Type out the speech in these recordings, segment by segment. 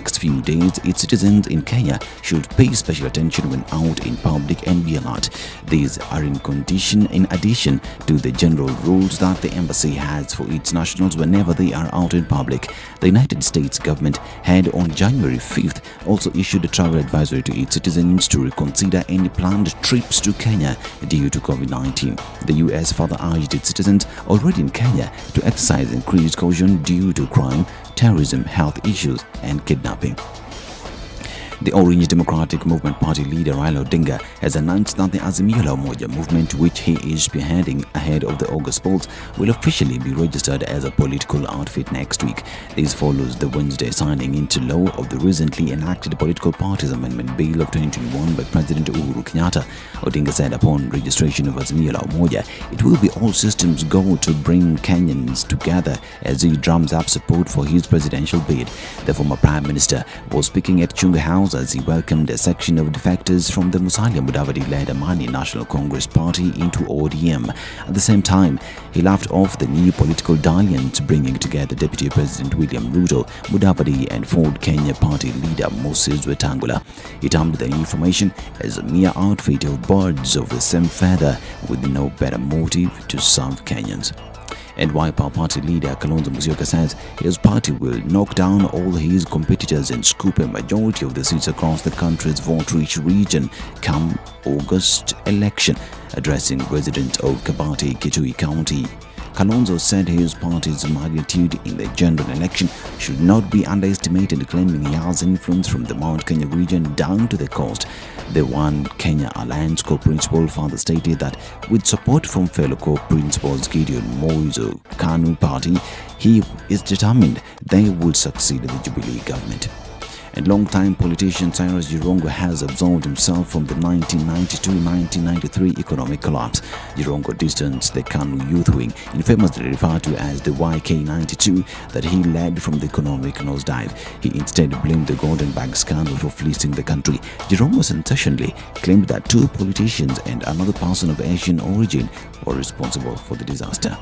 next few days, its citizens in Kenya should pay special attention when out in public and be alert. These are in addition to the general rules that the embassy has for its nationals whenever they are out in public. The United States government had on January 5th also issued a travel advisory to its citizens to reconsider any planned trips to Kenya due to COVID-19. The US further urged its citizens already in Kenya to exercise increased caution due to crime, terrorism, health issues, and kidnapping. The Orange Democratic Movement Party leader Raila Odinga has announced that the Azimio la Umoja movement, which he is spearheading ahead of the August polls, will officially be registered as a political outfit next week. This follows the Wednesday signing into law of the recently enacted Political Parties Amendment Bill of 2021 by President Uhuru Kenyatta. Odinga said upon registration of Azimio la Umoja, it will be all systems go to bring Kenyans together as he drums up support for his presidential bid. The former Prime Minister was speaking at Chunga House as he welcomed a section of defectors from the Musalia Mudavadi-led Amani National Congress Party into ODM. At the same time, he laughed off the new political dalliance bringing together Deputy President William Ruto, Mudavadi and Ford Kenya Party leader Moses Wetangula. He termed the new formation as a mere outfit of birds of the same feather with no better motive to serve Kenyans. And Wiper Party leader Kalonzo Musyoka says his party will knock down all his competitors and scoop a majority of the seats across the country's vote-rich region come August election. Addressing residents of Kabati, Kitui County, Kalonzo said his party's magnitude in the general election should not be underestimated, claiming he has influence from the Mount Kenya region down to the coast. The One Kenya Alliance co-principal further stated that with support from fellow co-principals Gideon Moizo Kanu party, he is determined they will succeed in the Jubilee government. And long-time politician Cyrus Jirongo has absolved himself from the 1992-1993 economic collapse. Jirongo distanced the KANU youth wing, infamously referred to as the YK92, that he led from the economic nosedive. He instead blamed the Golden Bag scandal for fleecing the country. Jirongo sensationally claimed that two politicians and another person of Asian origin were responsible for the disaster.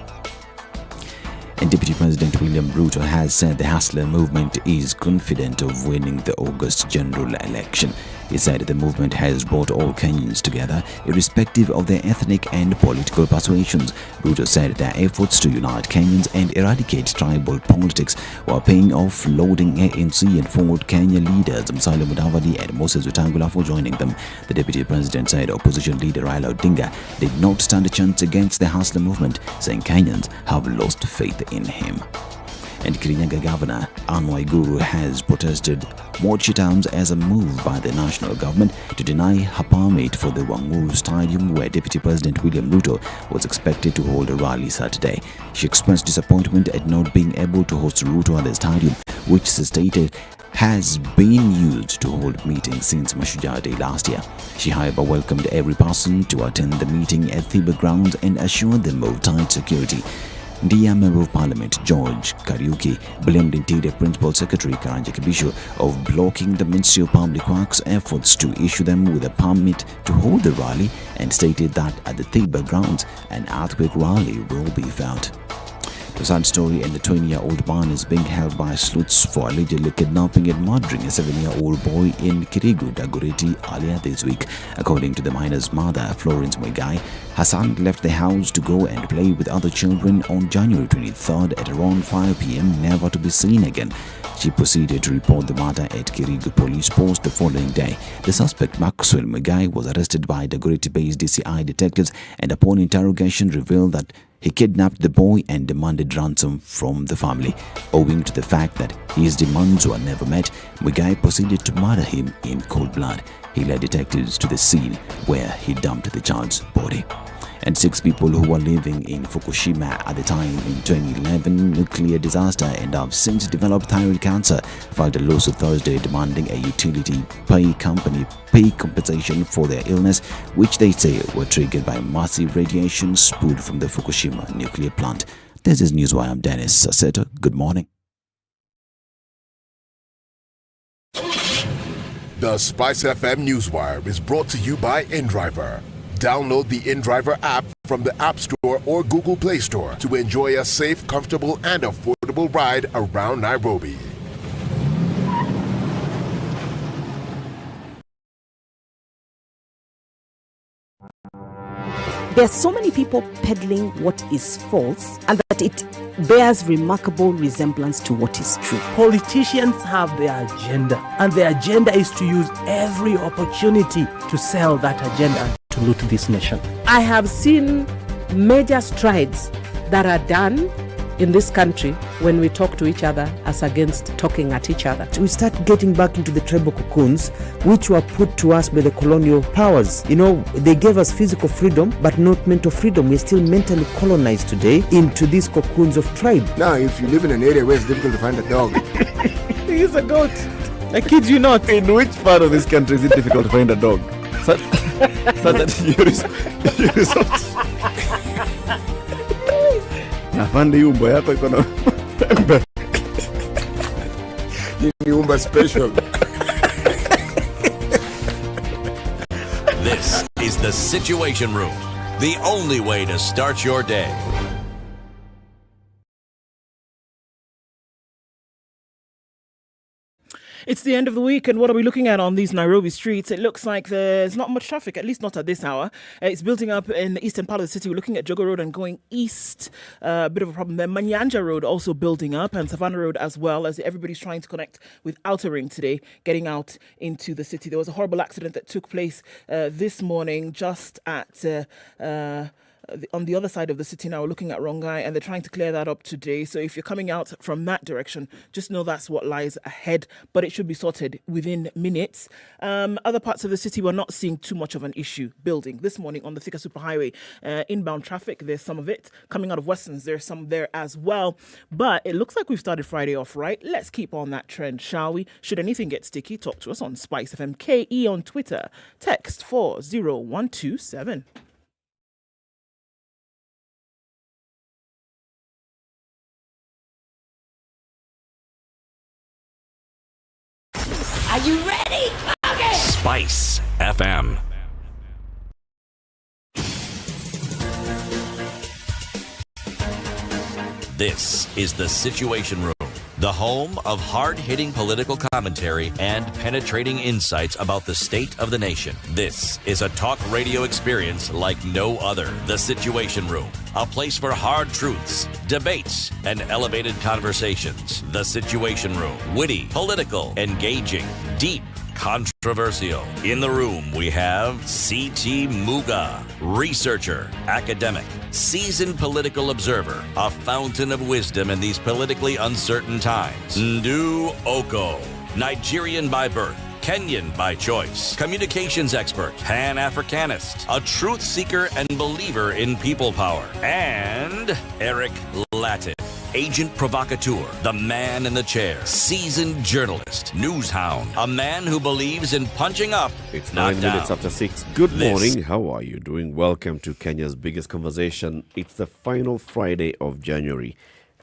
And Deputy President William Ruto has said the Hustler movement is confident of winning the August general election. He said the movement has brought all Kenyans together, irrespective of their ethnic and political persuasions. Ruto said their efforts to unite Kenyans and eradicate tribal politics were paying off, lauding ANC and Ford Kenya leaders Musalia Mudavadi and Moses Wetangula for joining them. The Deputy President said opposition leader Raila Odinga did not stand a chance against the Hustler movement, saying Kenyans have lost faith in him. And Kirinyaga Governor Anne Waiguru has protested what she terms as a move by the national government to deny her permit for the Wanguru Stadium, where Deputy President William Ruto was expected to hold a rally Saturday. She expressed disappointment at not being able to host Ruto at the stadium, which she stated has been used to hold meetings since Mashujaa Day last year. She, however, welcomed every person to attend the meeting at Thiba grounds and assured them of tight security. Ndia Member of Parliament George Kariuki blamed Interior Principal Secretary Karanja Kibisho of blocking the Ministry of Public Works' efforts to issue them with a permit to hold the rally, and stated that at the Thiba grounds an earthquake rally will be felt. The sad story, and the 20-year-old man is being held by sleuths for allegedly kidnapping and murdering a 7-year-old boy in Kirigu, Dagoretti earlier this week. According to the minor's mother, Florence Mugai, her son left the house to go and play with other children on January 23rd at around 5 p.m, never to be seen again. She proceeded to report the matter at Kirigu Police Post the following day. The suspect, Maxwell Mugai, was arrested by Dagoretti-based DCI detectives and upon interrogation revealed that he kidnapped the boy and demanded ransom from the family. Owing to the fact that his demands were never met, Mugai proceeded to murder him in cold blood. He led detectives to the scene where he dumped the child's body. And 6 people who were living in Fukushima at the time in 2011 nuclear disaster and have since developed thyroid cancer filed a lawsuit Thursday demanding a utility pay company pay compensation for their illness, which they say were triggered by massive radiation spewed from the Fukushima nuclear plant. This is Newswire. I'm Dennis Sasseto. Good morning. The SpiceFM Newswire is brought to you by InDriver. Download the InDriver app from the App Store or Google Play Store to enjoy a safe, comfortable, and affordable ride around Nairobi. There are so many people peddling what is false and that it bears remarkable resemblance to what is true. Politicians have their agenda, and their agenda is to use every opportunity to sell that agenda and to loot this nation. I have seen major strides that are done in this country when we talk to each other as against talking at each other. We start getting back into the tribal cocoons which were put to us by the colonial powers. You know, they gave us physical freedom but not mental freedom. We're still mentally colonized today into these cocoons of tribe. Now, if you live in an area where it's difficult to find a dog, He's a goat. I kid you not. in which part of this country is it difficult to find a dog? So that you resort. Afande hii umbo yako iko na pembe. Hii ni umba special. This is the Situation Room, the only way to start your day. It's the end of the week, and what are we looking at on these Nairobi streets? It looks like there's not much traffic, at least not at this hour. It's building up in the eastern part of the city. We're looking at Jogo Road and going east. A bit of a problem there. Manyanja Road also building up, and Savannah Road as well, as everybody's trying to connect with Outer Ring today, getting out into the city. There was a horrible accident that took place this morning just at... on the other side of the city now, we're looking at Rongai, and they're trying to clear that up today. So if you're coming out from that direction, just know that's what lies ahead, but it should be sorted within minutes. Other parts of the city, we're not seeing too much of an issue building. This morning on the Thika Superhighway, inbound traffic, there's some of it. Coming out of Westlands, there's some there as well. But it looks like we've started Friday off right. Let's keep on that trend, shall we? Should anything get sticky, talk to us on SpiceFM KE on Twitter. Text 40127. Are you ready? Okay. Spice FM. This is the Situation Room, the home of hard-hitting political commentary and penetrating insights about the state of the nation. This is a talk radio experience like no other. The Situation Room, a place for hard truths, debates, and elevated conversations. The Situation Room, witty, political, engaging, deep, controversial. In the room, we have C.T. Muga, researcher, academic, seasoned political observer, a fountain of wisdom in these politically uncertain times. Ndu Okoh, Nigerian by birth, Kenyan by choice, communications expert, Pan-Africanist, a truth seeker and believer in people power, and Eric Latiff, agent provocateur, the man in the chair, seasoned journalist, news hound, a man who believes in punching up, It's not 9 down. minutes after 6. Good morning. How are you doing? Welcome to Kenya's biggest conversation. It's the final Friday of January,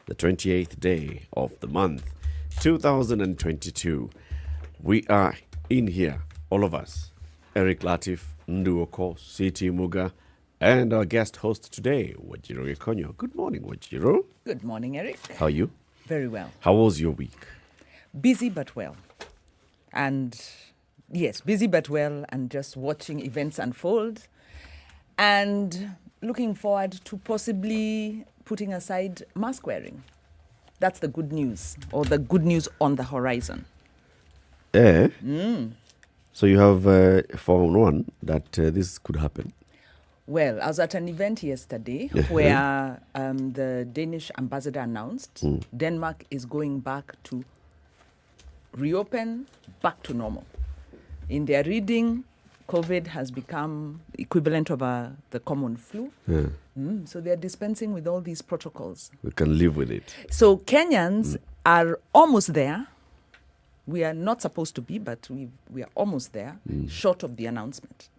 the 28th day of the month, 2022. We are in here, all of us. Eric Latiff, Ndu Okoh, C.T. Muga, and our guest host today, Wajiro Ekonyo. Good morning, Wajiro. Good morning, Eric. How are you? Very well. How was your week? Busy but well. And yes, busy but well, and just watching events unfold and looking forward to possibly putting aside mask wearing. That's the good news, or the good news on the horizon. So you have forewarned that this could happen. Well, I was at an event yesterday where the Danish ambassador announced Denmark is going back to reopen, back to normal. In their reading, COVID has become equivalent of the common flu. So they're dispensing with all these protocols. We can live with it. So Kenyans are almost there. We are not supposed to be, but we are almost there, short of the announcement.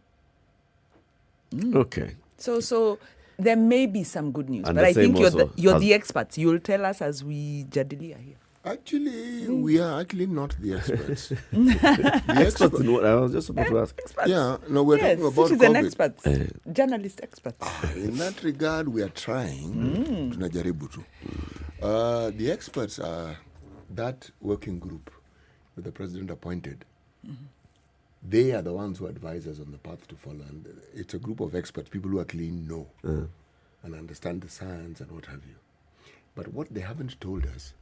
Okay. So there may be some good news, And but the I think same you're the experts. You'll tell us as we jadilia here. Actually, we are actually not the experts. Experts in what? I was just about to ask. Experts. Yeah, no, we're talking about citizen COVID. experts, journalist experts. In that regard, we are trying. Tunajaribu tu. The experts are that working group that the president appointed They are the ones who advise us on the path to follow. And it's a group of experts, people who are clean, know, and understand the science and what have you. But what they haven't told us,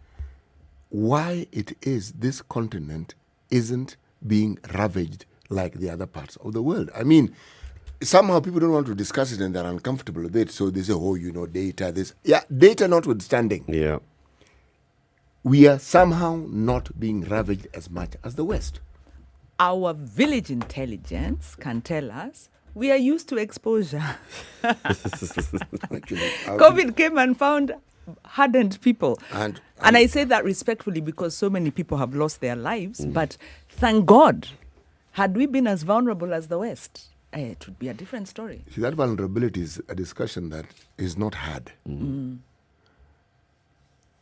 why it is this continent isn't being ravaged like the other parts of the world. I mean, somehow people don't want to discuss it and they're uncomfortable with it. So they say, oh, data, this. Yeah, data notwithstanding. Yeah. We are somehow not being ravaged as much as the West. Our village intelligence can tell us we are used to exposure. Actually, COVID came and found hardened people. And I say that respectfully because so many people have lost their lives. But thank God, had we been as vulnerable as the West, it would be a different story. See, that vulnerability is a discussion that is not had.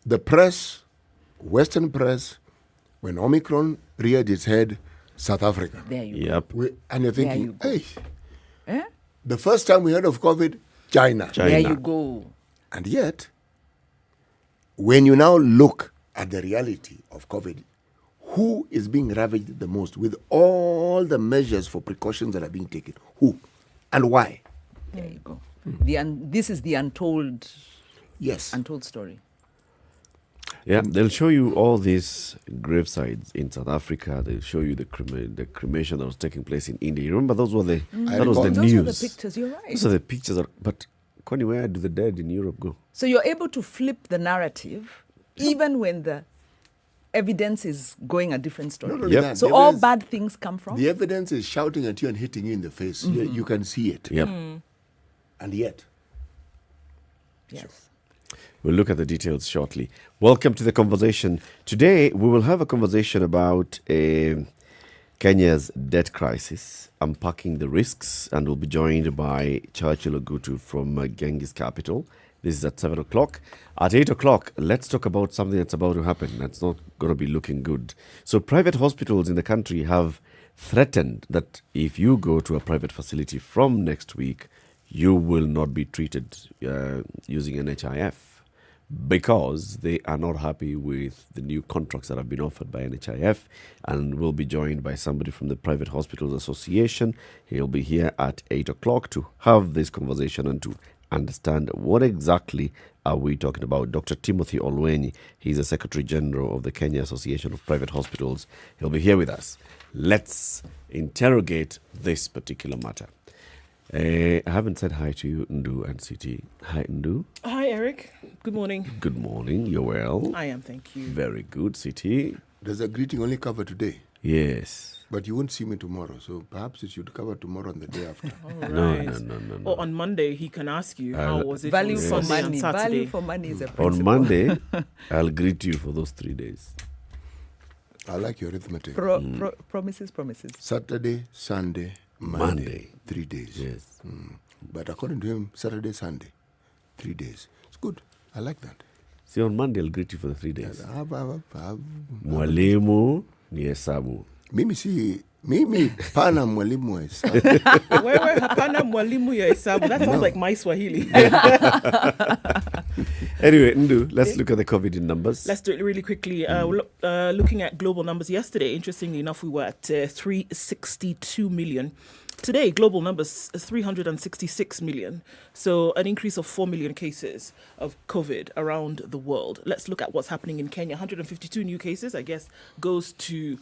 The press, Western press, when Omicron reared its head, South Africa. There you go. And you're thinking, hey, Eh? the first time we heard of COVID, China. There you go. And yet, when you now look at the reality of COVID, who is being ravaged the most with all the measures for precautions that are being taken? Who? And why? There you go. This is the untold story. Yeah, they'll show you all these gravesides in South Africa. They'll show you the cremation that was taking place in India. You remember those were the that was the those news. Those are the pictures. You're right. Those are the pictures. But Connie, where do the dead in Europe go? So you're able to flip the narrative, even when the evidence is going a different story. Not only that, So all bad things come from? The evidence is shouting at you and hitting you in the face. You can see it. Yep. And yet. Yes. We'll look at the details shortly. Welcome to the conversation. Today, we will have a conversation about Kenya's debt crisis, unpacking the risks, and we'll be joined by Churchill Ogutu from Genghis Capital. This is at 7 o'clock. At 8 o'clock, let's talk about something that's about to happen. That's not going to be looking good. So private hospitals in the country have threatened that if you go to a private facility from next week, you will not be treated using NHIF because they are not happy with the new contracts that have been offered by NHIF. And we'll be joined by somebody from the Private Hospitals Association. He'll be here at 8 o'clock to have this conversation and to understand what exactly are we talking about. Dr. Timothy Olwenyi, he's the Secretary General of the Kenya Association of Private Hospitals. He'll be here with us. Let's interrogate this particular matter. I haven't said hi to you, Ndu and City. Hi, Ndu. Hi, Eric. Good morning. Good morning. You're well? I am, thank you. Very good, City. Does the greeting only cover today? Yes. But you won't see me tomorrow, so perhaps it should cover tomorrow and the day after. All right. No. Or on Monday, he can ask you, how was it Value on for Sunday money. and Saturday? Value for money is a principle. On Monday, I'll greet you for those 3 days. I like your arithmetic. Promises. Saturday, Sunday, Monday. 3 days. Yes. But according to him, Saturday, Sunday, 3 days. It's good. I like that. See, on Monday, I'll greet you for the 3 days. Mwalimu ni hesabu. Mimi pana mwalimu wa hesabu. Wewe hapana mwalimu ya hesabu. That sounds like my Swahili. Anyway, Ndu, let's look at the COVID numbers. Let's do it really quickly. Looking at global numbers yesterday, interestingly enough, we were at 362 million. Today, global numbers 366 million. So an increase of 4 million cases of COVID around the world. Let's look at what's happening in Kenya. 152 new cases, I guess, goes to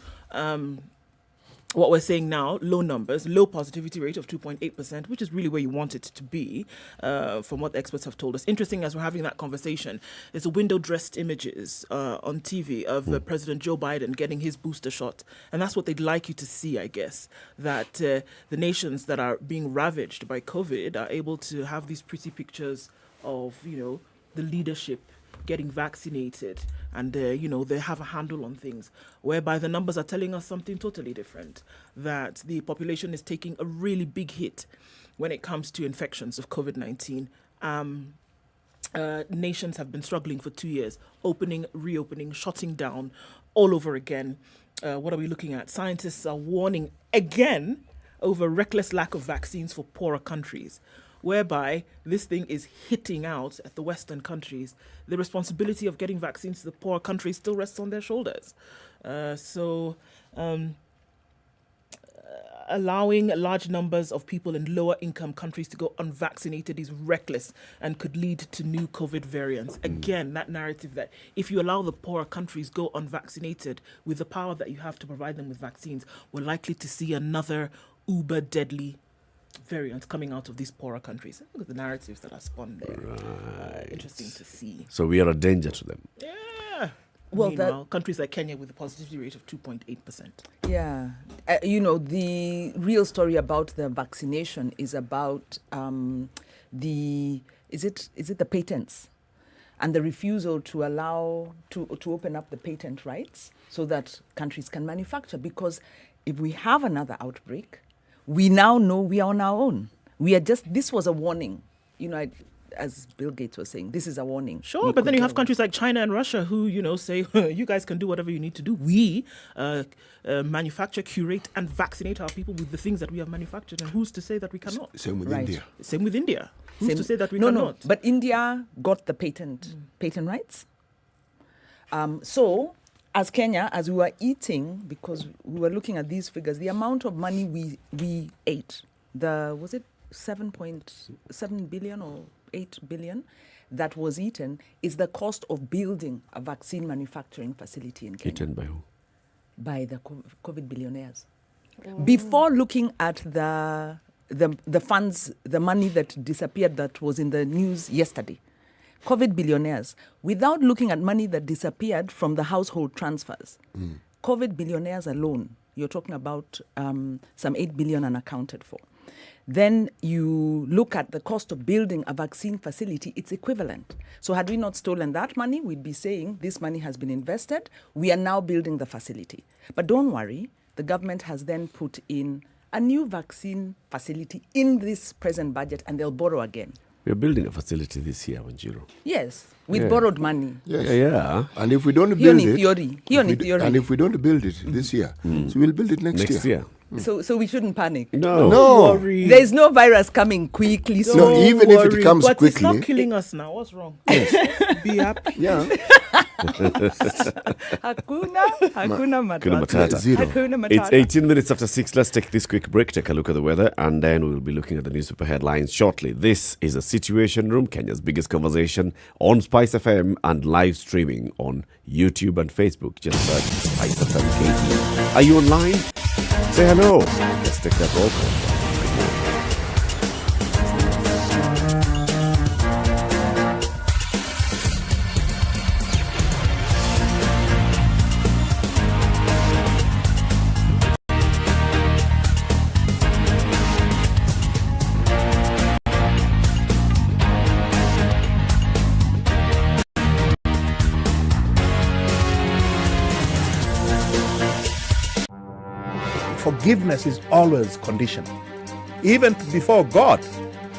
what we're saying now, low numbers, low positivity rate of 2.8%, which is really where you want it to be, from what the experts have told us. Interesting, as we're having that conversation, there's a window-dressed images on TV of President Joe Biden getting his booster shot. And that's what they'd like you to see, I guess, that the nations that are being ravaged by COVID are able to have these pretty pictures of, the leadership getting vaccinated and, they have a handle on things, whereby the numbers are telling us something totally different, that the population is taking a really big hit when it comes to infections of COVID-19. Nations have been struggling for 2 years, opening, reopening, shutting down all over again. What are we looking at? Scientists are warning again over reckless lack of vaccines for poorer countries, whereby this thing is hitting out at the Western countries. The responsibility of getting vaccines to the poorer countries still rests on their shoulders. allowing large numbers of people in lower income countries to go unvaccinated is reckless and could lead to new COVID variants. Again, that narrative that if you allow the poorer countries go unvaccinated with the power that you have to provide them with vaccines, we're likely to see another uber deadly variant coming out of these poorer countries. Look at the narratives that are spun there. Right. Interesting to see. So we are a danger to them. Yeah. Well, meanwhile, countries like Kenya with a positivity rate of 2.8%. Yeah. The real story about the vaccination is about is it the patents and the refusal to allow to open up the patent rights so that countries can manufacture. Because if we have another outbreak, we now know we are on our own. This was a warning. As Bill Gates was saying, this is a warning. Sure, but then you have countries like China and Russia who, say, you guys can do whatever you need to do. We manufacture, curate, and vaccinate our people with the things that we have manufactured. And who's to say that we cannot? Same with India. Same with India. Who's to say that we cannot? No, but India got the patent rights. So, as Kenya, as we were eating, because we were looking at these figures, the amount of money we ate, was it 7.7 billion or 8 billion that was eaten is the cost of building a vaccine manufacturing facility in Kenya. Eaten by who? By the COVID billionaires. Before looking at the funds, the money that disappeared that was in the news yesterday, COVID billionaires, without looking at money that disappeared from the household transfers, COVID billionaires alone, you're talking about some 8 billion unaccounted for. Then you look at the cost of building a vaccine facility, it's equivalent. So had we not stolen that money, we'd be saying this money has been invested, we are now building the facility. But don't worry, the government has then put in a new vaccine facility in this present budget, and they'll borrow again. We're building a facility this year, Wanjiru. Yes, with borrowed money. Yes. Yeah. And if we don't build it, and if we don't build it this year, so we'll build it next year. So we shouldn't panic. No. Worry. There is no virus coming quickly. So No, even if it comes but quickly. it's not killing us now. What's wrong? Be happy. Yeah. Hakuna Matata. Zero. Hakuna Matata. It's 18 minutes after 6. Let's take this quick break, take a look at the weather, and then we'll be looking at the newspaper headlines shortly. This is a Situation Room, Kenya's biggest conversation on SpiceFM and live streaming on YouTube and Facebook. Just search SpiceFM KE. Are you online? Say hello. Let's take that roll call. Forgiveness is always conditional. Even before God,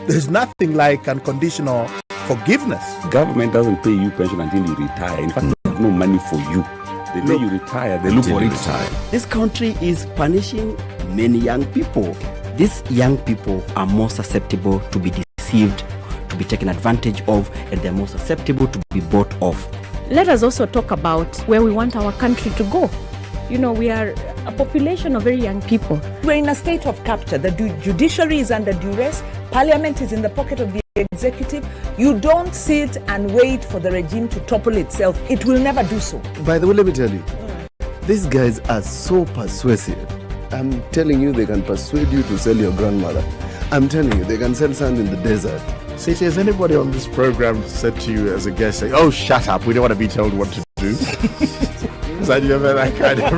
there's nothing like unconditional forgiveness. Government doesn't pay you pension until you retire. In fact, they have no money for you. The day you retire, they look for it. This country is punishing many young people. These young people are more susceptible to be deceived, to be taken advantage of, and they're more susceptible to be bought off. Let us also talk about where we want our country to go. We are a population of very young people. We're in a state of capture. The judiciary is under duress. Parliament is in the pocket of the executive. You don't sit and wait for the regime to topple itself. It will never do so. By the way, let me tell you, these guys are so persuasive. I'm telling you, they can persuade you to sell your grandmother. I'm telling you, they can sell sand in the desert. Say, has anybody on this program said to you as a guest, say, "Oh, shut up, we don't want to be told what to do"? Has anybody that kind of...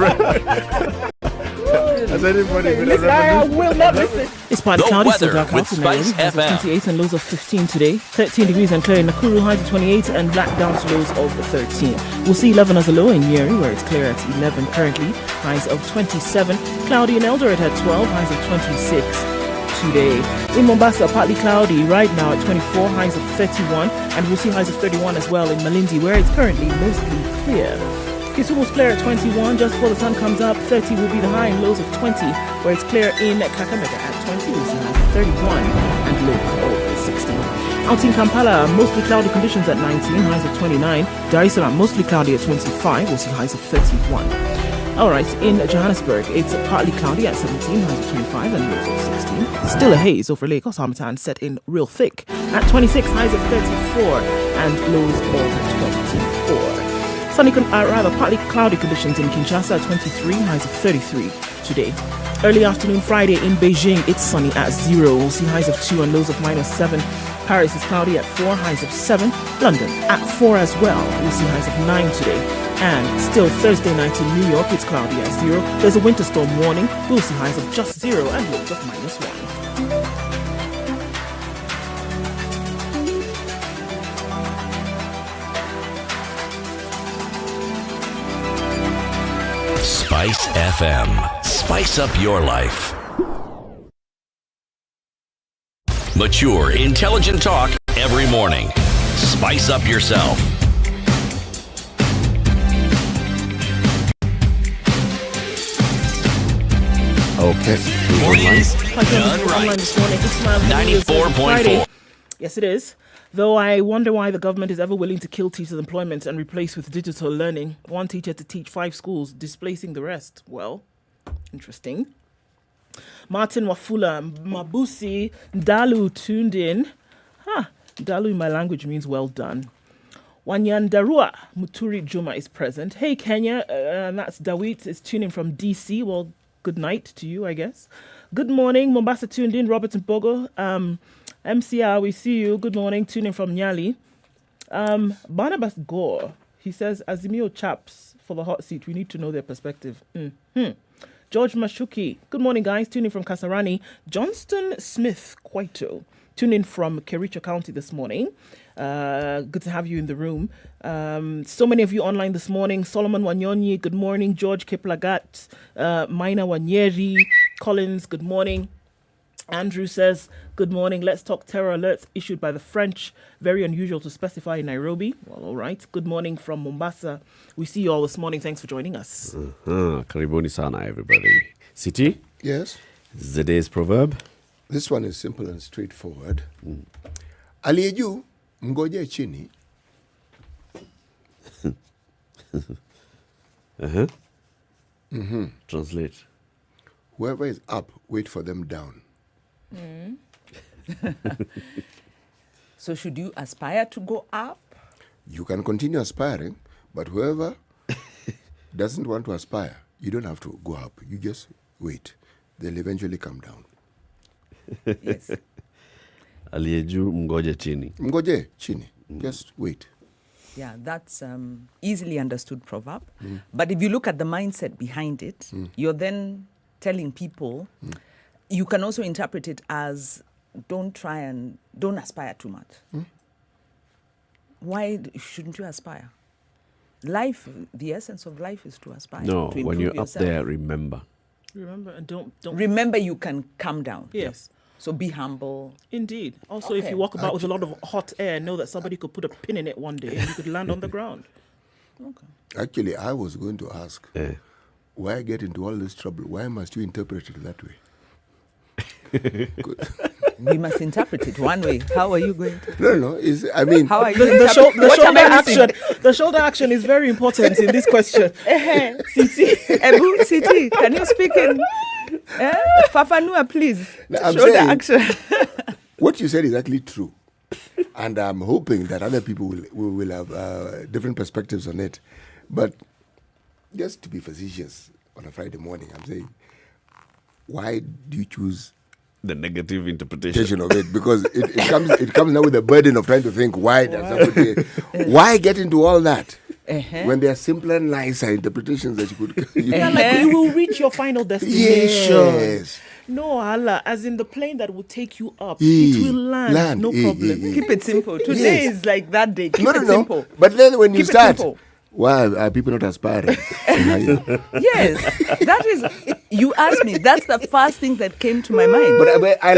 Has anybody been I will not listen. It's part of cloudy, so dark with out in Nairobi. Spice FM. 28 and lows of 15 today. 13 degrees and clear in Nakuru, highs of 28 and black down to lows of 13. We'll see 11 as a low in Nyeri, where it's clear at 11 currently. Highs of 27. Cloudy in Eldoret at 12, highs of 26 today. In Mombasa, partly cloudy right now at 24, highs of 31. And we'll see highs of 31 as well in Malindi, where it's currently mostly clear. Kisumu is clear at 21, just before the sun comes up. 30 will be the high and lows of 20, where it's clear in Kakamega at 20, we'll see highs of 31 and lows of 16. Out in Kampala, mostly cloudy conditions at 19, highs of 29. Dar es Salaam, mostly cloudy at 25, we'll see highs of 31. All right, in Johannesburg, it's partly cloudy at 17, highs of 25 and lows of 16. Still a haze over Lagos Harmattan set in real thick at 26, highs of 34 and lows of 24. Partly cloudy conditions in Kinshasa at 23, highs of 33 today. Early afternoon Friday in Beijing, it's sunny at 0. We'll see highs of 2 and lows of -7. Paris is cloudy at 4, highs of 7. London at 4 as well. We'll see highs of 9 today. And still Thursday night in New York, it's cloudy at 0. There's a winter storm warning. We'll see highs of just 0 and lows of -1. Spice FM. Spice up your life. Mature, intelligent talk every morning. Spice up yourself. Okay. Mornings done Online right. this morning. Ismail 94.4. Yes, it is. Though I wonder why the government is ever willing to kill teachers' employment and replace with digital learning. One teacher to teach 5 schools, displacing the rest. Well, interesting. Martin Wafula Mabusi Dalu tuned in. Dalu in my language means well done. Wanyandarua Muturi Juma is present. Hey Kenya, and that's Dawit is tuning from DC. Well, good night to you, I guess. Good morning, Mombasa tuned in. Robert Mbogo. MCR, we see you. Good morning, tuning from Nyali. Barnabas Gore, he says, Azimio chaps for the hot seat. We need to know their perspective. George Mashuki, good morning, guys. Tuning from Kasarani. Johnston Smith Kwaito, tuning from Kericho County this morning. Good to have you in the room. So many of you online this morning. Solomon Wanyonyi, good morning. George Kiplagat, Maina Wanyeri, Collins, good morning. Andrew says, good morning. Let's talk terror alerts issued by the French. Very unusual to specify in Nairobi. Well, all right. Good morning from Mombasa. We see you all this morning. Thanks for joining us. Karibuni sana, everybody. City? Yes. The day's proverb? This one is simple and straightforward. Aliye juu, mgoje chini. Translate. Whoever is up, wait for them down. So should you aspire to go up? You can continue aspiring, but whoever doesn't want to aspire, you don't have to go up. You just wait. They'll eventually come down. Yes. Aliye juu mgoje chini. Mgoje chini. Just wait. Yeah, that's easily understood proverb. But if you look at the mindset behind it, you're then telling people, you can also interpret it as don't aspire too much. Why shouldn't you aspire? Life, the essence of life is to aspire. No, to when you're yourself. up there, remember. Remember, and don't Remember you can come down. Yes. So be humble. Indeed. Also, if you walk about with a lot of hot air, know that somebody could put a pin in it one day and you could land on the ground. Okay. Actually, I was going to ask, why get into all this trouble? Why must you interpret it that way? We must interpret it one way. How are you going to? No. How are you The shoulder action is very important in this question. Siti, can you speak in Fafanua, please? No, I'm shoulder saying, action. What you said is actually true. And I'm hoping that other people will have different perspectives on it. But just to be facetious on a Friday morning, I'm saying, why do you choose the negative interpretation of it? Because it comes now with the burden of trying to think, why get into all that? When there are simpler, nicer interpretations that you could... Like you will reach your final destination. Yes. No, Allah, as in the plane that will take you up. It will land, no problem. Keep it simple. Today is like that day. Keep it simple. But then when you Keep it start... simple. Why are people not aspiring? Yes, that is. You asked me. That's the first thing that came to my mind. But I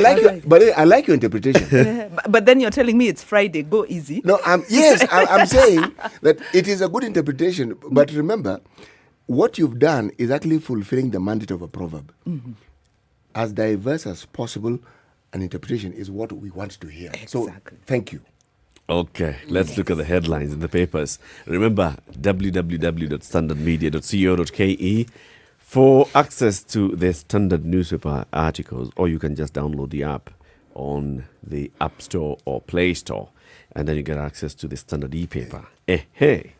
like your interpretation. But then you're telling me it's Friday. Go easy. No, I'm saying that it is a good interpretation. But remember, what you've done is actually fulfilling the mandate of a proverb. As diverse as possible, an interpretation is what we want to hear. Exactly. So, thank you. Okay, let's look at the headlines in the papers. Remember, www.standardmedia.co.ke for access to the Standard newspaper articles, or you can just download the app on the App Store or Play Store, and then you get access to the Standard e-paper. Hey.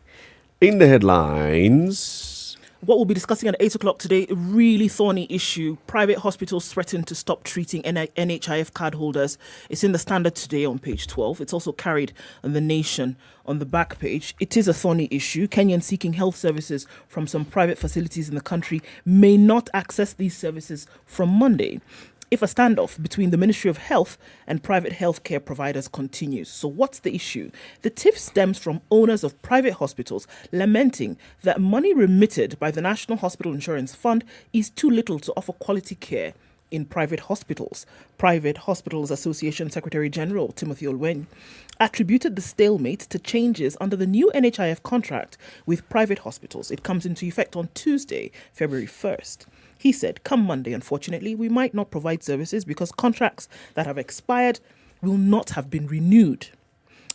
In the headlines... What we'll be discussing at 8 o'clock today, a really thorny issue. Private hospitals threaten to stop treating NHIF cardholders. It's in the Standard today on page 12. It's also carried on The Nation on the back page. It is a thorny issue. Kenyans seeking health services from some private facilities in the country may not access these services from Monday if a standoff between the Ministry of Health and private healthcare providers continues. So what's the issue? The tiff stems from owners of private hospitals lamenting that money remitted by the National Hospital Insurance Fund is too little to offer quality care in private hospitals. Private Hospitals Association Secretary General Timothy Olwen attributed the stalemate to changes under the new NHIF contract with private hospitals. It comes into effect on Tuesday, February 1st. He said, come Monday, unfortunately, we might not provide services because contracts that have expired will not have been renewed.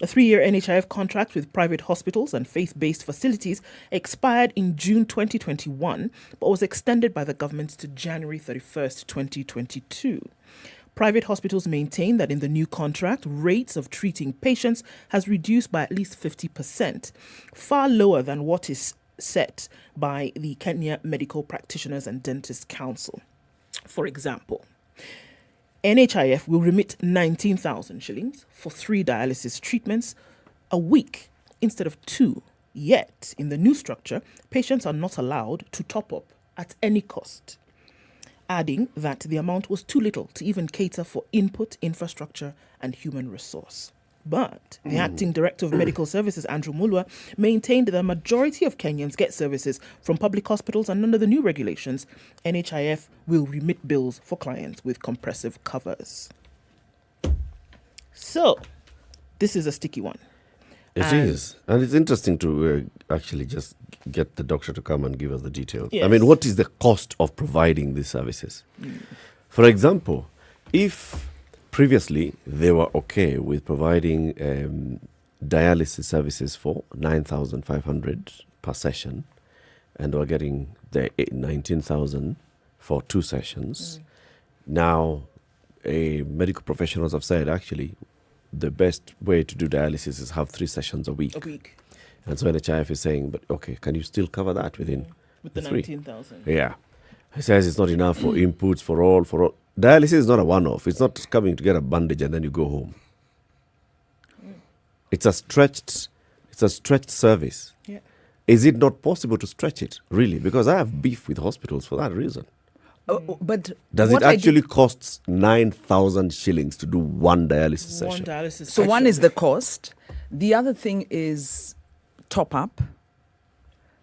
A 3-year NHIF contract with private hospitals and faith-based facilities expired in June 2021, but was extended by the government to January 31st, 2022. Private hospitals maintain that in the new contract, rates of treating patients has reduced by at least 50%, far lower than what is set by the Kenya Medical Practitioners and Dentists Council. For example, NHIF will remit 19,000 shillings for 3 dialysis treatments a week instead of 2. Yet, in the new structure, patients are not allowed to top up at any cost, adding that the amount was too little to even cater for input, infrastructure, and human resource. But the acting director of medical services, Andrew Mulwa, maintained the majority of Kenyans get services from public hospitals, and under the new regulations, NHIF will remit bills for clients with compressive covers. So, this is a sticky one. It is. And it's interesting to actually just get the doctor to come and give us the details. Yes. I mean, what is the cost of providing these services? For example, if previously they were okay with providing dialysis services for 9,500 per session, and were getting the 19,000 for 2 sessions. Now, medical professionals have said, actually, the best way to do dialysis is have 3 sessions a week. And so NHIF is saying, but okay, can you still cover that with the 19,000? Yeah. He says it's not enough for inputs, for all. Dialysis is not a one-off. It's not coming to get a bandage and then you go home. It's a stretched service. Yeah. Is it not possible to stretch it, really? Because I have beef with hospitals for that reason. But does it actually cost 9,000 shillings to do 1 dialysis session? So one is the cost. The other thing is top up.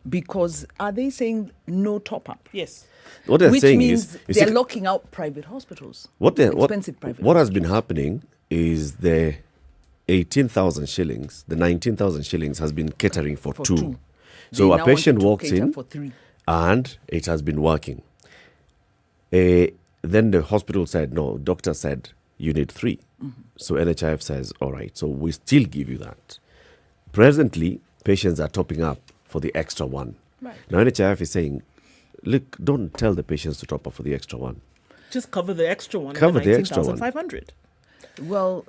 Because are they saying no top up? Yes. What they're Which saying means is they're locking out private hospitals. Expensive private what has been happening is the 18,000 shillings, the 19,000 shillings has been catering for 2. So a patient walks in and it has been working. Then the hospital said, no, doctor said, you need 3. So NHIF says, all right, so we still give you that. Presently, patients are topping up for the extra 1. Right. Now NHIF is saying, look, don't tell the patients to top up for the extra 1. Just cover the extra one. Cover the extra one. 19,500. Well,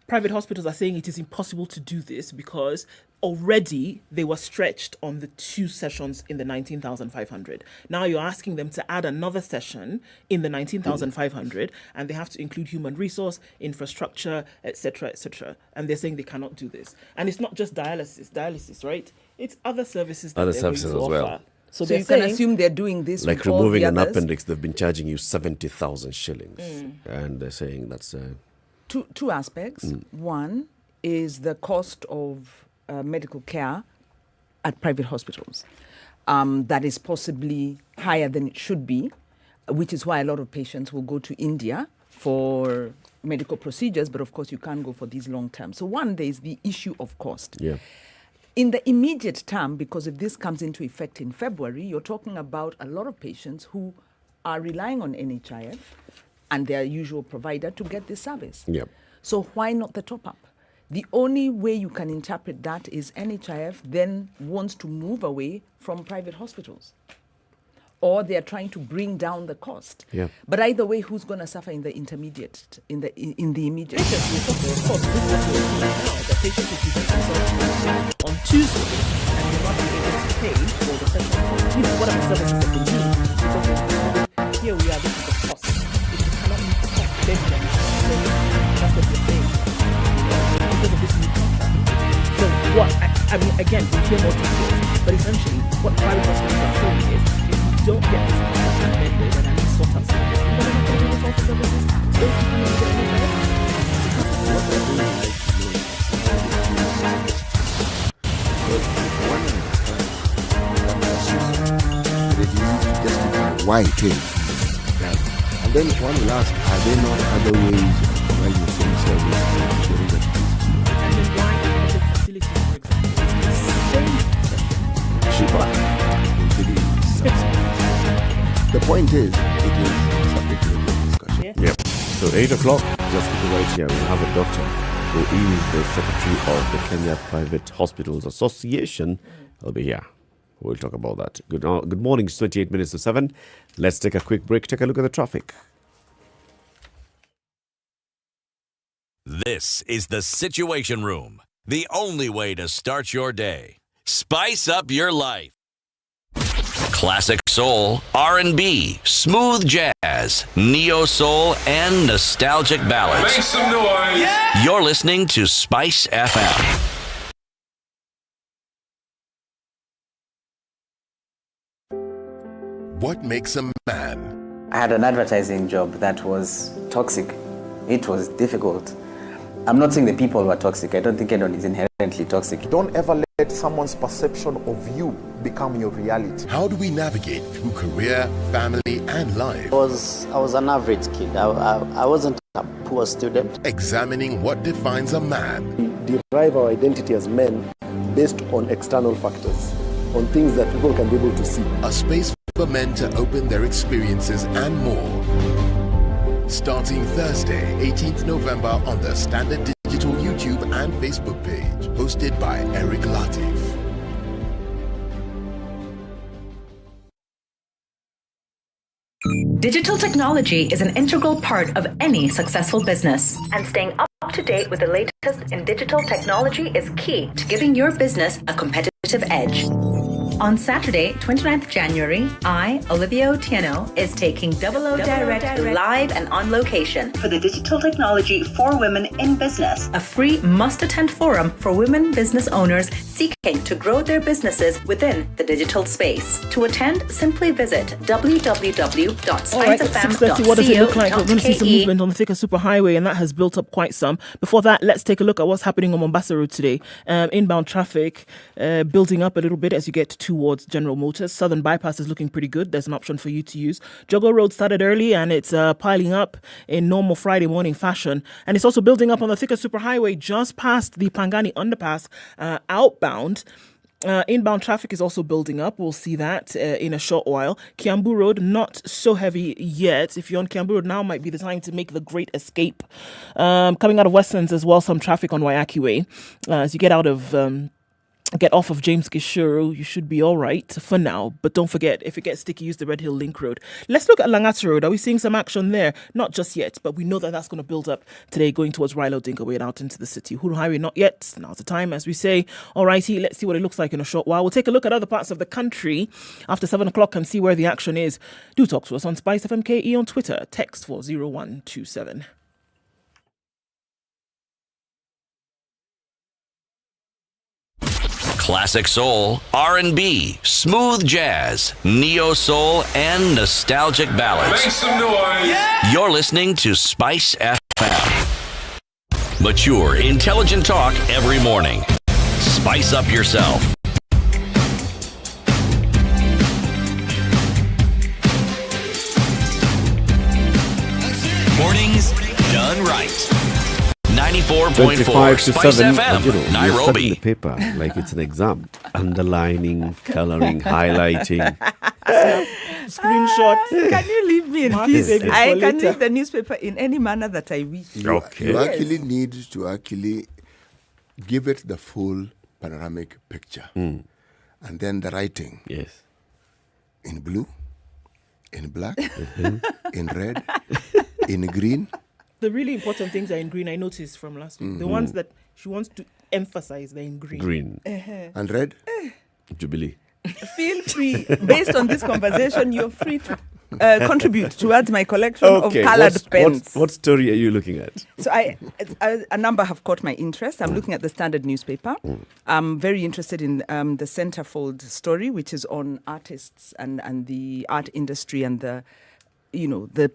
private hospitals are saying it is impossible to do this because already they were stretched on the 2 sessions in the 19,500. Now you're asking them to add another session in the 19,500, and they have to include human resource, infrastructure, etc., etc. And they're saying they cannot do this. And it's not just dialysis, right? It's other services. Other services as well. So you can assume they're doing this like with all removing the an others. appendix. They've been charging you 70,000 shillings, and they're saying that's two aspects. One is the cost of medical care at private hospitals. That is possibly higher than it should be, which is why a lot of patients will go to India for medical procedures, but of course you can't go for these long term. So one, there is the issue of cost. Yeah. In the immediate term, because if this comes into effect in February, you're talking about a lot of patients who are relying on NHIF and their usual provider to get this service. Yeah. So why not the top up? The only way you can interpret that is NHIF then wants to move away from private hospitals, or they are trying to bring down the cost. Yeah. But either way, who's going to suffer in the intermediate, in the immediate? Of course, this is what we're doing now. The patient will present themselves on Tuesday, and they're not being able to pay for the session. Whatever services that they need. Because here we are, this is the cost. If you cannot meet the cost, then that's what you're saying. Because of this new contract. So what, I mean, again, we hear more details, but essentially what private hospitals are saying is, if you don't get this contract amended and at least sort out some of this, you're not going to get the services. Those people need to get any better. What I don't like to know is because one understands that it is to justify why it is that. And then one will ask, are there not other ways of providing the same service to ensuring that it is and then why public facilities, for example, is the same cheaper until it is subsidized. The point is, it is subject to discussion. Yep. So 8 o'clock, just keep it right here. We'll have a doctor who is the secretary of the Kenya Private Hospitals Association. He'll be here. We'll talk about that. Good morning. It's 28 minutes to 7. Let's take a quick break. Take a look at the traffic. This is the Situation Room, the only way to start your day. Spice up your life. Classic soul, R&B, smooth jazz, neo soul, and nostalgic ballads. Make some noise. Yeah! You're listening to Spice FM. What makes a man? I had an advertising job that was toxic. It was difficult. I'm not saying the people were toxic. I don't think anyone is inherently toxic. Don't ever let someone's perception of you become your reality. How do we navigate through career, family, and life? I was an average kid. I wasn't a poor student. Examining what defines a man. We derive our identity as men based on external factors, on things that people can be able to see. A space for men to open their experiences and more. Starting Thursday, 18th November on the Standard Digital YouTube and Facebook page. Hosted by Eric Latiff. Digital technology is an integral part of any successful business. And staying up to date with the latest in digital technology is key to giving your business a competitive edge. On Saturday, 29th January, I, Olivia Otieno, is taking Double O Direct live and on location for the Digital Technology for Women in Business, a free must-attend forum for women business owners seeking to grow their businesses within the digital space. To attend, simply visit www.spicefm.co.ke. What does it look like? We're going to see some movement on the Thika Superhighway, and that has built up quite some. Before that, let's take a look at what's happening on Mombasa Road today. Inbound traffic building up a little bit as you get towards General Motors. Southern Bypass is looking pretty good. There's an option for you to use. Jogo Road started early and it's piling up in normal Friday morning fashion. And it's also building up on the Thika Superhighway just past the Pangani underpass outbound. Inbound traffic is also building up. We'll see that in a short while. Kiambu Road, not so heavy yet. If you're on Kiambu Road, now might be the time to make the great escape. Coming out of Westlands as well, some traffic on Waiyaki Way. As you get out of... get off of James Gishuru, you should be all right for now. But don't forget, if it gets sticky, use the Red Hill Link Road. Let's look at Langata Road. Are we seeing some action there? Not just yet, but we know that that's going to build up today going towards Rilo Dingo Way and out into the city. Huru Highway, not yet. Now's the time, as we say. All righty, let's see what it looks like in a short while. We'll take a look at other parts of the country after 7 o'clock and see where the action is. Do talk to us on SpiceFM KE on Twitter. Text 40127. Classic soul, R&B, smooth jazz, neo soul, and nostalgic ballads. Make some noise. Yeah! You're listening to Spice FM. Mature, intelligent talk every morning. Spice up yourself. Mornings done right. 94.4 Spice FM, Nairobi. The paper like it's an exam. Underlining, coloring, highlighting. Screenshot. Can you leave me in peace? I can later. read the newspaper in any manner that I wish. Okay. You actually need to actually give it the full panoramic picture. And then the writing. Yes. In blue, in black, in red, in green. The really important things are in green, I noticed from last week. The ones that she wants to emphasize, they're in green. Green. And red? Jubilee. Feel free. Based on this conversation, you're free to contribute towards my collection of colored pens. What story are you looking at? So a number have caught my interest. I'm looking at the Standard newspaper. I'm very interested in the centerfold story, which is on artists and the art industry and the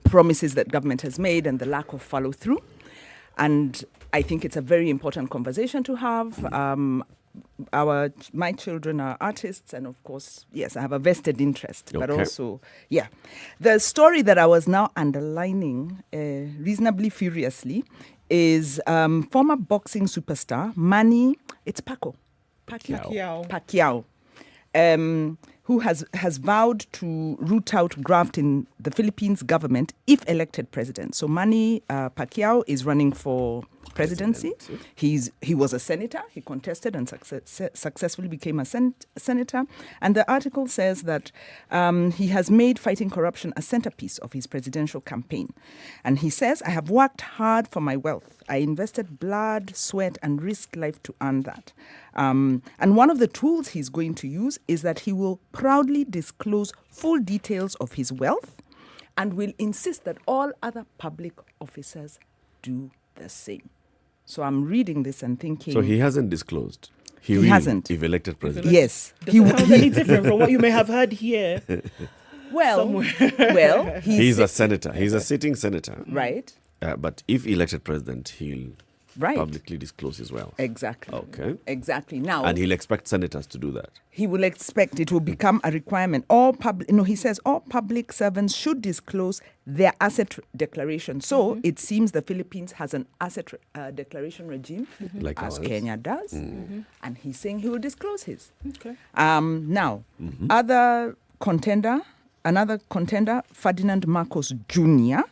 promises that government has made and the lack of follow through. And I think it's a very important conversation to have. My children are artists, and of course, yes, I have a vested interest, but also, the story that I was now underlining reasonably furiously is former boxing superstar Manny, it's Pacquiao, who has vowed to root out graft in the Philippines government if elected president. So Manny Pacquiao is running for presidency. He was a senator. He contested and successfully became a senator. And the article says that he has made fighting corruption a centerpiece of his presidential campaign. And he says, I have worked hard for my wealth. I invested blood, sweat, and risked life to earn that. And one of the tools he's going to use is that he will proudly disclose full details of his wealth and will insist that all other public officers do the same. So I'm reading this and thinking... So he hasn't disclosed. He hasn't. If elected president. Yes. Does it sound any different from what you may have heard here? Well, he's a senator. He's a sitting senator. Right. But if elected president, he'll publicly disclose his wealth. Exactly. Okay. Exactly. Now, and he'll expect senators to do that. He will expect it will become a requirement. He says all public servants should disclose their asset declaration. So it seems the Philippines has an asset declaration regime, like as ours. Kenya does, and he's saying he will disclose his. Okay. Now, another contender, Ferdinand Marcos Jr.,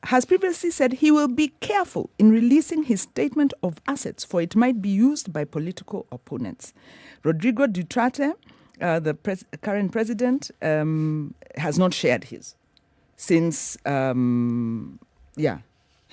has previously said he will be careful in releasing his statement of assets, for it might be used by political opponents. Rodrigo Duterte, the current president, has not shared his since, he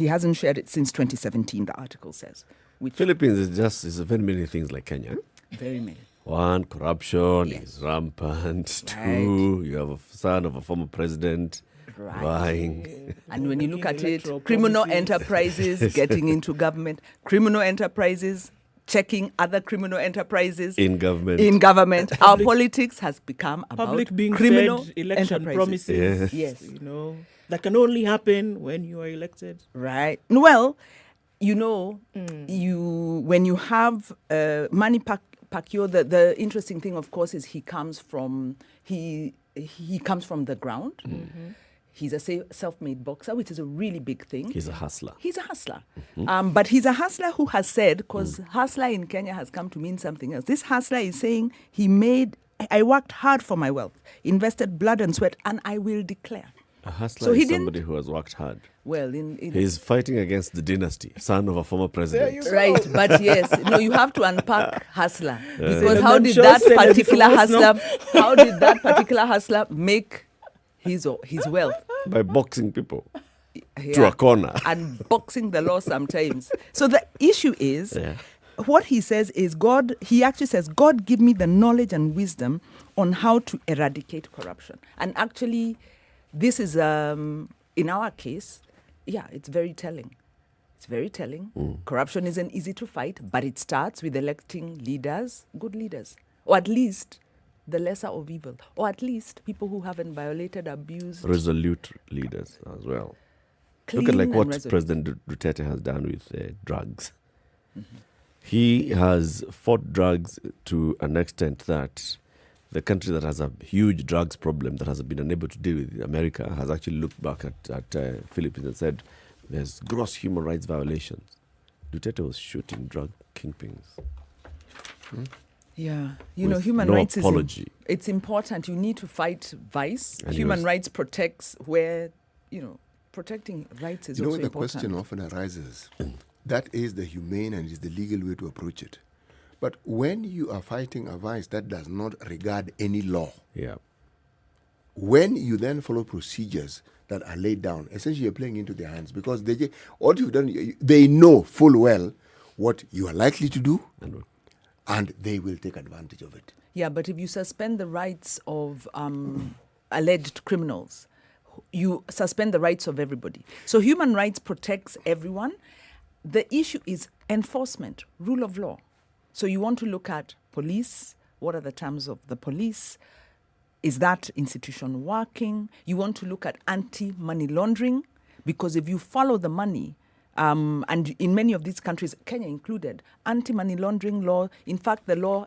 hasn't shared it since 2017, the article says. Philippines is very many things like Kenya. Very many. One, corruption is rampant. Right. Two, you have a son of a former president. Buying. And when you look at it, criminal enterprises getting into government, criminal enterprises checking other criminal enterprises in government. Our politics has become about public being criminal fed election promises. Yes. That can only happen when you are elected. Right. Well, when you have Manny Pacquiao, the interesting thing, of course, is he comes from the ground. Mm-hmm. He's a self-made boxer, which is a really big thing. He's a hustler. But he's a hustler who has said, because hustler in Kenya has come to mean something else. This hustler is saying I worked hard for my wealth, invested blood and sweat, and I will declare. A hustler is somebody who has worked hard. Well, he's fighting against the dynasty, son of a former president. Right, but yes, you have to unpack hustler. Because how did that particular hustler make his wealth? By boxing people to a corner. And boxing the law sometimes. So the issue is, what he says is he actually says, God give me the knowledge and wisdom on how to eradicate corruption. And actually, this is, in our case, it's very telling. It's very telling. Corruption isn't easy to fight, but it starts with electing leaders, good leaders, or at least the lesser of evil, or at least people who haven't violated, abused. Resolute leaders as well. Clean. Look at what resolute. President Duterte has done with drugs. He has fought drugs to an extent that the country that has a huge drugs problem that has been unable to deal with, America, has actually looked back at Philippines and said there's gross human rights violations. Duterte was shooting drug kingpins. Yeah, human rights apology. It's important. You need to fight vice. And human rights protects where, protecting rights is also the important. question often arises, That is the humane and is the legal way to approach it. But when you are fighting a vice that does not regard any law, when you then follow procedures that are laid down, essentially you're playing into their hands, because what you've done, they know full well what you are likely to do, and they will take advantage of it. Yeah, but if you suspend the rights of alleged criminals, you suspend the rights of everybody. So human rights protects everyone. The issue is enforcement, rule of law. So you want to look at police. What are the terms of the police? Is that institution working? You want to look at anti-money laundering, because if you follow the money, and in many of these countries, Kenya included, anti-money laundering law, in fact, the law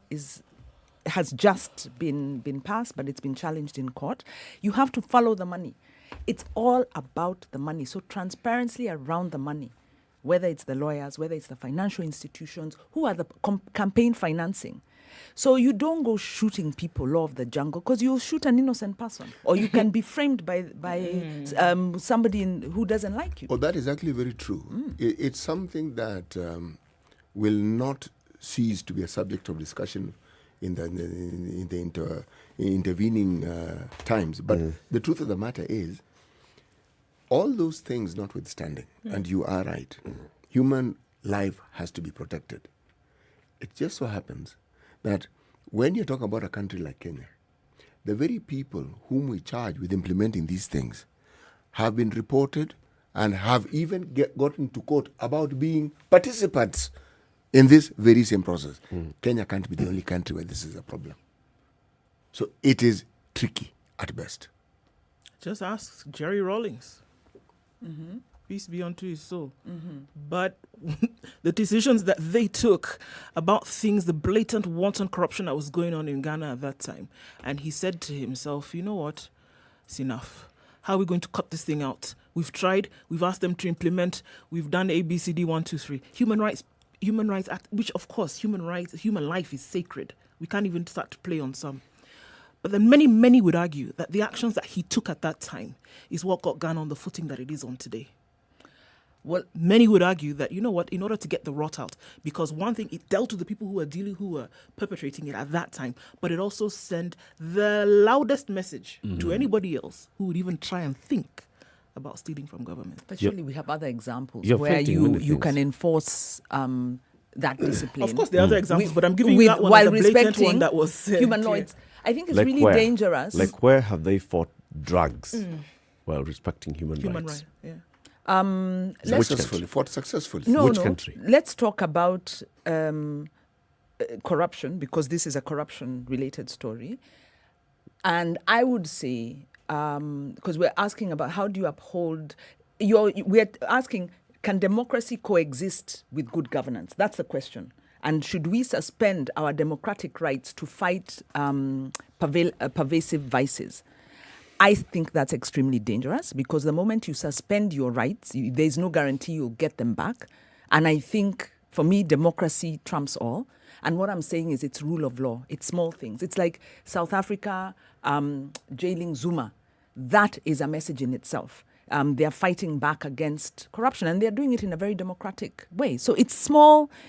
has just been passed, but it's been challenged in court. You have to follow the money. It's all about the money. So transparency around the money, whether it's the lawyers, whether it's the financial institutions, who are the campaign financing. So you don't go shooting people, law of the jungle, because you'll shoot an innocent person, or you can be framed by somebody who doesn't like you. Oh, that is actually very true. It's something that will not cease to be a subject of discussion in the intervening times. But the truth of the matter is, all those things notwithstanding, and you are right, human life has to be protected. It just so happens that when you talk about a country like Kenya, the very people whom we charge with implementing these things have been reported and have even gotten to court about being participants in this very same process. Kenya can't be the only country where this is a problem. So it is tricky at best. Just ask Jerry Rawlings. Peace be unto his soul. But the decisions that they took about things, the blatant wanton corruption that was going on in Ghana at that time, and he said to himself, you know what, it's enough. How are we going to cut this thing out? We've tried, we've asked them to implement, we've done ABCD 1, 2, 3. Human Rights Act, which of course human life is sacred. We can't even start to play on some. But then many would argue that the actions that he took at that time is what got Ghana on the footing that it is on today. Well, many would argue that, you know what, in order to get the rot out, because one thing, it dealt with the people who were perpetrating it at that time, but it also sent the loudest message to anybody else who would even try and think about stealing from government. But surely we have other examples where you can enforce that discipline. Of course, there are other examples, but I'm giving you that one while as a blatant one that was human rights. I think it's like really where? dangerous. Like where have they fought drugs while respecting human rights? Fought successfully. Which country? Let's talk about corruption, because this is a corruption-related story. And I would say, because we're asking about how do you uphold, we're asking, can democracy coexist with good governance? That's the question. And should we suspend our democratic rights to fight pervasive vices? I think that's extremely dangerous, because the moment you suspend your rights, there's no guarantee you'll get them back. And I think, for me, democracy trumps all. And what I'm saying is it's rule of law. It's small things. It's like South Africa jailing Zuma. That is a message in itself. They're fighting back against corruption, and they're doing it in a very democratic way. So it's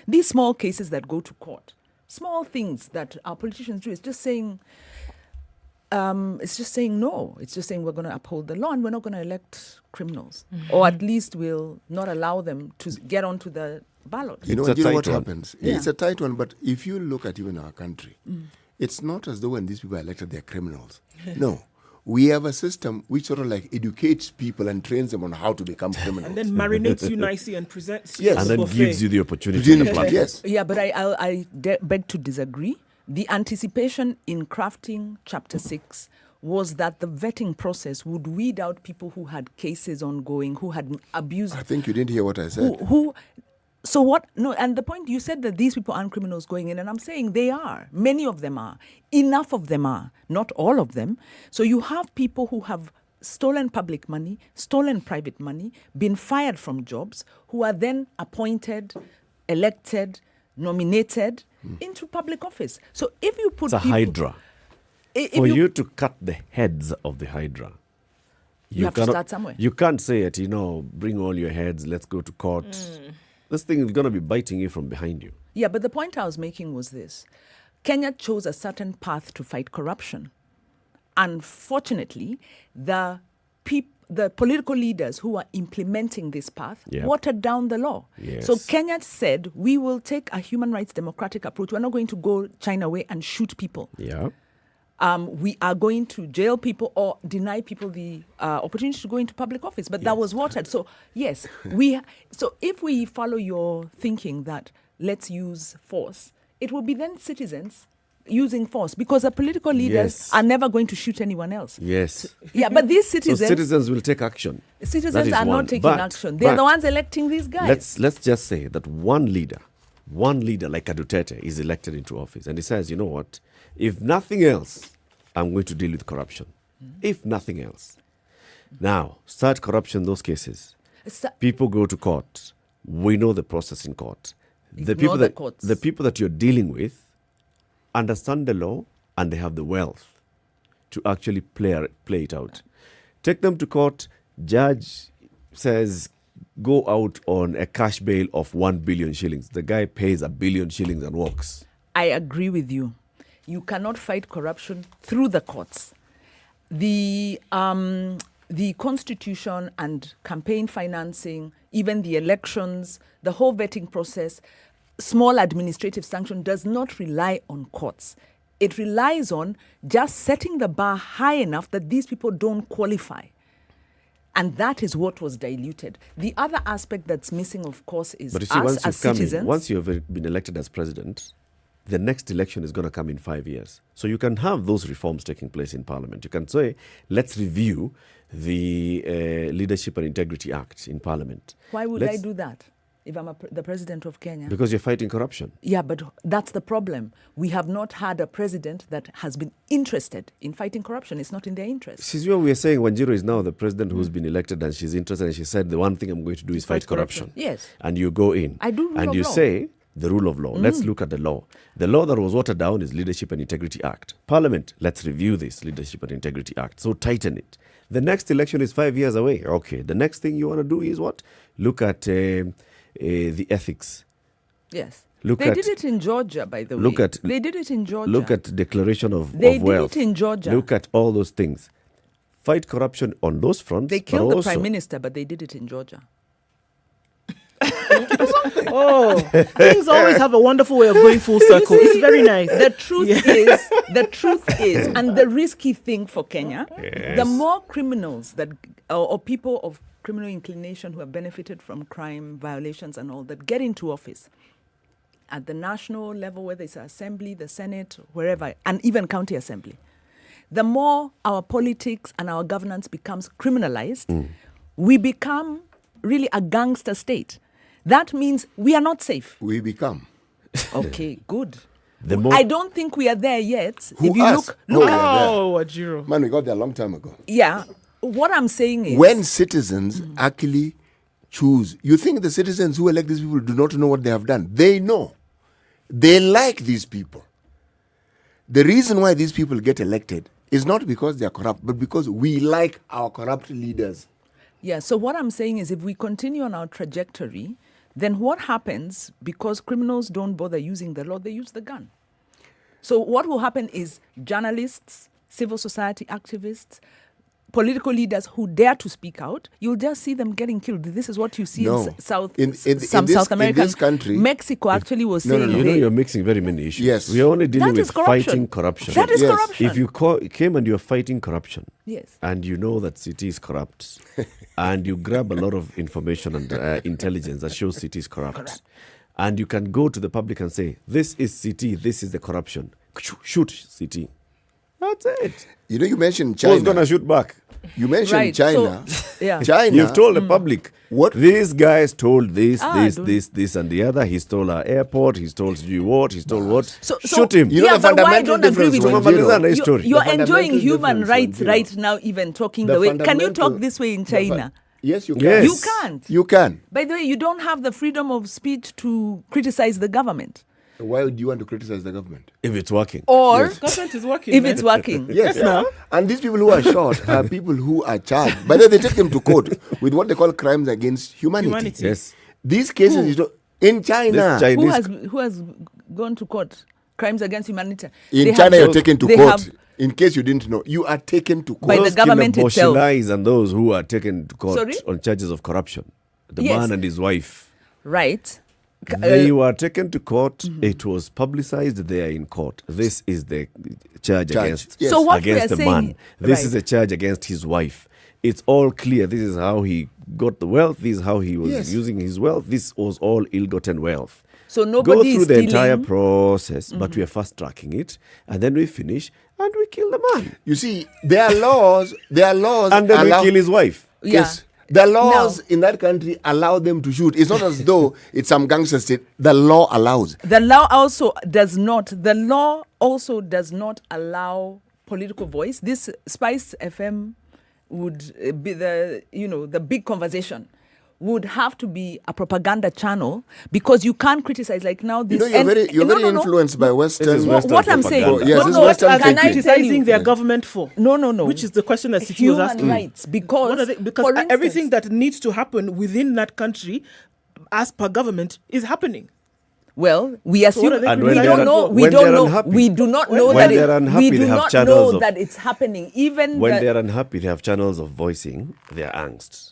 these small cases that go to court, small things that our politicians do. It's just saying no. It's just saying we're going to uphold the law and we're not going to elect criminals, or at least we'll not allow them to get onto the ballot. You know what happens? Yeah. It's a tight one, but if you look at even our country, it's not as though when these people are elected, they're criminals. No. We have a system which sort of like educates people and trains them on how to become criminals. And then marinates you nicely and presents you. Yes. And then gives you the opportunity. Yes. Yeah, but I beg to disagree. The anticipation in crafting Chapter 6 was that the vetting process would weed out people who had cases ongoing, who had abused. I think you didn't hear what I said. So what? No, and the point, you said that these people aren't criminals going in, and I'm saying they are. Many of them are. Enough of them are. Not all of them. So you have people who have stolen public money, stolen private money, been fired from jobs, who are then appointed, elected, nominated into public office. So if you put it's a hydra. For you to cut the heads of the hydra, you have to start somewhere. You can't say it, bring all your heads, let's go to court. this thing is going to be biting you from behind you. Yeah, but the point I was making was this. Kenya chose a certain path to fight corruption. Unfortunately, the political leaders who are implementing this path watered down the law. Yes. So Kenya said, we will take a human rights democratic approach. We're not going to go China way and shoot people. Yeah. We are going to jail people or deny people the opportunity to go into public office. But that was watered. So, yes, so if we follow your thinking that let's use force, it will be then citizens using force because the political leaders are never going to shoot anyone else. Yes. Yeah, but these citizens... So citizens will take action. Citizens are not taking action. They're the ones electing these guys. Let's just say that one leader like Adutete is elected into office and he says, you know what, if nothing else, I'm going to deal with corruption. If nothing else. Now, start corruption in those cases. People go to court. We know the process in court. The people that you're dealing with understand the law and they have the wealth to actually play it out. Take them to court. Judge says, go out on a cash bail of 1 billion shillings. The guy pays 1 billion shillings and walks. I agree with you. You cannot fight corruption through the courts. The constitution and campaign financing, even the elections, the whole vetting process, small administrative sanction does not rely on courts. It relies on just setting the bar high enough that these people don't qualify. And that is what was diluted. The other aspect that's missing, of course, is but you see, us as citizens. Once you have been elected as president, the next election is going to come in 5 years. So you can have those reforms taking place in Parliament. You can say, let's review the Leadership and Integrity Act in Parliament. Why would I do that if I'm the president of Kenya? Because you're fighting corruption. Yeah, but that's the problem. We have not had a president that has been interested in fighting corruption. It's not in their interest. She's what we are saying. Wanjiru is now the president who's been elected and she's interested and she said, the one thing I'm going to do is fight corruption. Yes. And you go in. I do rule and of you law. say, the rule of law. Let's look at the law. The law that was watered down is Leadership and Integrity Act. Parliament, let's review this Leadership and Integrity Act. So tighten it. The next election is 5 years away. Okay, the next thing you want to do is what? Look at the ethics. Yes. They did it in Georgia, by the way. They did it in Georgia. Look at declaration of wealth. They did it in Georgia. Look at all those things. Fight corruption on those fronts. They killed the prime minister, but they did it in Georgia. Things always have a wonderful way of going full circle. It's very nice. The truth is, and the risky thing for Kenya, the more criminals that or people of criminal inclination who have benefited from crime violations and all that get into office at the national level, whether it's assembly, the Senate, wherever, and even county assembly, the more our politics and our governance becomes criminalized, we become really a gangster state. That means we are not safe. We become. Okay, good. The I don't think we are there yet. Who if you us? look Wajiro. Man, we got there a long time ago. Yeah. What I'm saying is... When citizens actually choose, you think the citizens who elect these people do not know what they have done? They know. They like these people. The reason why these people get elected is not because they are corrupt, but because we like our corrupt leaders. Yeah, so what I'm saying is if we continue on our trajectory, then what happens, because criminals don't bother using the law, they use the gun. So what will happen is journalists, civil society activists, political leaders who dare to speak out, you'll just see them getting killed. This is what you see in South America. In this country, Mexico actually was saying... You know, you're mixing very many issues. Yes. We are only dealing with fighting corruption. That is corruption. If you came and you're fighting corruption, yes, and you know that city is corrupt, and you grab a lot of information and intelligence that shows city is corrupt, and you can go to the public and say, this is city, this is the corruption. Shoot city. That's it. You know, you mentioned China. Who's going to shoot back? You mentioned China. So, China. You've told the public. What? These guys told this, this, and the other. He stole our airport. He stole what? He stole what? Shoot him. You know the fundamental difference. You're enjoying human rights right now, even talking the way. Can you talk this way in China? Yes, you can. Yes. You can't. You can. By the way, you don't have the freedom of speech to criticize the government. Why would you want to criticize the government? If it's working. Or government is working. If it's working. Yes. And these people who are shot are people who are charged. But then they take them to court with what they call crimes against humanity. Yes. These cases, you know, in China, Who has gone to court? Crimes against humanity. In China, you're taken to court. In case you didn't know, you are taken to court. By the government itself. And those who are taken to court on charges of corruption. The man and his wife. Right. They were taken to court. It was publicized. They are in court. This is the charge against, against the man. This is a charge against his wife. It's all clear. This is how he got the wealth. This is how he was using his wealth. This was all ill-gotten wealth. So nobody go through is the entire process, but we are fast tracking it, and then we finish and we kill the man. You see, there are laws, and then we kill his wife. Yes. The laws in that country allow them to shoot. It's not as though it's some gangster state. The law allows. The law also does not. The law also does not allow political voice. This SpiceFM would be the big conversation. Would have to be a propaganda channel because you can't criticize like now this. You know, you're very influenced by Western. What I'm saying, what are they criticizing their government for? No. Which is the question that City was asking. Human rights, because instance, everything that needs to happen within that country, as per government, is happening. Well, we assume we do not know that it's happening. Even when they're unhappy, they have channels of voicing their angst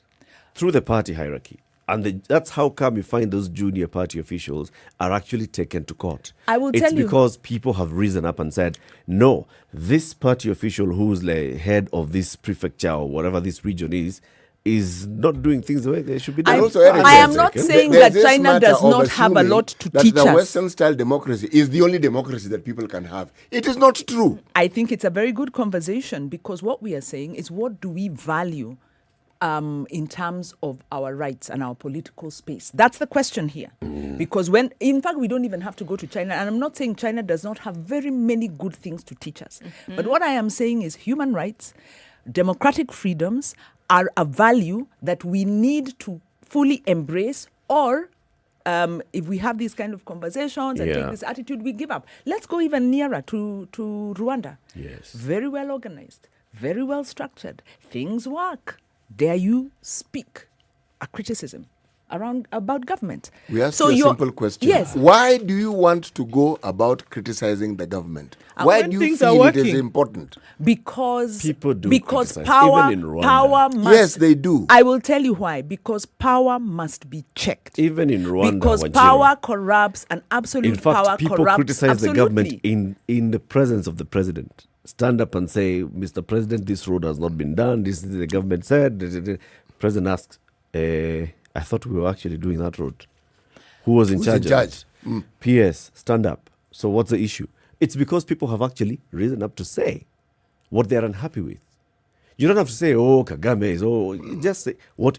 through the party hierarchy. And that's how come you find those junior party officials are actually taken to court. I will tell you. It's because people have risen up and said, no, this party official who's the head of this prefecture or whatever this region is not doing things the way they should be done. I am not saying that China does not have a lot to teach us. The Western-style democracy is the only democracy that people can have. It is not true. I think it's a very good conversation because what we are saying is what do we value in terms of our rights and our political space? That's the question here. Because in fact, we don't even have to go to China. And I'm not saying China does not have very many good things to teach us. But what I am saying is human rights, democratic freedoms are a value that we need to fully embrace, or if we have these kind of conversations and take this attitude, we give up. Let's go even nearer to Rwanda. Yes. Very well organized, very well structured. Things work. Dare you speak a criticism about government? We ask you a simple question. Yes. Why do you want to go about criticizing the government? Why do you feel it is important? Because people do power, even in Rwanda. Power must. Yes, they do. I will tell you why. Because power must be checked. Even in Rwanda, because power corrupts, and absolute power corrupts. In fact, people criticize the government in the presence of the president. Stand up and say, Mr. President, this road has not been done. This is the government said. The president asks, I thought we were actually doing that road. Who was in charge? PS, stand up. So what's the issue? It's because people have actually risen up to say what they're unhappy with. You don't have to say, oh, Kagame is, just say, what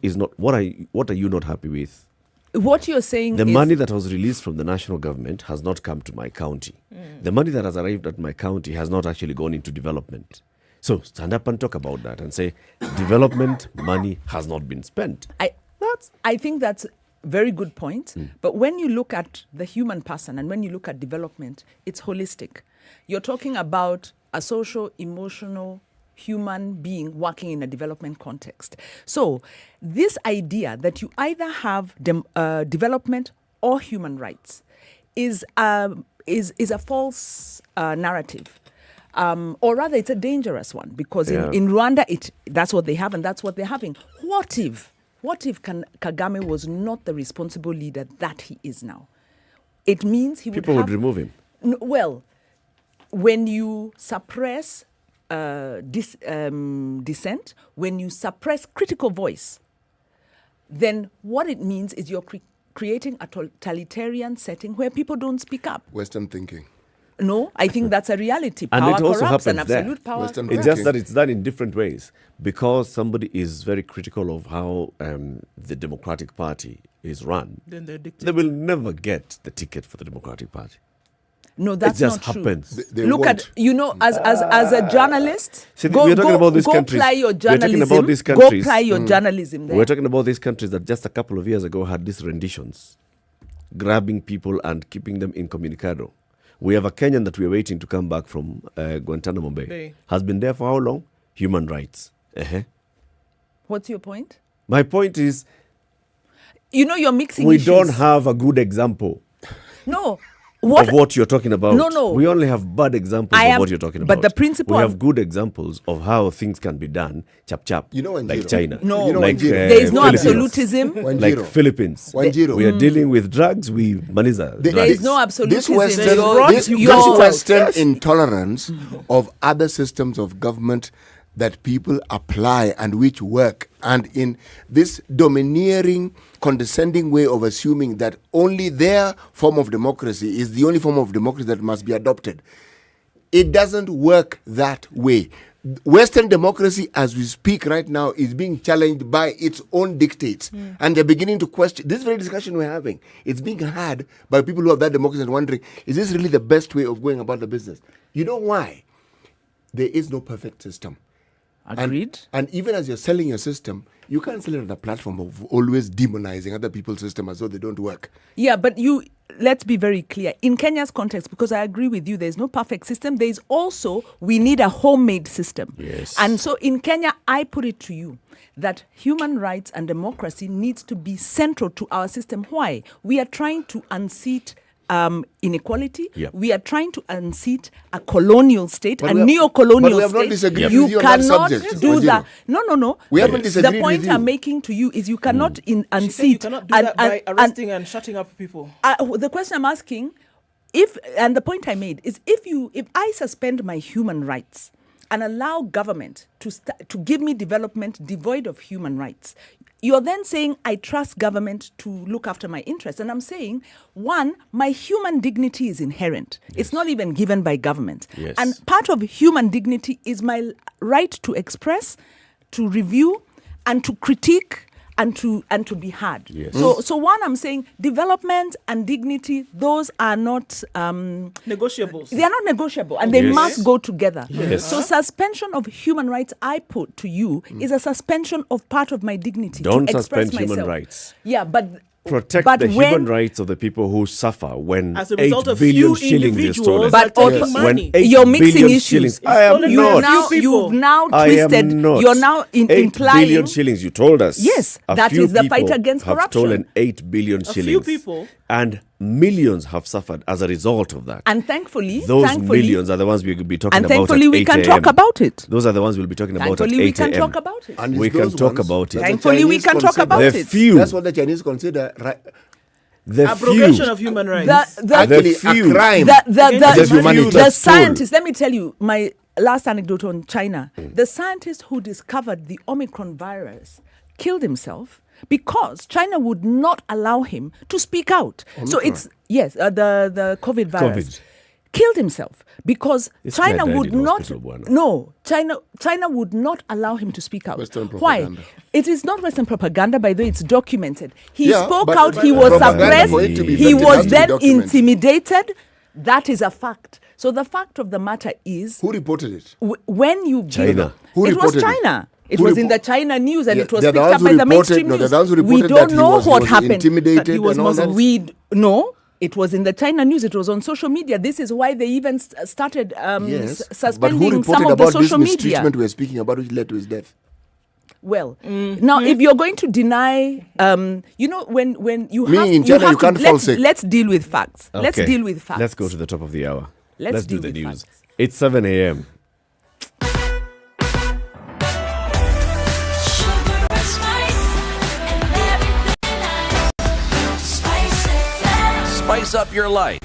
are you not happy with? What you're saying is... The money that was released from the national government has not come to my county. The money that has arrived at my county has not actually gone into development. So stand up and talk about that and say, development money has not been spent. I think that's a very good point. But when you look at the human person and when you look at development, it's holistic. You're talking about a social, emotional, human being working in a development context. So this idea that you either have development or human rights is a false narrative. Or rather, it's a dangerous one because in Rwanda, that's what they have and that's what they're having. What if Kagame was not the responsible leader that he is now? It means people would remove him. Well, when you suppress dissent, when you suppress critical voice, then what it means is you're creating a totalitarian setting where people don't speak up. Western thinking. No, I think that's a reality. And Power it also corrupts, happens and absolute power. It's just that it's done in different ways because somebody is very critical of how the Democratic Party is run. Then they will never get the ticket for the Democratic Party. No, that's not true. Happens. They Look won't. As a journalist, we're talking about these countries. Apply your journalism. We're talking about these countries. Go apply your journalism there. We're talking about these countries that just a couple of years ago had these renditions, grabbing people and keeping them incommunicado. We have a Kenyan that we're waiting to come back from Guantanamo Bay. Has been there for how long? Human rights. What's your point? My point is, you're mixing We issues. don't have a good example No. of what you're talking about. No. We only have bad examples of what you're talking about. But the principle... We have good examples of how things can be done, chap, like China. No. Like, there is no absolutism. Like Philippines. We are dealing with drugs, we maniza. There is no absolutism. This Western intolerance of other systems of government that people apply and which work, and in this domineering, condescending way of assuming that only their form of democracy is the only form of democracy that must be adopted. It doesn't work that way. Western democracy, as we speak right now, is being challenged by its own dictates. And they're beginning to question this very discussion we're having. It's being had by people who have that democracy and wondering, is this really the best way of going about the business? You know why? There is no perfect system. Agreed. And even as you're selling your system, you can't sell it on the platform of always demonizing other people's system as though they don't work. Yeah, but let's be very clear. In Kenya's context, because I agree with you, there's no perfect system. There's also, we need a homemade system. Yes. And so in Kenya, I put it to you that human rights and democracy needs to be central to our system. Why? We are trying to unseat inequality. Yep. We are trying to unseat a colonial state, But a we have- neo-colonial but we have state. not disagreed You with you on that cannot subject, do Waziri. that. No. We haven't The disagreed point with you. I'm making to you is you cannot unseat. You cannot do that by arresting and shutting up people. The question I'm asking, and the point I made is, if I suspend my human rights and allow government to give me development devoid of human rights, you're then saying I trust government to look after my interests. And I'm saying, one, my human dignity is inherent. Yes. It's not even given by government. Yes. And part of human dignity is my right to express, to review, and to critique, and to be heard. Yes. So one, I'm saying development and dignity, those are not negotiables. They are not negotiable, and they Yes. must go together. Yes. So suspension of human rights, I put to you, is a suspension of part of my dignity. Don't to express suspend human myself. rights. Yeah, but Protect but the when- human rights of the people who suffer when As a 8 result of billion few shillings is stolen. individuals But are taking also- when money. 8 You're mixing billion issues. shillings. It's I am stolen not. by You've now I twisted. am not. You're now 8 implying. billion shillings, you told us. Yes, A that few is the fight people against have corruption. stolen 8 billion A few shillings. people. And millions have suffered as a result of that. And thankfully, Those millions are the ones we'll be talking and about thankfully at we 8 can a.m. talk about it. Those are the ones we'll be talking about at 8 Thankfully, we can a.m. talk about it. And We it's can those talk ones about it. that the Thankfully, we Chinese can talk consider- about The it. few. That's what the Chinese consider The Abrogation few. of human rights. actually The few. a crime The against humanity. the scientists, let me tell you my last anecdote on China. The scientist who discovered the Omicron virus killed himself because China would not allow him to speak out. So it's, the COVID virus. COVID. Killed himself because This guy China died would in not. hospital, Bwana. No, China would not allow him to speak out. Western Why? propaganda. It is not Western propaganda, by the way. It's documented. He Yeah, spoke but- out. but He was propaganda suppressed. for it to be He effective was has to be then documented. intimidated. That is a fact. So the fact of the matter is, Who reported it? when you China. Who it was reported it? China. It Who was in report- the China news, and Yeah, it was they're picked the ones up who by the reported- mainstream no, news. they're the ones who We reported don't that he know was- he what was happened. intimidated That he was and all that. Muslim. No. It was in the China news. It was on social media. This is why they even started Yes, but who suspending reported some of the about this social media. mistreatment we're speaking about, which led to his death? Well, now if you're going to deny, when you Me have, in China, have you can't to, fall sick. Let's deal with facts. Let's Okay. deal with facts. Let's go to the top of the hour. Let's do deal the with news. facts. It's 7 a.m. Spice up your life.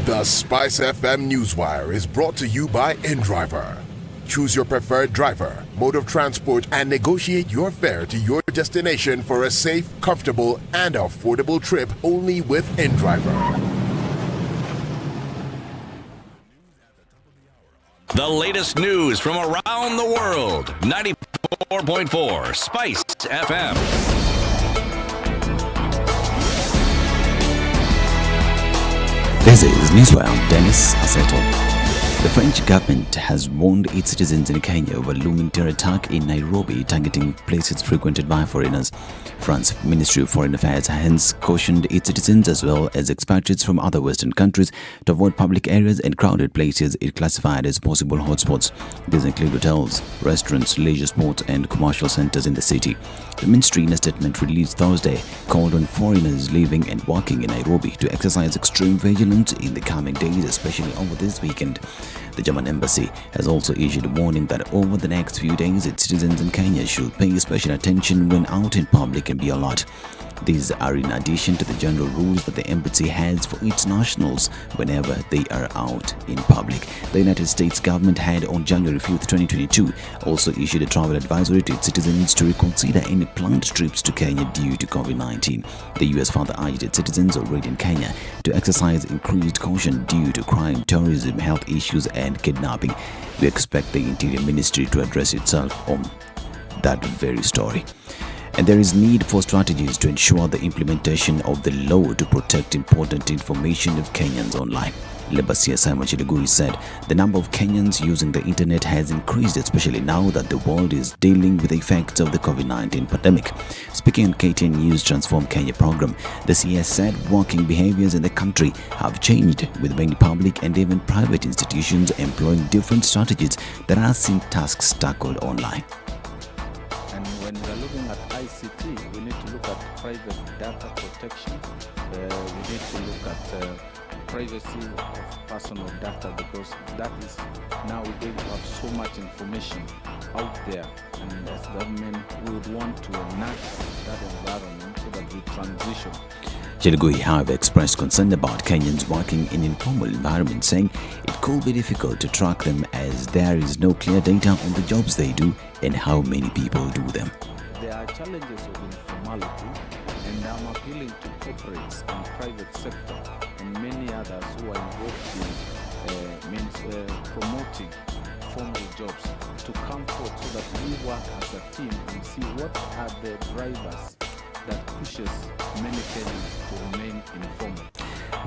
The Spice FM Newswire is brought to you by InDriver. Choose your preferred driver, mode of transport, and negotiate your fare to your destination for a safe, comfortable, and affordable trip only with InDriver. The latest news from around the world. 94.4 Spice FM. This is Newswire. Dennis Aseto. The French government has warned its citizens in Kenya over looming terror attack in Nairobi targeting places frequented by foreigners. France's Ministry of Foreign Affairs hence cautioned its citizens as well as expatriates from other Western countries to avoid public areas and crowded places it classified as possible hotspots. These include hotels, restaurants, leisure sports and commercial centers in the city. The ministry, in a statement released Thursday, called on foreigners living and working in Nairobi to exercise extreme vigilance in the coming days, especially over this weekend. The German embassy has also issued a warning that over the next few days, its citizens in Kenya should pay special attention when out in public and be alert. These are in addition to the general rules that the embassy has for its nationals whenever they are out in public. The United States government had on January 5th, 2022 also issued a travel advisory to its citizens to reconsider any planned trips to Kenya due to COVID-19. The US further urged its citizens already in Kenya to exercise increased caution due to crime, terrorism, health issues and kidnapping. We expect the Interior Ministry to address itself on that very story. And there is need for strategies to ensure the implementation of the law to protect important information of Kenyans online. Labour CS Simon Chiluguri said the number of Kenyans using the internet has increased, especially now that the world is dealing with the effects of the COVID-19 pandemic. Speaking on KTN News Transform Kenya program, the CS said working behaviors in the country have changed, with many public and even private institutions employing different strategies that are seeing tasks tackled online. And when we are looking at ICT, we need to look at private data protection. We need to look at privacy of personal data, because that is now we're going to have so much information out there, and as government we would want to enact that environment so that we transition. Chiluguri, however, expressed concern about Kenyans working in informal environments, saying it could be difficult to track them as there is no clear data on the jobs they do and how many people do them. There are challenges of informality, and I'm appealing to corporates and private sector and many others who are involved in promoting formal jobs to come forward so that we work as a team and see what are the drivers that pushes many Kenyans to remain informal.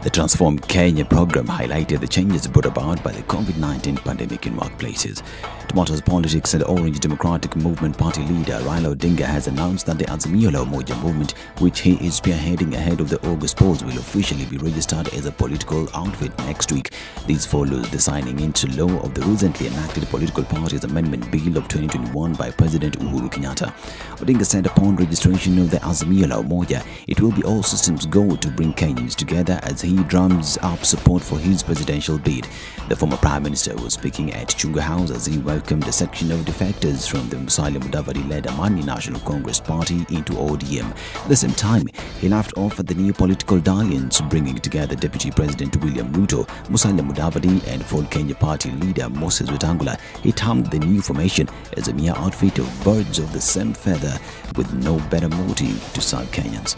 The Transform Kenya program highlighted the changes brought about by the COVID-19 pandemic in workplaces. Tomatoes Politics and Orange Democratic Movement Party leader Raila Odinga has announced that the Azimio la Umoja movement, which he is spearheading ahead of the August polls, will officially be registered as a political outfit next week. This follows the signing into law of the recently enacted Political Parties Amendment Bill of 2021 by President Uhuru Kenyatta. Odinga said upon registration of the Azimio la Umoja, it will be all systems go to bring Kenyans together as he drums up support for his presidential bid. The former Prime Minister was speaking at Chunga House as he welcomed a section of defectors from the Musalia Mudavadi-led Amani National Congress Party into ODM. At the same time, he laughed off at the new political dalliance bringing together Deputy President William Ruto, Musalia Mudavadi and Ford Kenya Party leader Moses Wetangula. He termed the new formation as a mere outfit of birds of the same feather with no better motive to serve Kenyans.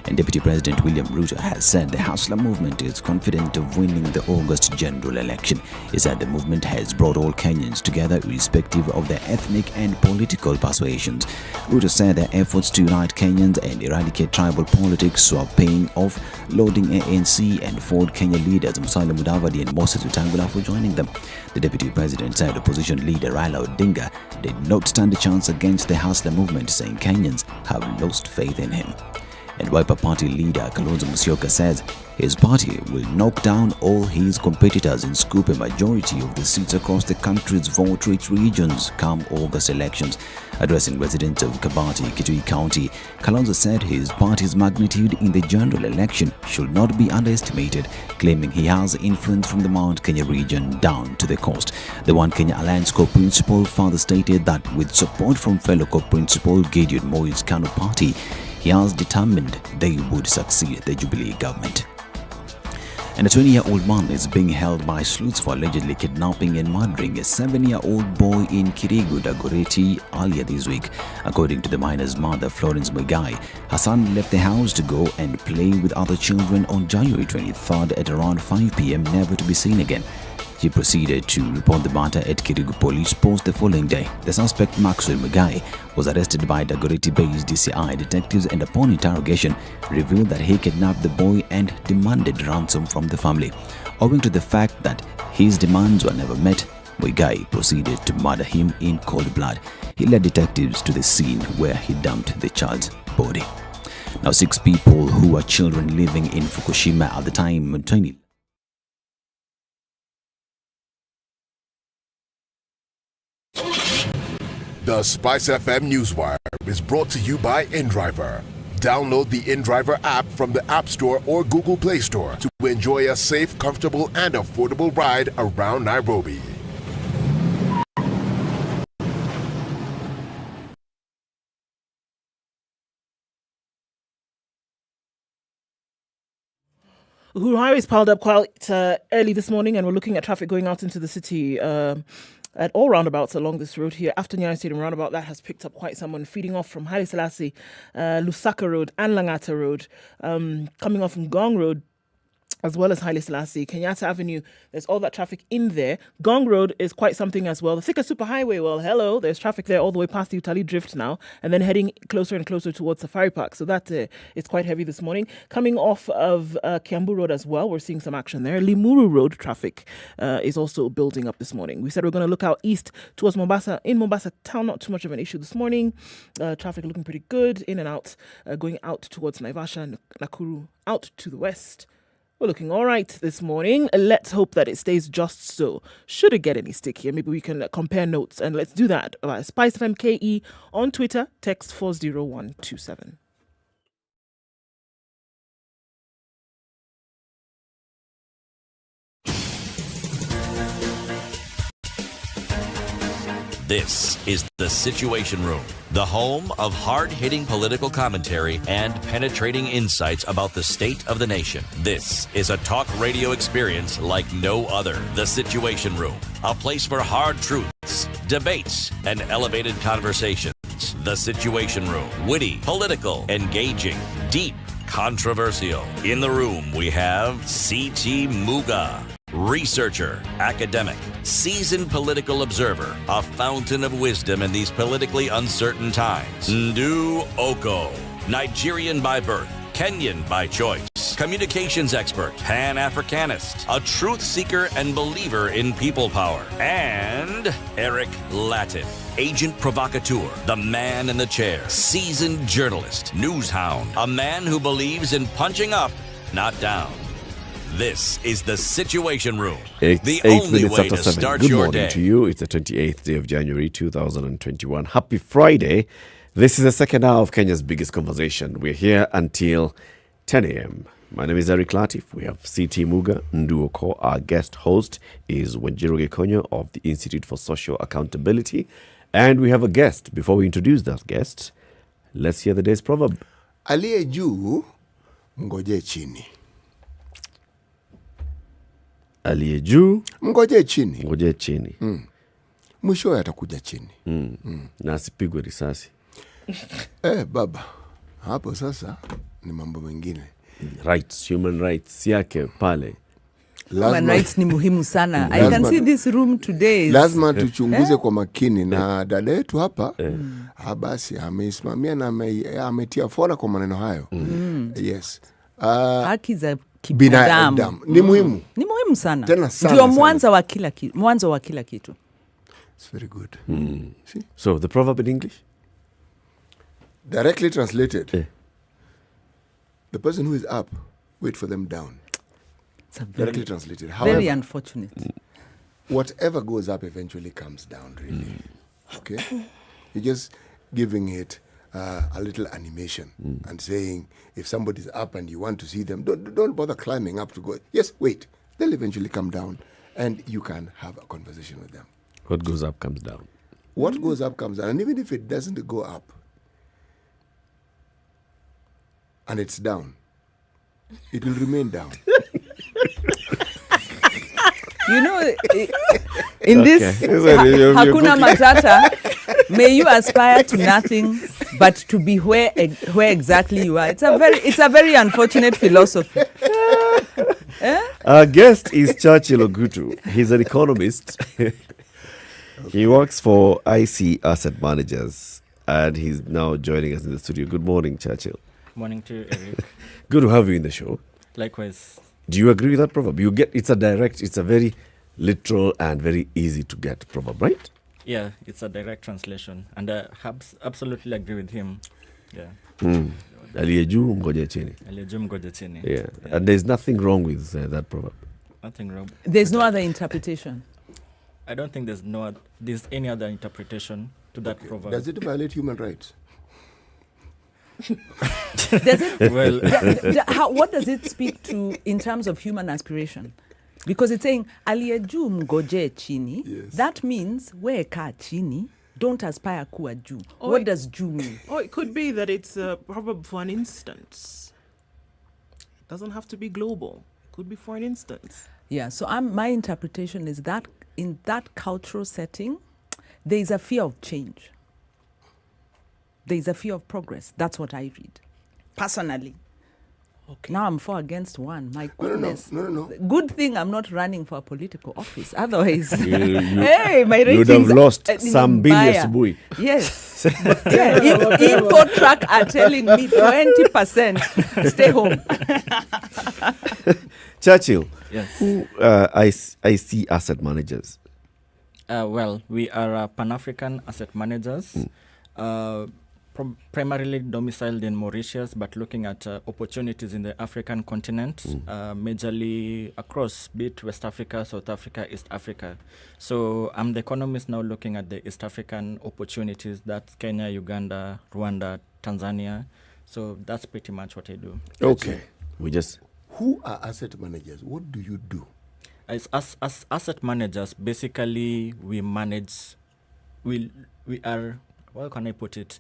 And Deputy President William Ruto has said the Hustler movement is confident of winning the August general election. He said the movement has brought all Kenyans together irrespective of their ethnic and political persuasions. Ruto said their efforts to unite Kenyans and eradicate tribal politics are paying off, lauding ANC and Ford Kenya leaders Musalia Mudavadi and Moses Wetangula for joining them. The Deputy President said opposition leader Raila Odinga did not stand a chance against the Hustler movement, saying Kenyans have lost faith in him. And Wiper Party leader Kalonzo Musyoka says his party will knock down all his competitors and scoop a majority of the seats across the country's vote-rich regions come August elections. Addressing residents of Kabati, Kitui County, Kalonzo said his party's magnitude in the general election should not be underestimated, claiming he has influence from the Mount Kenya region down to the coast. The One Kenya Alliance co-principal further stated that with support from fellow co-principal Gideon Moi's Kanu party, he has determined they would succeed the Jubilee government. And a 20-year-old man is being held by sleuths for allegedly kidnapping and murdering a 7-year-old boy in Kirigu, Dagoretti earlier this week. According to the minor's mother, Florence Mugai, her son left the house to go and play with other children on January 23rd at around 5 p.m, never to be seen again. He proceeded to report the matter at Kirigu Police Post the following day. The suspect, Maxwell Mugai, was arrested by Dagoretti-based DCI detectives and upon interrogation revealed that he kidnapped the boy and demanded ransom from the family. Owing to the fact that his demands were never met, Muigai proceeded to murder him in cold blood. He led detectives to the scene where he dumped the child's body. Now, 6 people who were children living in Fukushima at the time, Muthui. The SpiceFM Newswire is brought to you by InDriver. Download the InDriver app from the App Store or Google Play Store to enjoy a safe, comfortable, and affordable ride around Nairobi. Uhuru Highways piled up quite early this morning, and we're looking at traffic going out into the city at all roundabouts along this road here. After Nyeri Stadium roundabout, that has picked up quite someone feeding off from Haile Selassie, Lusaka Road and Langata Road, coming off from Gong Road, as well as Haile Selassie, Kenyatta Avenue. There's all that traffic in there. Gong Road is quite something as well. The Thika Superhighway, well, hello, there's traffic there all the way past the Utali Drift now, and then heading closer and closer towards Safari Park. So that is quite heavy this morning. Coming off of Kiambu Road as well, we're seeing some action there. Limuru Road traffic is also building up this morning. We said we're going to look out east towards Mombasa. In Mombasa town, not too much of an issue this morning. Traffic looking pretty good, in and out, going out towards Naivasha, Nakuru, out to the west. We're looking all right this morning. Let's hope that it stays just so. Should it get any stickier, maybe we can compare notes, and let's do that by SpiceFM KE on Twitter. Text 40127. This is The Situation Room, the home of hard-hitting political commentary and penetrating insights about the state of the nation. This is a talk radio experience like no other. The Situation Room, a place for hard truths, debates, and elevated conversations. The Situation Room, witty, political, engaging, deep, controversial. In the room, we have C.T. Muga, researcher, academic, seasoned political observer, a fountain of wisdom in these politically uncertain times. Ndu Okoh, Nigerian by birth, Kenyan by choice, communications expert, Pan-Africanist, a truth seeker and believer in people power, and Eric Latiff, agent provocateur, the man in the chair, seasoned journalist, news hound, a man who believes in punching up, not down. This is The Situation Room, the only way to start Good your morning day. to you. It's the 28th day of January 2021. Happy Friday. This is the second hour of Kenya's biggest conversation. We're here until 10 a.m. My name is Eric Latiff. We have C.T. Muga Ndu Okoh. Our guest host is Wanjiru Gekonyo of the Institute for Social Accountability. And we have a guest. Before we introduce that guest, let's hear the day's proverb. Aliye juu mgoje chini. Aliye juu mgoje chini. Mgoje chini. Mwisho atakuja chini. Na asipigwe risasi. Baba, hapo sasa ni mambo mengine. Rights, human rights yake pale. Human rights ni muhimu sana. I can see this room today. Lazima tuchunguze kwa makini na dada yetu hapa. Basi ameisimamia na ametia fora kwa maneno hayo. Yes. Haki za binadamu ni muhimu. Ni muhimu sana. Tena sana. Ndio mwanzo wa kila kitu. It's very good. See? So the proverb in English? Directly translated. The person who is up, wait for them down. Directly translated. However, very unfortunate. Whatever goes up eventually comes down, really. Okay? You're just giving it a little animation and saying, if somebody's up and you want to see them, don't bother climbing up to go. Yes, wait. They'll eventually come down and you can have a conversation with them. What goes up comes down. What goes up comes down. And even if it doesn't go up and it's down, it will remain down. You know, in this Hakuna Matata, may you aspire to nothing but to be where exactly you are. It's a very unfortunate philosophy. Our guest is Churchill Ogutu. He's an economist. He works for IC Asset Managers, and he's now joining us in the studio. Good morning, Churchill. Morning to you, Eric. Good to have you in the show. Likewise. Do you agree with that proverb? It's a very literal and very easy to get proverb, right? Yeah, it's a direct translation, and I absolutely agree with him. Yeah. Aliye juu mgoje chini. Aliye juu mgoje chini. Yeah. And there's nothing wrong with that proverb. Nothing wrong. There's no other interpretation. I don't think there's any other interpretation to that proverb. Does it violate human rights? Does it? Well, what does it speak to in terms of human aspiration? Because it's saying aliye juu mgoje chini. Yes. That means we ka chini, don't aspire kuwa juu. Oh, What does juu mean? Or it could be that it's a proverb for an instance. It doesn't have to be global. It could be for an instance. Yeah, so my interpretation is that in that cultural setting, there is a fear of change. There is a fear of progress. That's what I read, personally. Okay. Now I'm 4 against 1. My goodness. No. Good thing I'm not running for a political office. Otherwise, You hey, my ratings. would have lost some billions, Mbaya. boy. Yes. Yeah, if info track are telling me 20%, stay home. Churchill, Yes. who I see asset managers. Well, we are Pan-African asset managers, primarily domiciled in Mauritius, but looking at opportunities in the African continent, majorly across, be it West Africa, South Africa, East Africa. So I'm the economist now looking at the East African opportunities. That's Kenya, Uganda, Rwanda, Tanzania. So that's pretty much what I do. Okay. Who are asset managers? What do you do? As asset managers, basically we manage, we are, how can I put it?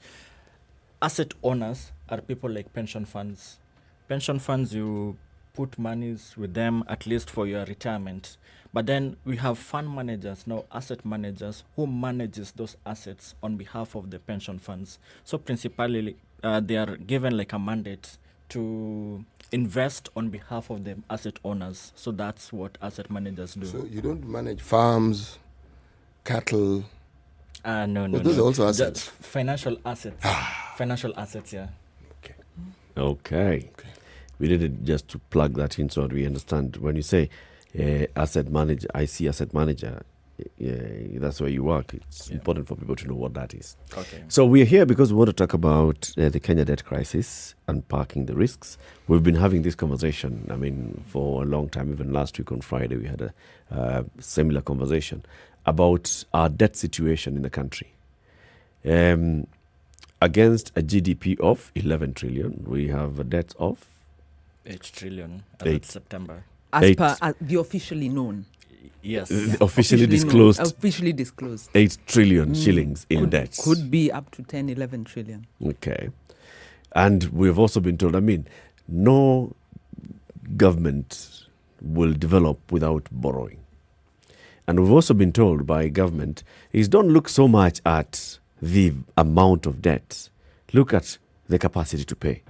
Asset owners are people like pension funds. Pension funds, you put monies with them at least for your retirement. But then we have fund managers, now asset managers, who manages those assets on behalf of the pension funds. So principally, they are given like a mandate to invest on behalf of the asset owners. So that's what asset managers do. So you don't manage farms, cattle. No. Those are also assets. Just financial assets. Financial assets, yeah. Okay. We needed just to plug that in so that we understand. When you say asset manager, I see asset manager, that's where you work. It's important for people to know what that is. Okay. So we're here because we want to talk about the Kenya debt crisis, unpacking the risks. We've been having this conversation, for a long time. Even last week on Friday, we had a similar conversation about our debt situation in the country. Against a GDP of 11 trillion, we have a debt of 8 trillion as of September. As per the officially known. Yes. Officially disclosed. Officially disclosed. 8 trillion shillings in debt. Could be up to 10, 11 trillion. Okay. And we've also been told, no government will develop without borrowing. And we've also been told by government is don't look so much at the amount of debt. Look at the capacity to pay.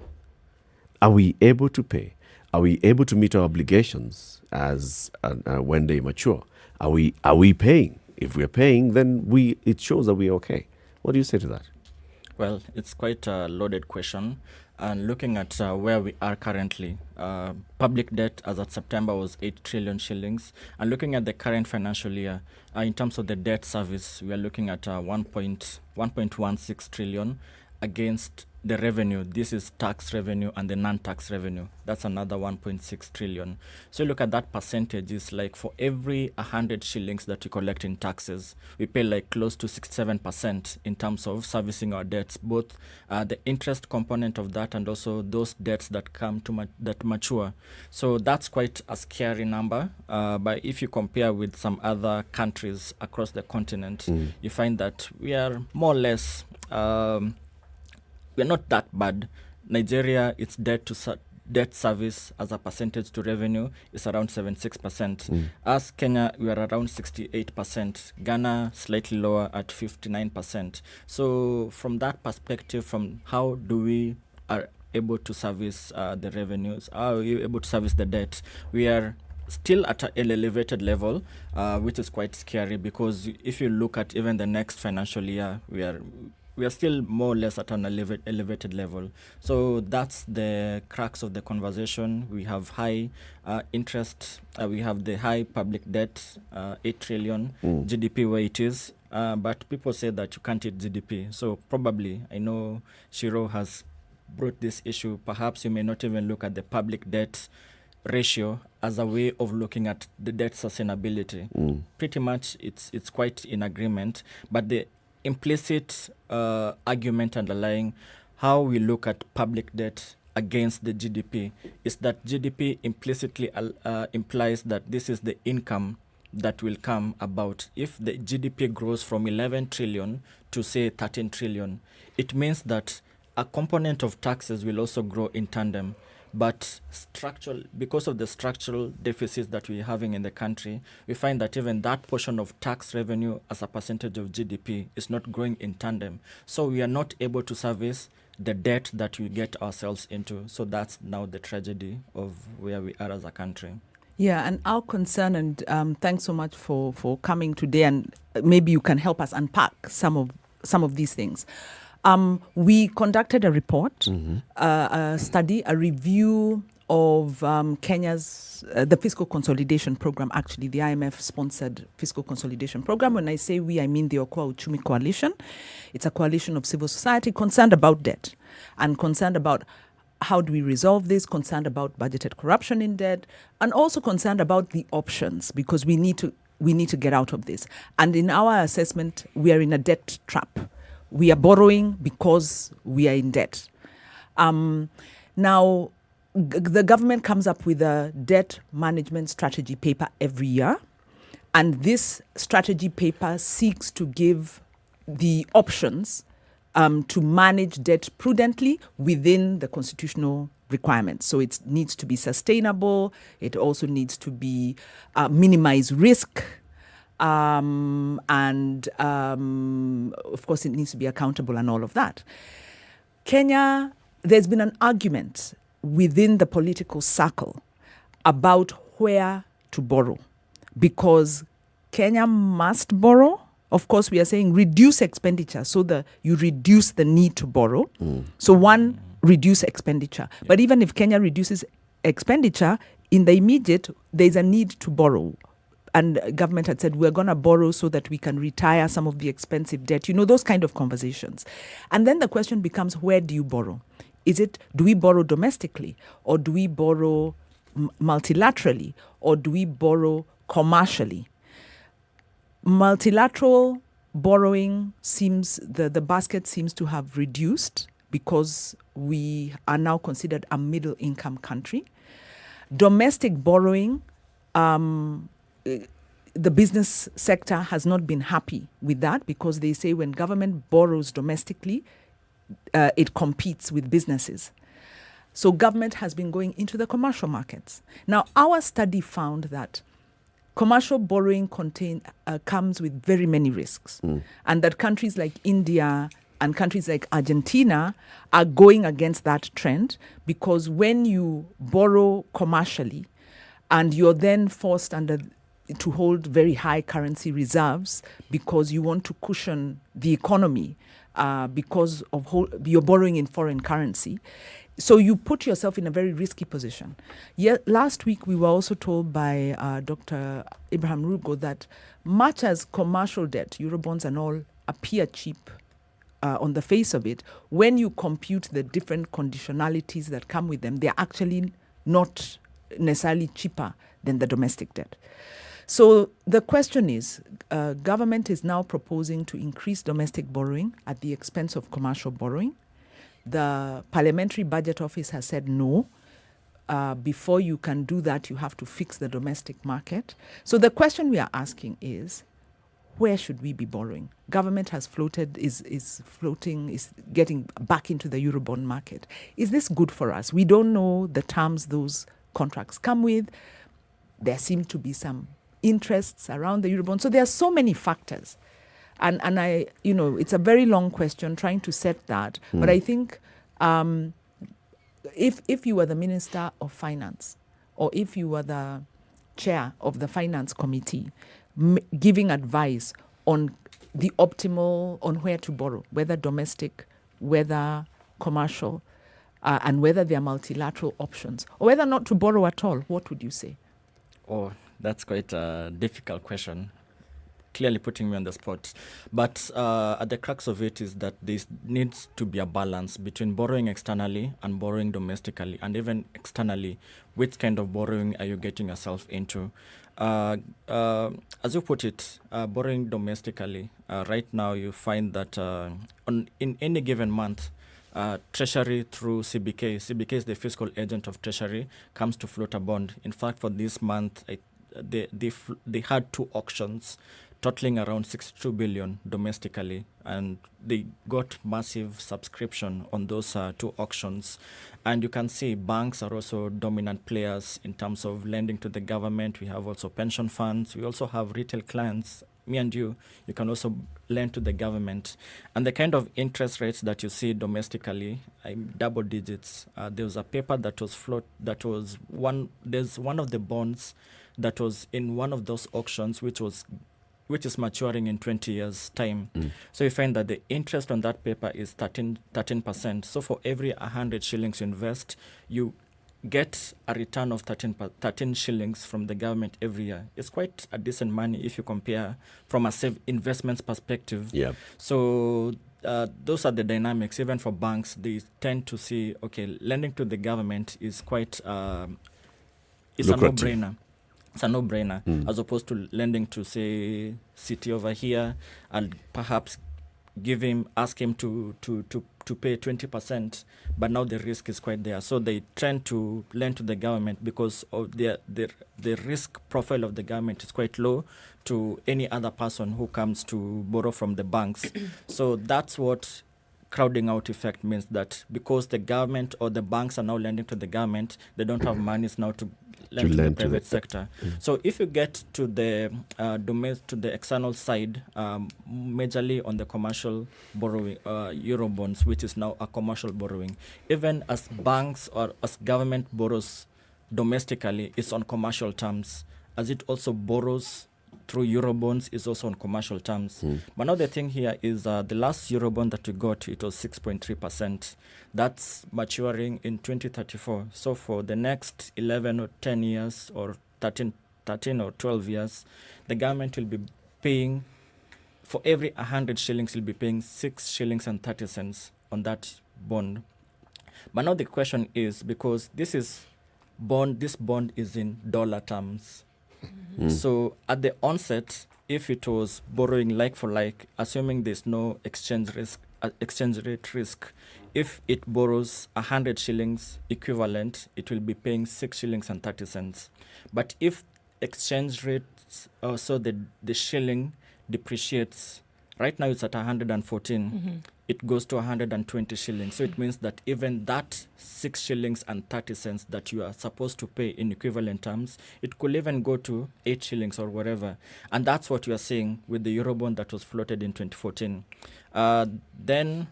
Are we able to pay? Are we able to meet our obligations as when they mature? Are we paying? If we're paying, then it shows that we're okay. What do you say to that? Well, it's quite a loaded question. And looking at where we are currently, public debt as of September was 8 trillion shillings. And looking at the current financial year, in terms of the debt service, we are looking at 1.16 trillion against the revenue. This is tax revenue and the non-tax revenue. That's another 1.6 trillion. So look at that percentage. It's like for every 100 shillings that we collect in taxes, we pay like close to 67% in terms of servicing our debts, both the interest component of that and also those debts that come to that mature. So that's quite a scary number. But if you compare with some other countries across the continent, you find that we are more or less we're not that bad. Nigeria, its debt service as a percentage to revenue is around 76%. As Kenya, we are around 68%. Ghana, slightly lower at 59%. So from that perspective, from how do we are able to service the revenues, how are we able to service the debt, we are still at an elevated level, which is quite scary because if you look at even the next financial year, we are still more or less at an elevated level. So that's the crux of the conversation. We have high interest. We have the high public debt, 8 trillion, GDP where it is. But people say that you can't eat GDP. So probably, I know Shiro has brought this issue. Perhaps you may not even look at the public debt ratio as a way of looking at the debt sustainability. Pretty much it's quite in agreement, but the implicit argument underlying how we look at public debt against the GDP is that GDP implicitly implies that this is the income that will come about. If the GDP grows from 11 trillion to say 13 trillion, it means that a component of taxes will also grow in tandem. But because of the structural deficits that we're having in the country, we find that even that portion of tax revenue as a percentage of GDP is not growing in tandem. So we are not able to service the debt that we get ourselves into. So that's now the tragedy of where we are as a country. Yeah, and our concern, and thanks so much for coming today, and maybe you can help us unpack some of these things. We conducted a report, a study, a review of Kenya's, the fiscal consolidation program, actually, the IMF-sponsored fiscal consolidation program. When I say we, I mean the Okoh Uchumi Coalition. It's a coalition of civil society concerned about debt and concerned about how do we resolve this, concerned about budgeted corruption in debt, and also concerned about the options, because we need to get out of this. And in our assessment, we are in a debt trap. We are borrowing because we are in debt. Now, the government comes up with a debt management strategy paper every year. And this strategy paper seeks to give the options to manage debt prudently within the constitutional requirements. So it needs to be sustainable. It also needs to be minimize risk. And of course, it needs to be accountable and all of that. Kenya, there's been an argument within the political circle about where to borrow, because Kenya must borrow. Of course, we are saying reduce expenditure so that you reduce the need to borrow. So one, reduce expenditure. Yeah. But even if Kenya reduces expenditure, in the immediate, there's a need to borrow. And government had said, we're going to borrow so that we can retire some of the expensive debt, those kind of conversations. And then the question becomes, where do you borrow? Do we borrow domestically, or do we borrow multilaterally, or do we borrow commercially? Multilateral borrowing the basket seems to have reduced because we are now considered a middle income country. Domestic borrowing, the business sector has not been happy with that, because they say when government borrows domestically, it competes with businesses. So government has been going into the commercial markets. Now, our study found that commercial borrowing comes with very many risks, and that countries like India and countries like Argentina are going against that trend, because when you borrow commercially and you're then forced to hold very high currency reserves because you want to cushion the economy because of you're borrowing in foreign currency. So you put yourself in a very risky position. Last week, we were also told by Dr. Ibrahim Rugo that much as commercial debt, Eurobonds and all, appear cheap on the face of it, when you compute the different conditionalities that come with them, they're actually not necessarily cheaper than the domestic debt. So the question is, government is now proposing to increase domestic borrowing at the expense of commercial borrowing. The Parliamentary Budget Office has said no. Before you can do that, you have to fix the domestic market. So the question we are asking is, where should we be borrowing? Government has is getting back into the Eurobond market. Is this good for us? We don't know the terms those contracts come with. There seem to be some interests around the Eurobond. So there are so many factors. And I, it's a very long question trying to set that. But I think if you were the Minister of Finance, or if you were the chair of the Finance Committee, giving advice on the optimal on where to borrow, whether domestic, whether commercial, and whether there are multilateral options, or whether not to borrow at all? What would you say? Oh, that's quite a difficult question. Clearly putting me on the spot. But at the crux of it is that there needs to be a balance between borrowing externally and borrowing domestically, and even externally, which kind of borrowing are you getting yourself into? As you put it, borrowing domestically, right now you find that in any given month, Treasury through CBK is the fiscal agent of Treasury, comes to float a bond. In fact, for this month, they had 2 auctions totaling around 62 billion domestically, and they got massive subscription on those 2 auctions. And you can see banks are also dominant players in terms of lending to the government. We have also pension funds. We also have retail clients. Me and you can also lend to the government. And the kind of interest rates that you see domestically, double digits. There was a paper that was there's one of the bonds that was in one of those auctions, which is maturing in 20 years' time. So you find that the interest on that paper is 13%. So for every 100 shillings you invest, you get a return of 13 shillings from the government every year. It's quite a decent money if you compare from a safe investments perspective. Yeah. So those are the dynamics. Even for banks, they tend to see, okay, lending to the government is quite, it's lucrative. A no-brainer. It's a no-brainer, as opposed to lending to, say, City over here, and perhaps ask him to pay 20%, but now the risk is quite there. So they tend to lend to the government because of the risk profile of the government is quite low to any other person who comes to borrow from the banks. So that's what crowding out effect means, that because the government or the banks are now lending to the government, they don't have monies now to lend to the private sector. So if you get to the to the external side, majorly on the commercial borrowing, Eurobonds, which is now a commercial borrowing, even as banks or as government borrows domestically, it's on commercial terms. As it also borrows through Eurobonds, is also on commercial terms. But now the thing here is the last Eurobond that we got, it was 6.3%. That's maturing in 2034. So for the next 11 or 10 years or 13 or 12 years, the government will be paying, for every 100 shillings, will be paying 6 shillings and 30 cents on that bond. But now the question is, because this bond is in dollar terms. So at the onset, if it was borrowing like for like, assuming there's no exchange rate risk, if it borrows 100 shillings equivalent, it will be paying 6 shillings and 30 cents. But if exchange rates, so the shilling depreciates, right now it's at 114, it goes to 120 shillings. So it means that even that 6 shillings and 30 cents that you are supposed to pay in equivalent terms, it could even go to 8 shillings or whatever. And that's what you are seeing with the Eurobond that was floated in 2014. Then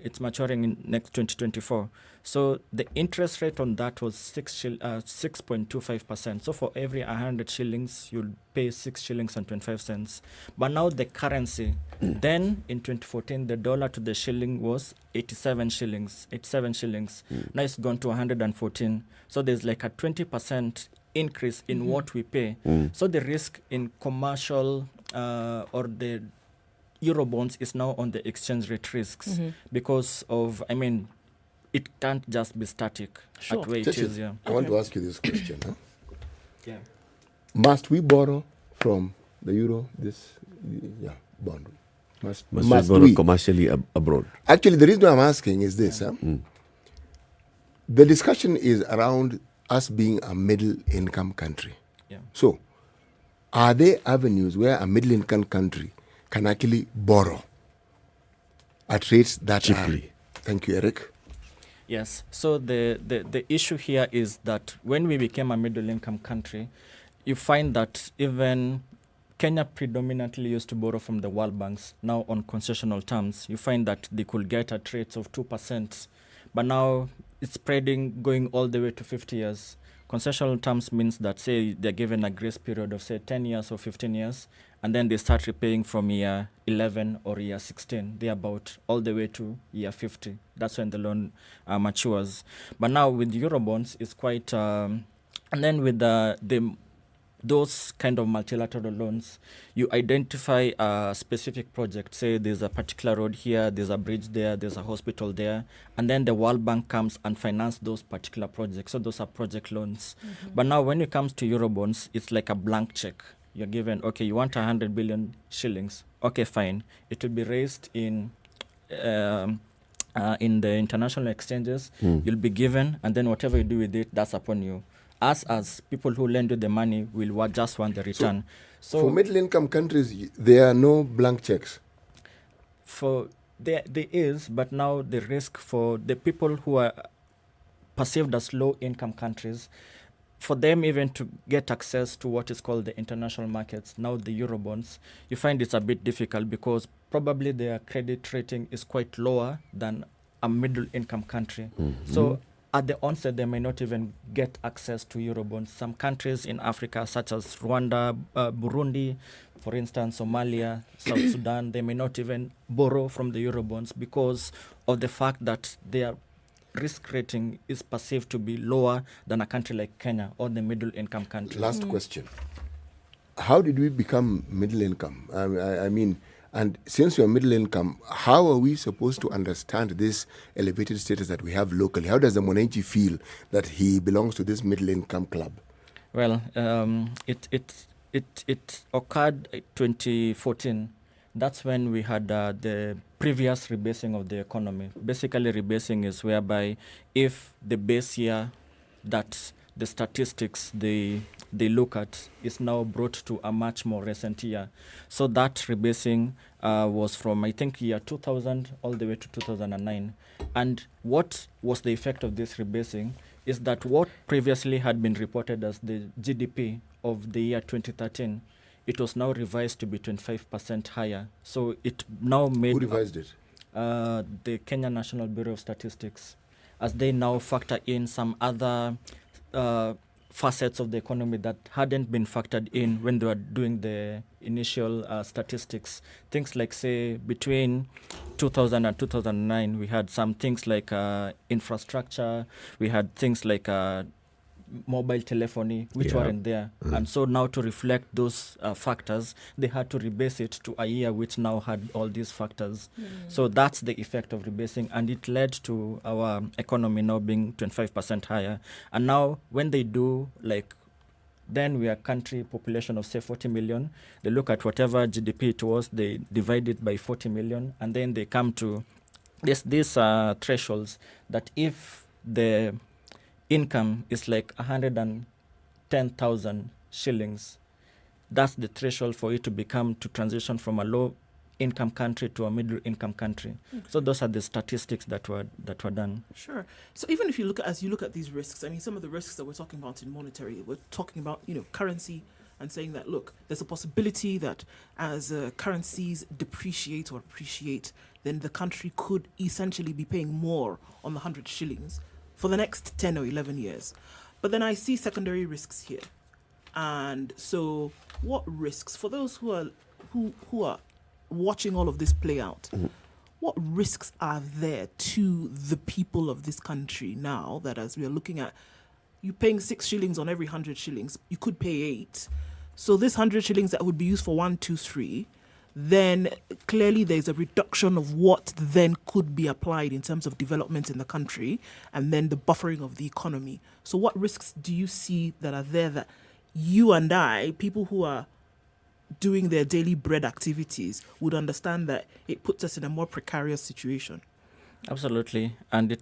it's maturing in next 2024. So the interest rate on that was 6.25%. So for every 100 shillings, you'll pay 6 shillings and 25 cents. But now the currency, then in 2014, the dollar to the shilling was 87 shillings. Now it's gone to 114. So there's like a 20% increase in what we pay. So the risk in commercial or the Eurobonds is now on the exchange rate risks because of, it can't just be static at where it is. Yeah. I want to ask you this question. Yeah. Must we borrow from the euro, bond? Must we borrow commercially abroad? Actually, the reason I'm asking is this. The discussion is around us being a middle-income country. Yeah. So, are there avenues where a middle-income country can actually borrow at rates that cheaply? Thank you, Eric. Yes. So the issue here is that when we became a middle-income country, you find that even Kenya predominantly used to borrow from the world banks. Now on concessional terms, you find that they could get at rates of 2%. But now it's spreading, going all the way to 50 years, Concessional terms means that, say, they're given a grace period of, say, 10 years or 15 years, and then they start repaying from year 11 or year 16, thereabout, all the way to year 50. That's when the loan matures. But now with Eurobonds, it's quite... and then with those kind of multilateral loans, you identify a specific project. Say there's a particular road here, there's a bridge there, there's a hospital there, and then the World Bank comes and finance those particular projects. So those are project loans. But now when it comes to Eurobonds, it's like a blank check. You're given, okay, you want 100 billion shillings. Okay, fine. It will be raised in the international exchanges. You'll be given, and then whatever you do with it, that's upon you. Us as people who lend you the money will just want the return. So for middle-income countries, there are no blank checks. There is, but now the risk for the people who are perceived as low-income countries, for them even to get access to what is called the international markets, now the Eurobonds, you find it's a bit difficult because probably their credit rating is quite lower than a middle-income country. So at the onset, they may not even get access to Eurobonds. Some countries in Africa, such as Rwanda, Burundi, for instance, Somalia, South Sudan, they may not even borrow from the Eurobonds because of the fact that their risk rating is perceived to be lower than a country like Kenya or the middle-income country. Last question. How did we become middle income? I mean, and since we're middle income, how are we supposed to understand this elevated status that we have locally? How does the Mwananchi feel that he belongs to this middle income club? Well, it occurred in 2014. That's when we had the previous rebasing of the economy. Basically, rebasing is whereby if the base year that the statistics they look at is now brought to a much more recent year. So that rebasing was from, I think, year 2000 all the way to 2009. And what was the effect of this rebasing is that what previously had been reported as the GDP of the year 2013, it was now revised to be 25% higher. So it now made... Who revised it? The Kenya National Bureau of Statistics, as they now factor in some other facets of the economy that hadn't been factored in when they were doing the initial statistics. Things like, say, between 2000 and 2009, we had some things like infrastructure, we had things like mobile telephony, which weren't there. And so now to reflect those factors, they had to rebase it to a year which now had all these factors. So that's the effect of rebasing, and it led to our economy now being 25% higher. And now when they do, like, then we are a country population of, say, 40 million. They look at whatever GDP it was, they divide it by 40 million, and then they come to these thresholds that if the income is like 110,000 shillings, that's the threshold for it to transition from a low income country to a middle income country. So those are the statistics that were done. Sure. So even if you look at these risks, I mean, some of the risks that we're talking about in monetary, we're talking about, currency, and saying that, look, there's a possibility that as currencies depreciate or appreciate, then the country could essentially be paying more on the 100 shillings for the next 10 or 11 years. But then I see secondary risks here. And so what risks, for those who are watching all of this play out, what risks are there to the people of this country now that, as we are looking at, you're paying 6 shillings on every 100 shillings, you could pay 8. So this 100 shillings that would be used for 1, 2, 3, then clearly there's a reduction of what then could be applied in terms of development in the country, and then the buffering of the economy. So what risks do you see that are there that you and I, people who are doing their daily bread activities, would understand that it puts us in a more precarious situation? Absolutely. And it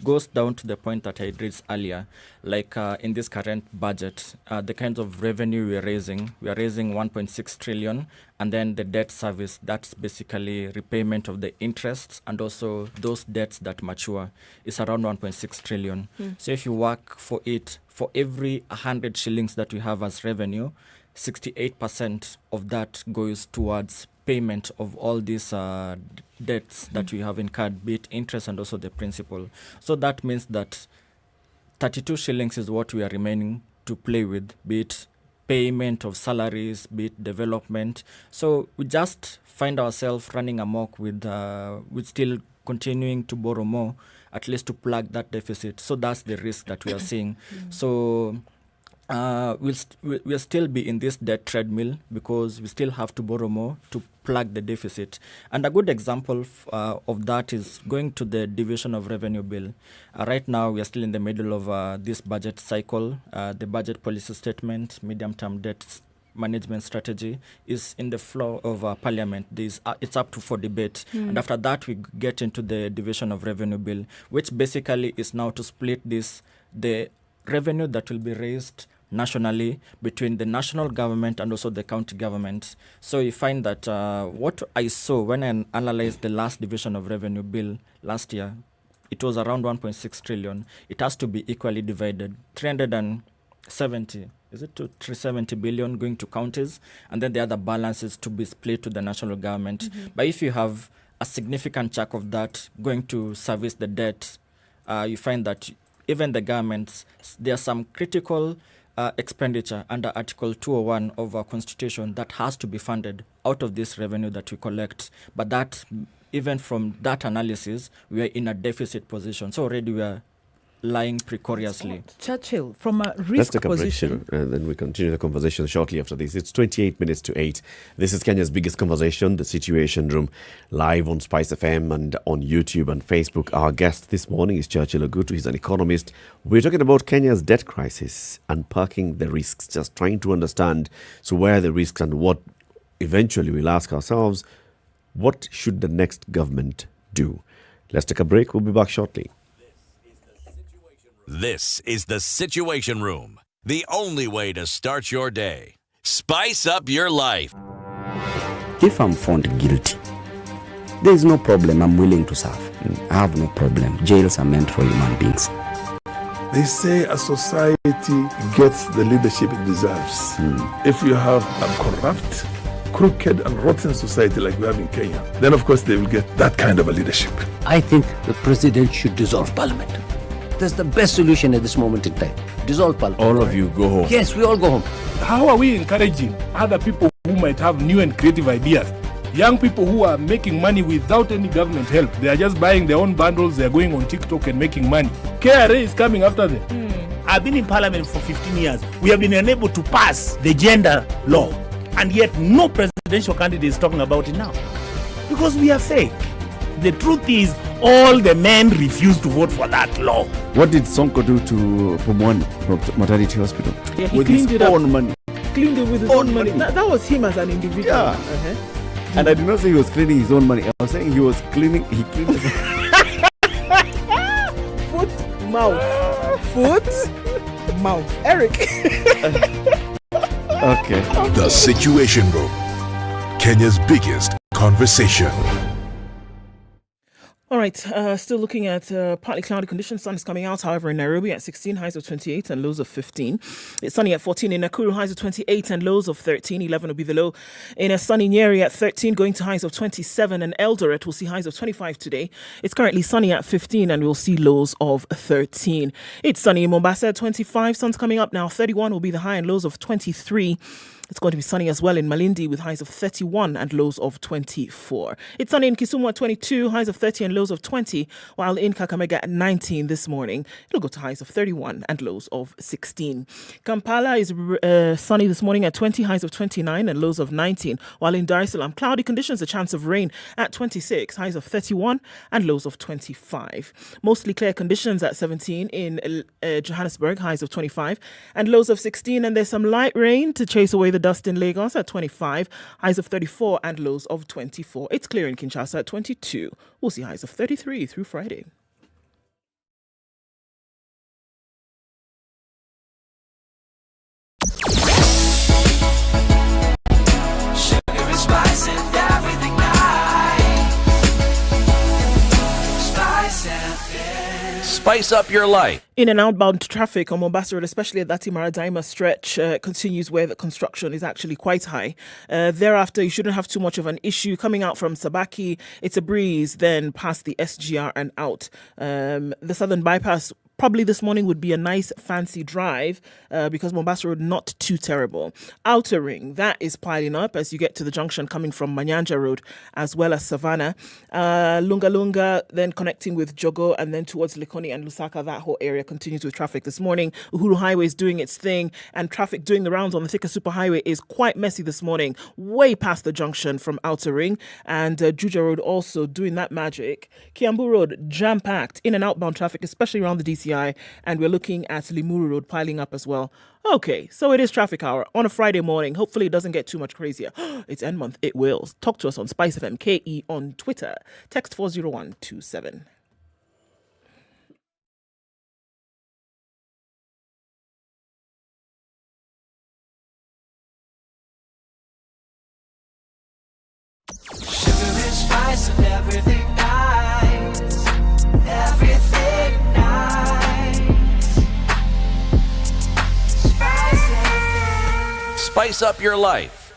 goes down to the point that I raised earlier, like in this current budget, the kinds of revenue we are raising 1.6 trillion, and then the debt service, that's basically repayment of the interests and also those debts that mature, is around 1.6 trillion. So if you work for it, for every 100 shillings that we have as revenue, 68% of that goes towards payment of all these debts that we have incurred, be it interest and also the principal. So that means that 32 shillings is what we are remaining to play with, be it payment of salaries, be it development. So we just find ourselves running amok with still continuing to borrow more, at least to plug that deficit. So that's the risk that we are seeing. So we'll still be in this debt treadmill because we still have to borrow more to plug the deficit. And a good example of that is going to the division of revenue bill. Right now, we are still in the middle of this budget cycle. The budget policy statement, medium-term debt management strategy is in the floor of Parliament. It's up for debate. And after that, we get into the division of revenue bill, which basically is now to split the revenue that will be raised nationally between the national government and also the county government. So you find that what I saw when I analyzed the last division of revenue bill last year, it was around 1.6 trillion. It has to be equally divided. 370, is it to 370 billion going to counties, and then the other balance is to be split to the national government. But if you have a significant chunk of that going to service the debt, you find that even the governments, there are some critical expenditure under Article 201 of our Constitution that has to be funded out of this revenue that we collect. But that, even from that analysis, we are in a deficit position. So already we are lying precariously. Churchill, from a Let's risk take a break, position. and then we continue the conversation shortly after this. It's 28 minutes to 8. This is Kenya's biggest conversation, The Situation Room, live on SpiceFM and on YouTube and Facebook. Our guest this morning is Churchill Ogutu. He's an economist. We're talking about Kenya's debt crisis, unpacking the risks, just trying to understand where are the risks and what eventually we'll ask ourselves, what should the next government do? Let's take a break. We'll be back shortly. This is the Situation Room, the only way to start your day. Spice up your life. If I'm found guilty, there is no problem. I'm willing to serve. I have no problem. Jails are meant for human beings. They say a society gets the leadership it deserves. If you have a corrupt, crooked and rotten society like we have in Kenya, then of course they will get that kind of a leadership. I think the president should dissolve parliament. That's the best solution at this moment in time. Dissolve parliament. All of you go home. Yes, we all go home. How are we encouraging other people who might have new and creative ideas? Young people who are making money without any government help. They are just buying their own bundles. They are going on TikTok and making money. KRA is coming after them. I've been in parliament for 15 years. We have been unable to pass the gender law. And yet no presidential candidate is talking about it now. Because we are fake. The truth is, all the men refused to vote for that law. What did Sonko do to Pumwani Maternity Hospital? Yeah, he with cleaned his it up. own money. Cleaned it with his own money. That was him as an individual. Yeah. And I did not say he was cleaning his own money. I was saying he cleaned Foot, mouth. Foot, mouth. Eric. Okay. The Situation Room, Kenya's biggest conversation. All right, still looking at partly cloudy conditions. Sun is coming out, however, in Nairobi at 16, highs of 28 and lows of 15. It's sunny at 14 in Nakuru, highs of 28 and lows of 13. 11 will be the low. In a sunny Nyeri at 13, going to highs of 27. And Eldoret will see highs of 25 today. It's currently sunny at 15 and we'll see lows of 13. It's sunny in Mombasa at 25. Sun's coming up now. 31 will be the high and lows of 23. It's going to be sunny as well in Malindi with highs of 31 and lows of 24. It's sunny in Kisumu at 22, highs of 30 and lows of 20, while in Kakamega at 19 this morning. It'll go to highs of 31 and lows of 16. Kampala is sunny this morning at 20, highs of 29 and lows of 19, while in Dar es Salaam, cloudy conditions, a chance of rain at 26, highs of 31 and lows of 25. Mostly clear conditions at 17 in Johannesburg, highs of 25 and lows of 16, and there's some light rain to chase away the dust in Lagos at 25, highs of 34 and lows of 24. It's clear in Kinshasa at 22. We'll see highs of 33 through Friday. Sugar and spice and everything nice. SpiceFM. Spice up your life. In and outbound traffic on Mombasa Road, especially at that Maradima stretch, continues where the construction is actually quite high. Thereafter, you shouldn't have too much of an issue. Coming out from Sabaki, it's a breeze, then past the SGR and out. The southern bypass Probably this morning would be a nice fancy drive because Mombasa Road not too terrible. Outer Ring, that is piling up as you get to the junction coming from Manyanja Road as well as Savannah. Lunga Lunga, then connecting with Jogo and then towards Likoni and Lusaka, that whole area continues with traffic this morning. Uhuru Highway is doing its thing and traffic doing the rounds on the Thika Superhighway is quite messy this morning, way past the junction from Outer Ring, and Juja Road also doing that magic. Kiambu Road, jam-packed, in and outbound traffic, especially around the DCI, and we're looking at Limuru Road piling up as well. Okay, so it is traffic hour on a Friday morning. Hopefully it doesn't get too much crazier. It's end month, it will. Talk to us on SpiceFM KE on Twitter. Text 40127. Sugar and spice and everything nice. Everything nice. Spice up your life.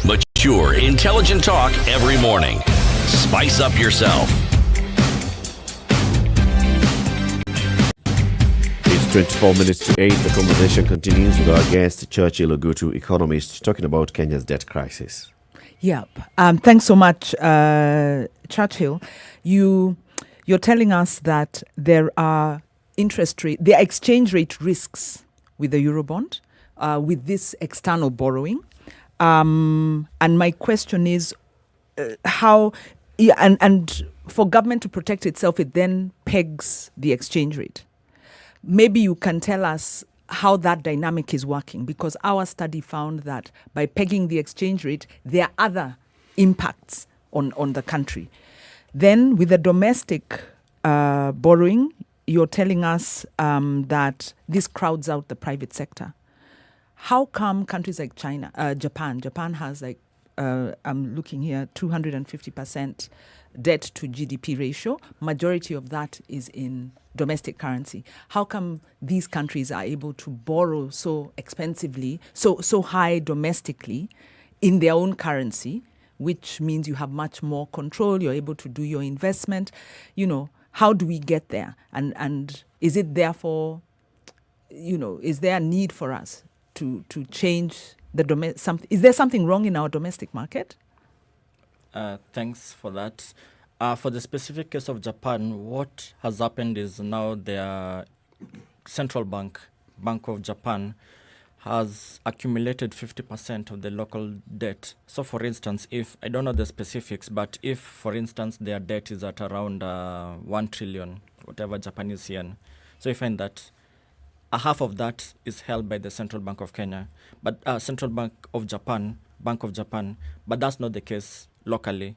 Mature, intelligent talk every morning. Spice up yourself. It's 24 minutes to 8. The conversation continues with our guest, Churchill Ogutu, economist, talking about Kenya's debt crisis. Yep. Thanks so much, Churchill. You're telling us that there are exchange rate risks with the Eurobond, with this external borrowing. And my question is how, and for government to protect itself, it then pegs the exchange rate. Maybe you can tell us how that dynamic is working, because our study found that by pegging the exchange rate, there are other impacts on the country. Then with the domestic borrowing, you're telling us that this crowds out the private sector. How come countries like Japan has I'm looking here, 250% debt to GDP ratio. Majority of that is in domestic currency. How come these countries are able to borrow so expensively, so high domestically in their own currency, which means you have much more control, you're able to do your investment? How do we get there? And is it therefore, is there a need for us to change is there something wrong in our domestic market? Thanks for that. For the specific case of Japan, what has happened is now their central bank, Bank of Japan, has accumulated 50% of the local debt. So for instance, if, I don't know the specifics, but if, for instance, their debt is at around 1 trillion, whatever Japanese yen, so you find that a half of that is held by the Central Bank of Kenya, but Central Bank of Japan, but that's not the case locally.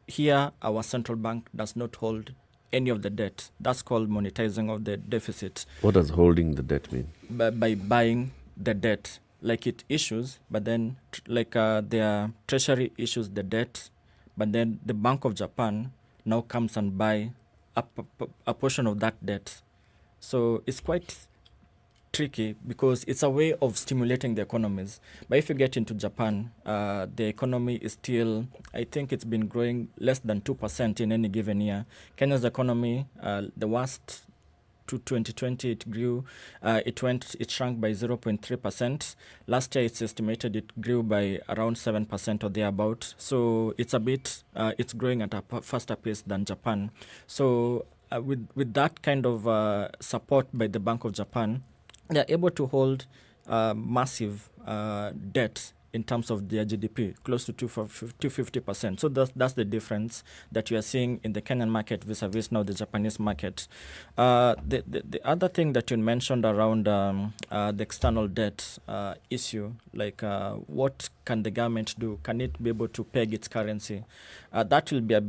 Here, our central bank does not hold any of the debt. That's called monetizing of the deficit. What does holding the debt mean? By buying the debt, like it issues, but then their treasury issues the debt, but then the Bank of Japan now comes and buy a portion of that debt. So it's quite tricky because it's a way of stimulating the economies. But if you get into Japan, the economy is still, I think it's been growing less than 2% in any given year. Kenya's economy, the worst to 2020, it grew, it shrunk by 0.3%. Last year, it's estimated it grew by around 7% or thereabout. So it's it's growing at a faster pace than Japan. So with that kind of support by the Bank of Japan, they're able to hold massive debt in terms of their GDP, close to 250%. So that's the difference that you are seeing in the Kenyan market vis-a-vis now the Japanese market. The other thing that you mentioned around the external debt issue, like what can the government do? Can it be able to peg its currency? That will be a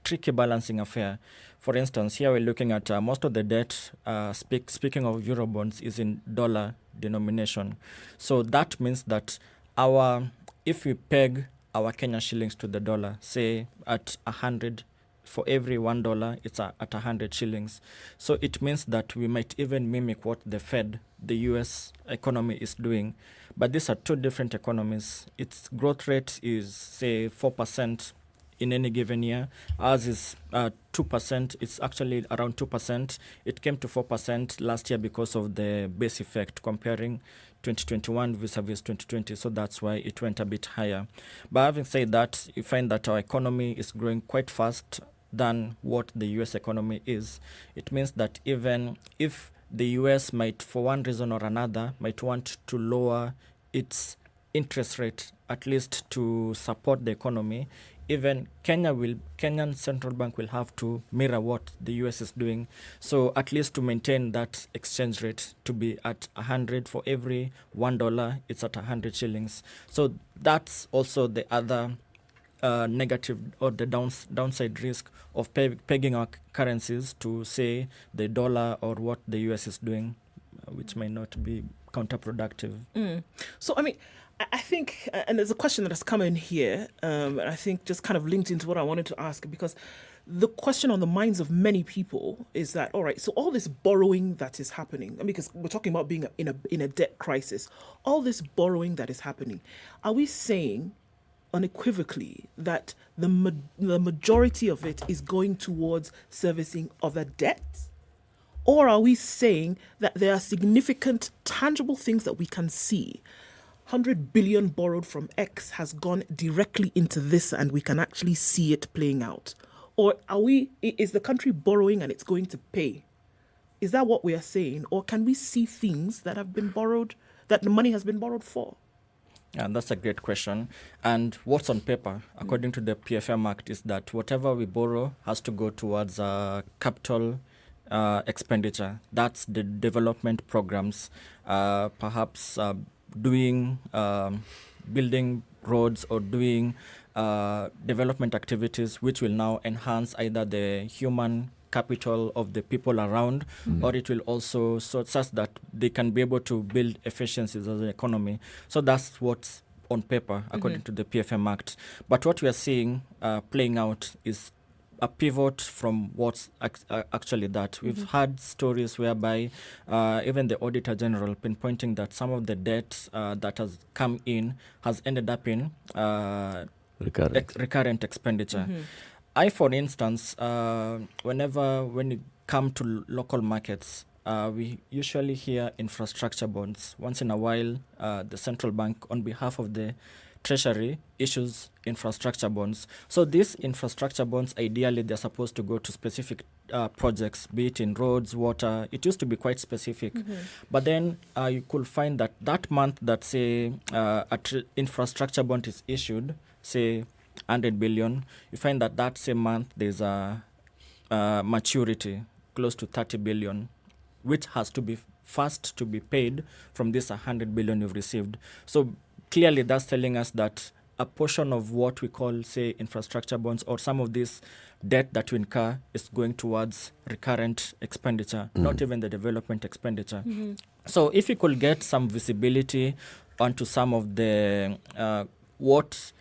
tricky balancing affair. For instance, here we're looking at most of the debt, speaking of Eurobonds, is in dollar denomination. So that means that if we peg our Kenya shillings to the dollar, say at 100, for every $1, it's at 100 shillings. So it means that we might even mimic what the Fed, the US economy, is doing. But these are two different economies. Its growth rate is, say, 4% in any given year. Ours is 2%. It's actually around 2%. It came to 4% last year because of the base effect comparing 2021 vis-a-vis 2020. So that's why it went a bit higher. But having said that, you find that our economy is growing quite fast than what the US economy is. It means that even if the US might, for one reason or another, might want to lower its interest rate, at least to support the economy, even Kenyan central bank will have to mirror what the US is doing. So at least to maintain that exchange rate to be at 100 for every $1, it's at 100 shillings. So that's also the other negative or the downside risk of pegging our currencies to, say, the dollar or what the US is doing, which may not be counterproductive. So, I mean, I think, and there's a question that has come in here, I think just kind of linked into what I wanted to ask, because the question on the minds of many people is that, all right, so all this borrowing that is happening, and because we're talking about being in a debt crisis, all this borrowing that is happening, are we saying unequivocally that the majority of it is going towards servicing other debts? Or are we saying that there are significant tangible things that we can see? 100 billion borrowed from X has gone directly into this and we can actually see it playing out? Or is the country borrowing and it's going to pay? Is that what we are saying? Or can we see things that have been borrowed, that the money has been borrowed for? And that's a great question. And what's on paper, according to the PFM Act, is that whatever we borrow has to go towards capital expenditure. That's the development programs, perhaps doing building roads or doing development activities which will now enhance either the human capital of the people around, or it will also such that they can be able to build efficiencies as an economy. So that's what's on paper according to the PFM Act. But what we are seeing playing out is a pivot from what's actually that. We've had stories whereby even the Auditor General pinpointing that some of the debt that has come in has ended up in recurrent expenditure. For instance, when you come to local markets, we usually hear infrastructure bonds. Once in a while, the central bank, on behalf of the Treasury, issues infrastructure bonds. So these infrastructure bonds, ideally, they're supposed to go to specific projects, be it in roads, water. It used to be quite specific. But then you could find that month that, say, infrastructure bond is issued, say, 100 billion, you find that same month there's a maturity close to 30 billion, which has to be first to be paid from this 100 billion you've received. So clearly that's telling us that a portion of what we call, say, infrastructure bonds or some of this debt that we incur is going towards recurrent expenditure, not even the development expenditure. So if you could get some visibility onto some of the what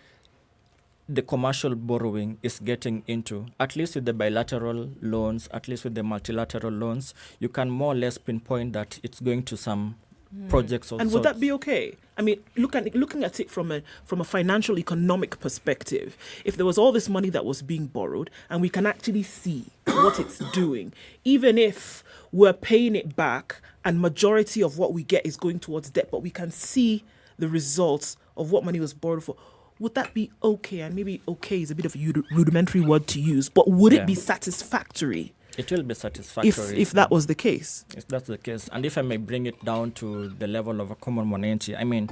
the commercial borrowing is getting into, at least with the bilateral loans, at least with the multilateral loans, you can more or less pinpoint that it's going to some projects of And would that be okay? I mean, looking at it from a financial economic perspective, if there was all this money that was being borrowed and we can actually see what it's doing, even if we're paying it back and majority of what we get is going towards debt, but we can see the results of what money was borrowed for, would that be okay? And maybe okay is a bit of a rudimentary word to use, but would it be satisfactory? It will be satisfactory. If that was the case. If that's the case. And if I may bring it down to the level of a common monarchy, I mean,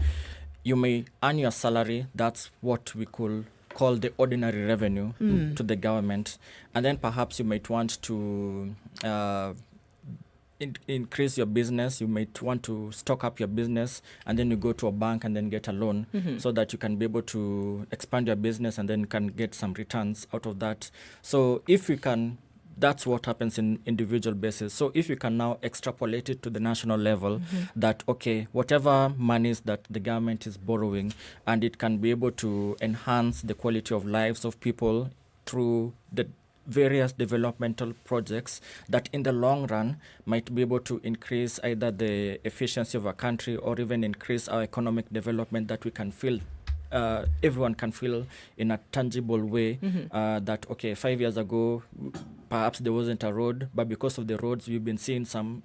you may earn your salary, that's what we could call the ordinary revenue to the government. And then perhaps you might want to increase your business, you might want to stock up your business, and then you go to a bank and then get a loan so that you can be able to expand your business and then can get some returns out of that. So if we can, that's what happens in individual basis. So if you can now extrapolate it to the national level, that, okay, whatever monies that the government is borrowing, and it can be able to enhance the quality of lives of people through the various developmental projects that in the long run might be able to increase either the efficiency of our country or even increase our economic development, that we can feel everyone can feel in a tangible way that, okay, 5 years ago, perhaps there wasn't a road, but because of the roads, we've been seeing some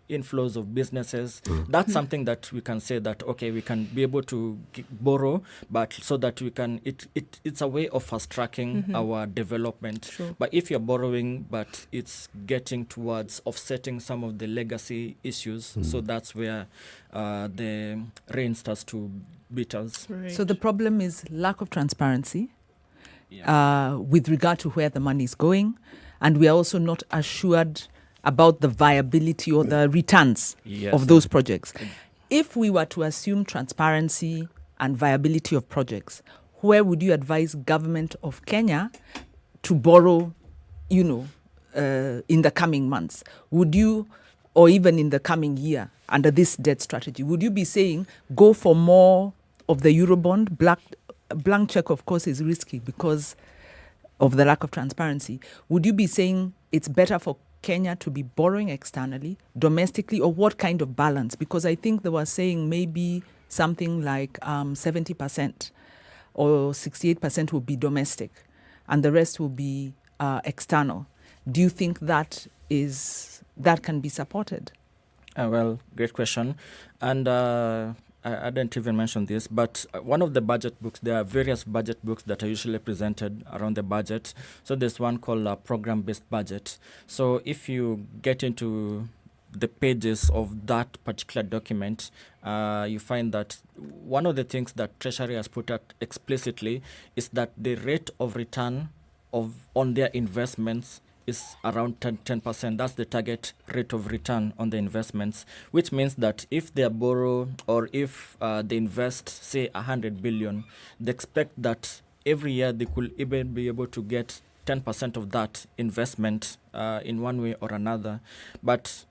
inflows of businesses. That's something that we can say that, okay, we can be able to borrow, but so that we can, it's a way of fast tracking our development. Sure. But if you're borrowing, but it's getting towards offsetting some of the legacy issues, so that's where the rain starts to beat us. Right. So the problem is lack of transparency with regard to where the money is going, and we are also not assured about the viability or the returns of those projects. If we were to assume transparency and viability of projects, where would you advise government of Kenya to borrow, in the coming months? Would you, or even in the coming year, under this debt strategy, would you be saying go for more of the Eurobond? Blank check, of course, is risky because of the lack of transparency. Would you be saying it's better for Kenya to be borrowing externally, domestically, or what kind of balance? Because I think they were saying maybe something like 70% or 68% will be domestic and the rest will be external. Do you think that can be supported? Well, great question. And I didn't even mention this, but one of the budget books, there are various budget books that are usually presented around the budget. So there's one called program-based budget. So if you get into the pages of that particular document, you find that one of the things that Treasury has put out explicitly is that the rate of return on their investments is around 10%. That's the target rate of return on the investments, which means that if they borrow or if they invest, say, 100 billion, they expect that every year they could even be able to get 10% of that investment in one way or another. But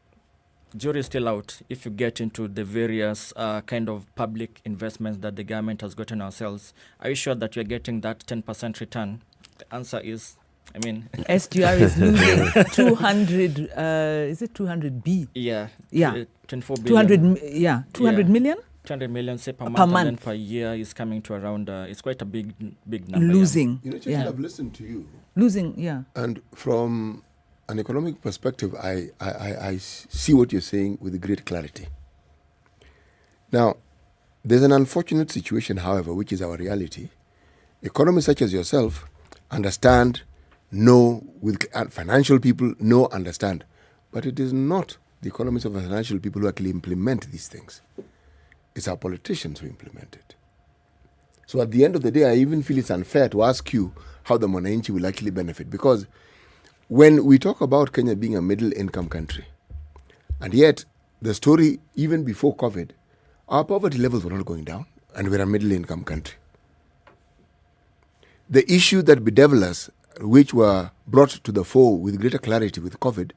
jury is still out if you get into the various kind of public investments that the government has gotten ourselves. Are you sure that you're getting that 10% return? The answer is, SGR is losing 200, is it 200B? Yeah. Yeah. 24 billion. 200 million? 200 million, say, per month. And then per year is coming to around, it's quite a big number. Losing. I've listened to you. Losing, yeah. And from an economic perspective, I see what you're saying with great clarity. Now, there's an unfortunate situation, however, which is our reality. Economists such as yourself understand, know, with financial people know, understand. But it is not the economists of financial people who actually implement these things. It's our politicians who implement it. So at the end of the day, I even feel it's unfair to ask you how the Mwananchi will actually benefit. Because when we talk about Kenya being a middle-income country, and yet the story, even before COVID, our poverty levels were not going down, and we're a middle-income country. The issue that bedeviled us, which were brought to the fore with greater clarity with COVID,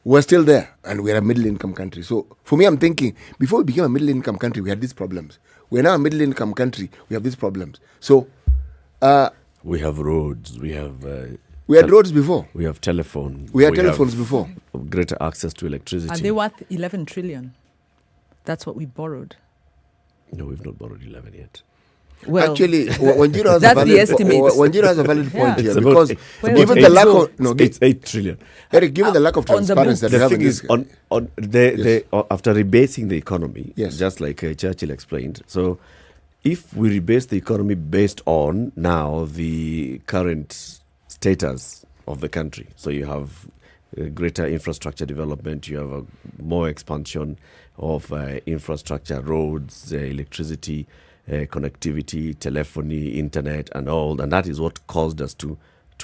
were still there, and we're a middle-income country. So for me, I'm thinking, before we became a middle-income country, we had these problems. We're now a middle-income country, we have these problems. So we have roads, we had roads before. We have telephone. We had telephones before. Greater access to electricity. Are they worth 11 trillion? That's what we borrowed. No, we've not borrowed 11 yet. Well, actually, Wanjiru has that's the estimate. Wanjiru has a valid point here, It's because given the lack of it's 8 trillion. Eric, given the lack of transparency that we have in this, after rebasing the economy, just like Churchill explained. So, if we rebase the economy based on now the current status of the country, so you have greater infrastructure development, you have more expansion of infrastructure, roads, electricity, connectivity, telephony, internet, and all, and that is what caused us to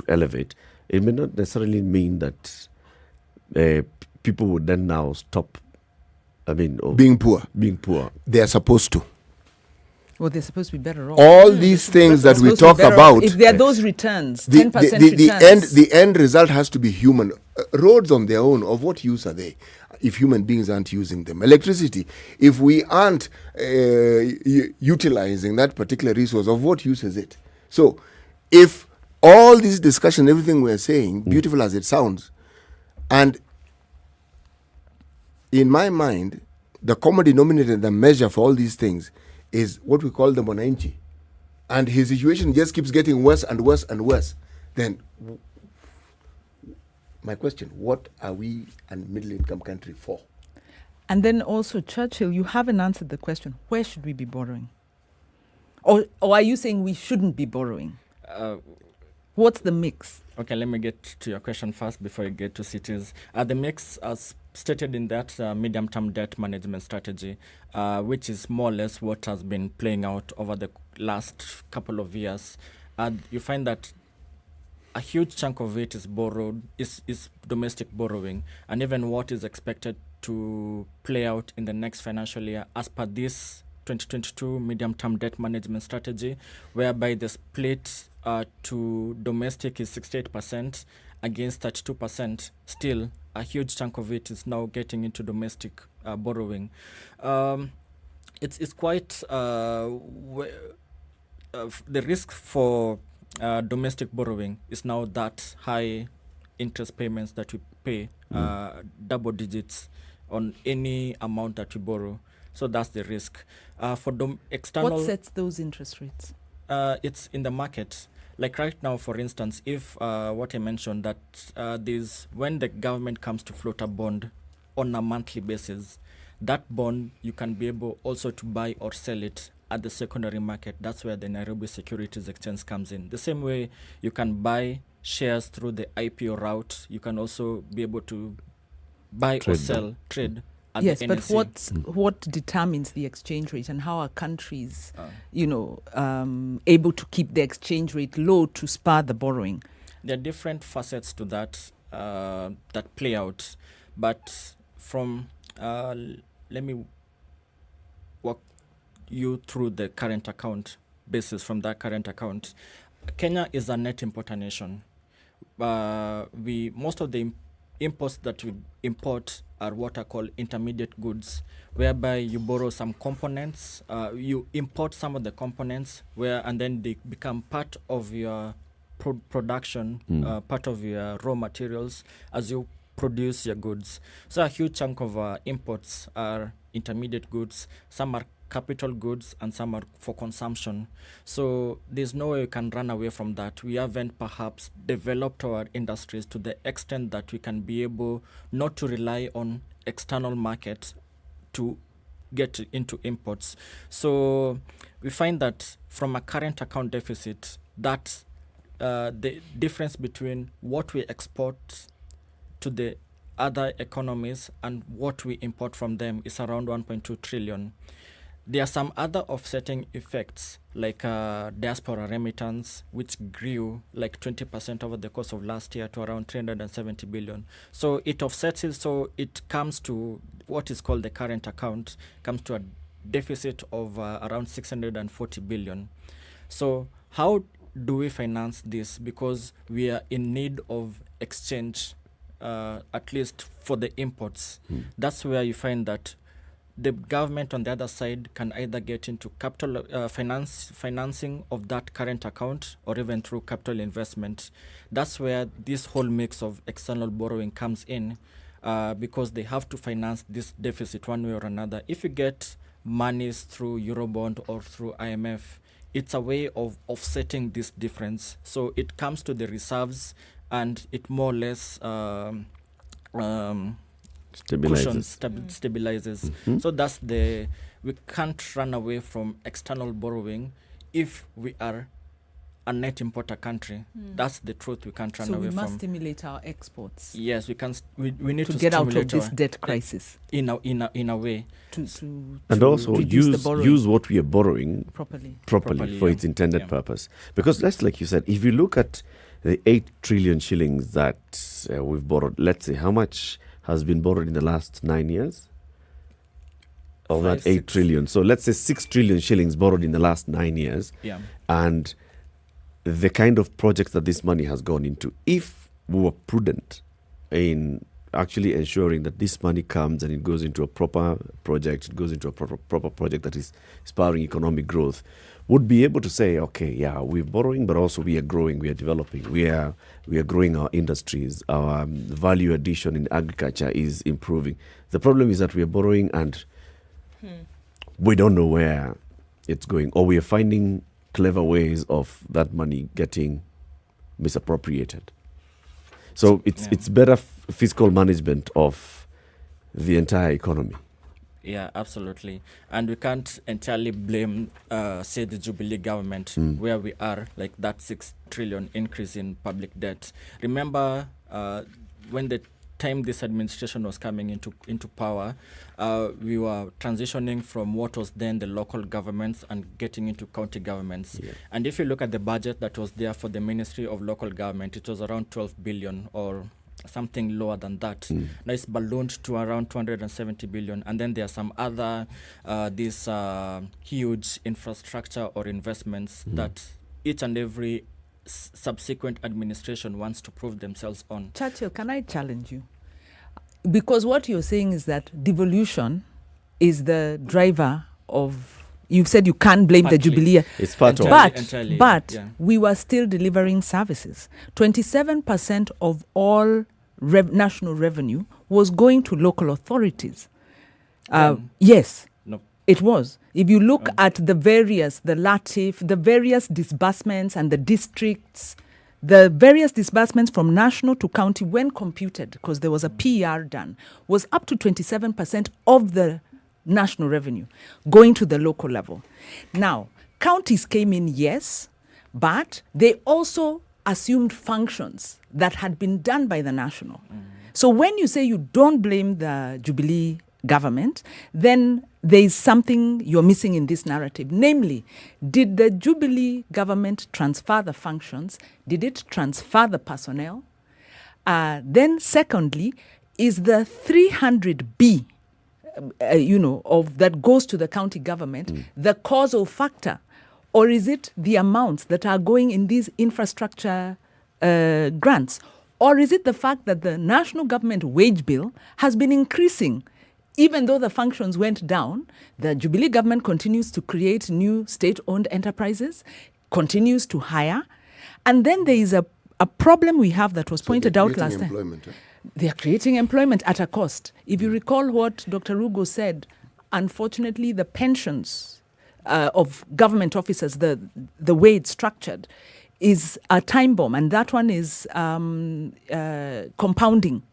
elevate. It may not necessarily mean that people would then now stop. Being poor. They are supposed to. Well, they're supposed to be better off. All these things that we talk about, if there are those returns, 10% returns. The end result has to be human. Roads on their own, of what use are they if human beings aren't using them? Electricity, if we aren't utilizing that particular resource, of what use is it? So if all this discussion, everything we're saying, beautiful as it sounds, and in my mind, the common denominator, the measure for all these things is what we call the Mwananchi. and his situation just keeps getting worse and worse and worse, then my question, what are we a middle-income country for? And then also, Churchill, you haven't answered the question, where should we be borrowing? Or are you saying we shouldn't be borrowing? What's the mix? Okay, let me get to your question first before I get to cities. The mix, as stated in that medium-term debt management strategy, which is more or less what has been playing out over the last couple of years, you find that a huge chunk of it is is domestic borrowing, and even what is expected to play out in the next financial year as per this 2022 medium-term debt management strategy, whereby the split to domestic is 68% against 32%. Still, a huge chunk of it is now getting into domestic borrowing. It's quite the risk for domestic borrowing is now that high interest payments that we pay, double digits on any amount that we borrow. So that's the risk. For external, what sets those interest rates? It's in the market. Like right now, for instance, if what I mentioned, that when the government comes to float a bond on a monthly basis, that bond you can be able also to buy or sell it at the secondary market. That's where the Nairobi Securities Exchange comes in. The same way you can buy shares through the IPO route, you can also be able to buy or sell, trade. Yes, but what determines the exchange rate, and how are countries, able to keep the exchange rate low to spur the borrowing? There are different facets to that that play out, but from let me walk you through the current account basis. From that current account, Kenya is a net importer nation. Most of the imports that we import are what are called intermediate goods, whereby you borrow some components, you import some of the components, and then they become part of your production, part of your raw materials as you produce your goods. So a huge chunk of imports are intermediate goods. Some are capital goods and some are for consumption. So there's no way we can run away from that. We haven't perhaps developed our industries to the extent that we can be able not to rely on external market to get into imports. So we find that from a current account deficit, that the difference between what we export to the other economies and what we import from them is around 1.2 trillion. There are some other offsetting effects, like diaspora remittance, which grew like 20% over the course of last year to around 370 billion. So it offsets it, so it comes to what is called the current account, comes to a deficit of around 640 billion. So how do we finance this? Because we are in need of exchange, at least for the imports. That's where you find that the government on the other side can either get into capital financing of that current account, or even through capital investment. That's where this whole mix of external borrowing comes in, because they have to finance this deficit one way or another. If you get monies through Eurobond or through IMF, it's a way of offsetting this difference. So it comes to the reserves, and it more or less stabilizes. So that's we can't run away from external borrowing if we are a net importer country. That's the truth. We can't run away from. So we must stimulate our exports. Yes, we can. We need to get out of this debt crisis in a way. And also use what we are borrowing properly for its intended purpose. Because like you said, if you look at the 8 trillion shillings that we've borrowed, let's say how much has been borrowed in the last 9 years of that 8 trillion. So let's say 6 trillion shillings borrowed in the last 9 years. Yeah. And the kind of projects that this money has gone into, if we were prudent in actually ensuring that this money comes and it goes into a proper project, it goes into a proper project that is spurring economic growth, would be able to say, okay, yeah, we're borrowing, but also we are growing, we are developing, we are growing our industries, our value addition in agriculture is improving. The problem is that we are borrowing and we don't know where it's going, or we are finding clever ways of that money getting misappropriated. So it's better fiscal management of the entire economy. Yeah, absolutely. And we can't entirely blame, say, the Jubilee government, where we are, like that 6 trillion increase in public debt. Remember, when the time this administration was coming into power, we were transitioning from what was then the local governments and getting into county governments. Yeah. And if you look at the budget that was there for the Ministry of Local Government, it was around 12 billion or something lower than that. Now it's ballooned to around 270 billion. And then there are some other these huge infrastructure or investments that each and every subsequent administration wants to prove themselves on. Churchill, can I challenge you? Because what you're saying is that devolution is the driver of. You've said you can't blame the Jubilee. It's part of it. But we were still delivering services. 27% of all national revenue was going to local authorities. Yes, no. It was. If you look at the Latiff, the various disbursements and the districts, the various disbursements from national to county when computed, because there was a PR done, was up to 27% of the national revenue going to the local level. Now, counties came in, yes, but they also assumed functions that had been done by the national. So when you say you don't blame the Jubilee government, then there is something you're missing in this narrative. Namely, did the Jubilee government transfer the functions? Did it transfer the personnel? Then secondly, is the 300B of that goes to the county government, the causal factor, or is it the amounts that are going in these infrastructure grants, or is it the fact that the national government wage bill has been increasing, even though the functions went down? The Jubilee government continues to create new state-owned enterprises, continues to hire, and then there is a problem we have that was pointed out last time. They are creating employment at a cost. If you recall what Dr. Rugo said, unfortunately, the pensions of government officers, the way it's structured, is a time bomb, and that one is compounding,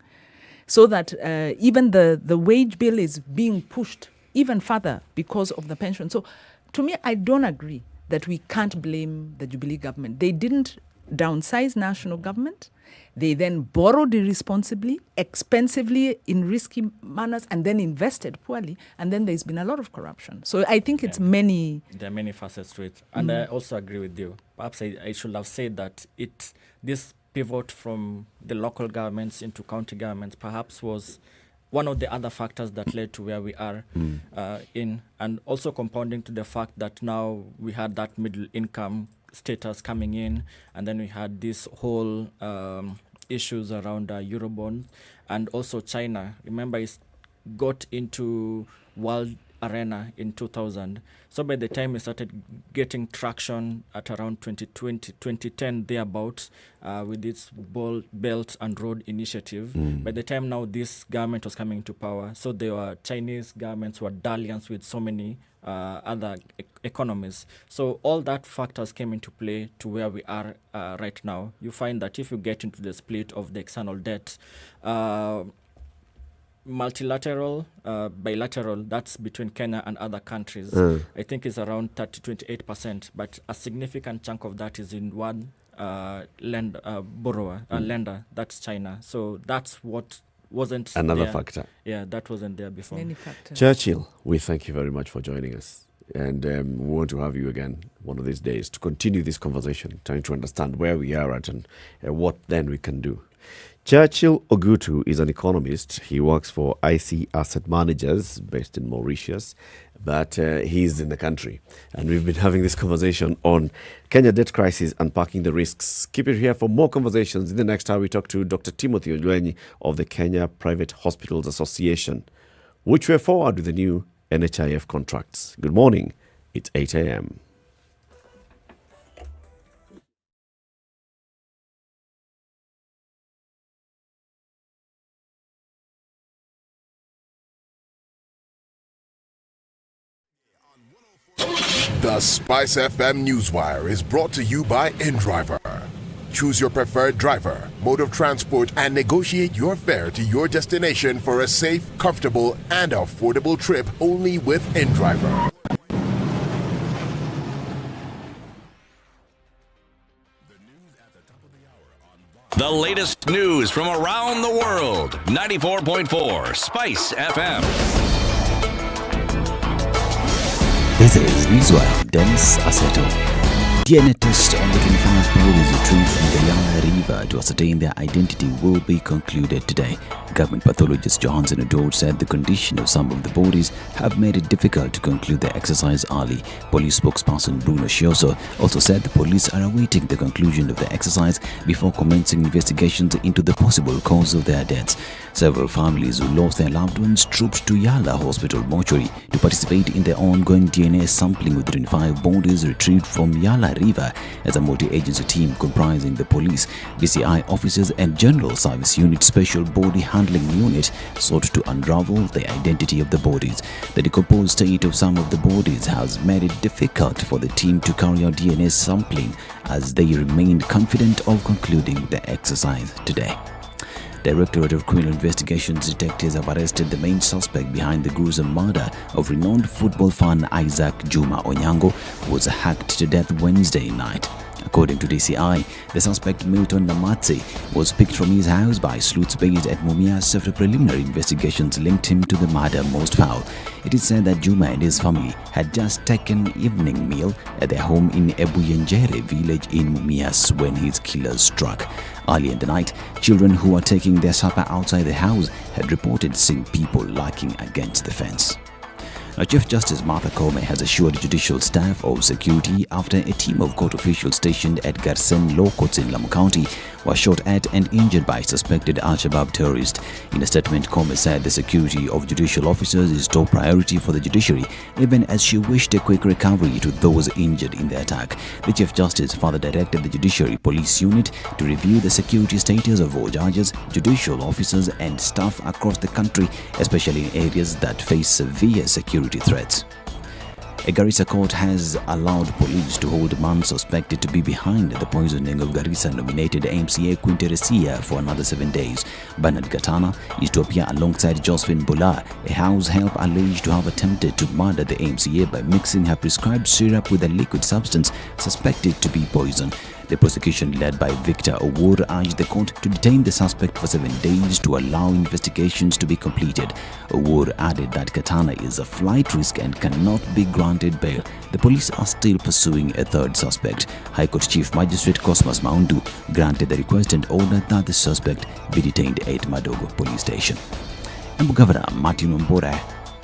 so that even the wage bill is being pushed even further because of the pension. So, to me, I don't agree that we can't blame the Jubilee government. They didn't downsize national government. They then borrowed irresponsibly, expensively, in risky manners, and then invested poorly. And then there's been a lot of corruption. So I think it's many. There are many facets to it. And I also agree with you. Perhaps I should have said that this pivot from the local governments into county governments perhaps was one of the other factors that led to where we are in. And also compounding to the fact that now we had that middle income status coming in, and then we had this whole issues around Eurobond, and also China. Remember, it got into world arena in 2000. So by the time we started getting traction at around 2020, 2010, thereabouts, with its Belt and Road Initiative, by the time now this government was coming to power, so there were Chinese governments were dalliance with so many other economies. So all that factors came into play to where we are right now. You find that if you get into the split of the external debt, multilateral, bilateral, that's between Kenya and other countries, I think is around 28%, but a significant chunk of that is in one lender, that's China. So that's what wasn't another there. Factor. Yeah, that wasn't there before. Many factors. Churchill, we thank you very much for joining us. And we want to have you again one of these days to continue this conversation, trying to understand where we are at and what then we can do. Churchill Ogutu is an economist. He works for IC Asset Managers based in Mauritius, but he's in the country. And we've been having this conversation on Kenya debt crisis, unpacking the risks. Keep it here for more conversations. In the next hour, we talk to Dr. Timothy Ojwenyi of the Kenya Private Hospitals Association, which way forward with the new NHIF contracts. Good morning. It's 8 a.m. The SpiceFM Newswire is brought to you by InDriver. Choose your preferred driver, mode of transport, and negotiate your fare to your destination for a safe, comfortable, and affordable trip only with InDriver. The latest news from around the world. 94.4 Spice FM. This is Newswire. Dennis Aseto. DNA test on the 25 bodies retrieved from the Yala River to ascertain their identity will be concluded today. Government pathologist Johansen Odor said the condition of some of the bodies have made it difficult to conclude the exercise early. Police spokesperson Bruno Shioso also said the police are awaiting the conclusion of the exercise before commencing investigations into the possible cause of their deaths. Several families who lost their loved ones trooped to Yala Hospital mortuary to participate in the ongoing DNA sampling of the 25 bodies retrieved from Yala River as a multi-agency team comprising the police, DCI officers and General Service Unit Special Body Handling Unit sought to unravel the identity of the bodies. The decomposed state of some of the bodies has made it difficult for the team to carry out DNA sampling as they remained confident of concluding the exercise today. Directorate of Criminal Investigations detectives have arrested the main suspect behind the gruesome murder of renowned football fan Isaac Juma Onyango, who was hacked to death Wednesday night. According to DCI, the suspect Milton Namatse was picked from his house by sleuths based at Mumias after preliminary investigations linked him to the murder most foul. It is said that Juma and his family had just taken an evening meal at their home in Ebuyenjere village in Mumias when his killers struck. Early in the night, children who were taking their supper outside the house had reported seeing people lurking against the fence. Now, Chief Justice Martha Koome has assured judicial staff of security after a team of court officials stationed at Garsen Law Courts in Lamu County were shot at and injured by suspected Al-Shabaab terrorists. In a statement, Koome said the security of judicial officers is top priority for the judiciary, even as she wished a quick recovery to those injured in the attack. The Chief Justice further directed the Judiciary Police Unit to review the security status of all judges, judicial officers and staff across the country, especially in areas that face severe security threats. A Garissa court has allowed police to hold a man suspected to be behind the poisoning of Garissa-nominated MCA Quinteresia for another 7 days. Bernard Gatana is to appear alongside Josephine Bola, a house help alleged to have attempted to murder the MCA by mixing her prescribed syrup with a liquid substance suspected to be poison. The prosecution, led by Victor Owur, urged the court to detain the suspect for 7 days to allow investigations to be completed. Owur added that Katana is a flight risk and cannot be granted bail. The police are still pursuing a third suspect. High Court Chief Magistrate Cosmas Maundu granted the request and ordered that the suspect be detained at Madogo Police Station. Embu Governor Martin Wambora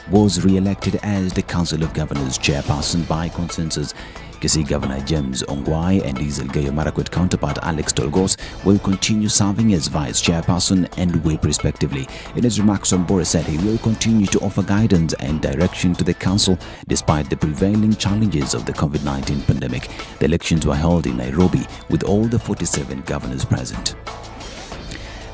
was re-elected as the Council of Governors chairperson by consensus. Kisii Governor James Ongwae and his Elgeyo Marakwet counterpart Alex Tolgos will continue serving as vice chairperson and whip respectively. In his remarks, Wambora said he will continue to offer guidance and direction to the council despite the prevailing challenges of the COVID-19 pandemic. The elections were held in Nairobi with all the 47 governors present.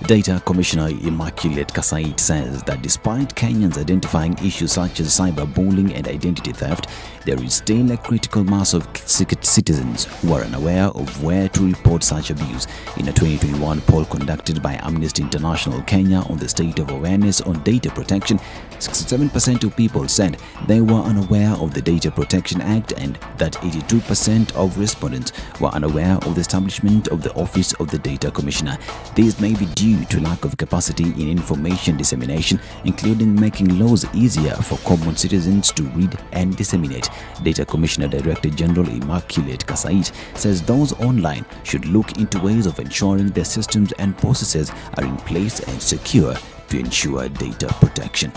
Data Commissioner Immaculate Kasait says that despite Kenyans identifying issues such as cyberbullying and identity theft, there is still a critical mass of citizens who are unaware of where to report such abuse. In a 2021 poll conducted by Amnesty International Kenya on the state of awareness on data protection, 67% of people said they were unaware of the Data Protection Act and that 82% of respondents were unaware of the establishment of the Office of the Data Commissioner. This may be due to lack of capacity in information dissemination, including making laws easier for common citizens to read and disseminate. Data Commissioner Director General Immaculate Kasait says those online should look into ways of ensuring their systems and processes are in place and secure to ensure data protection.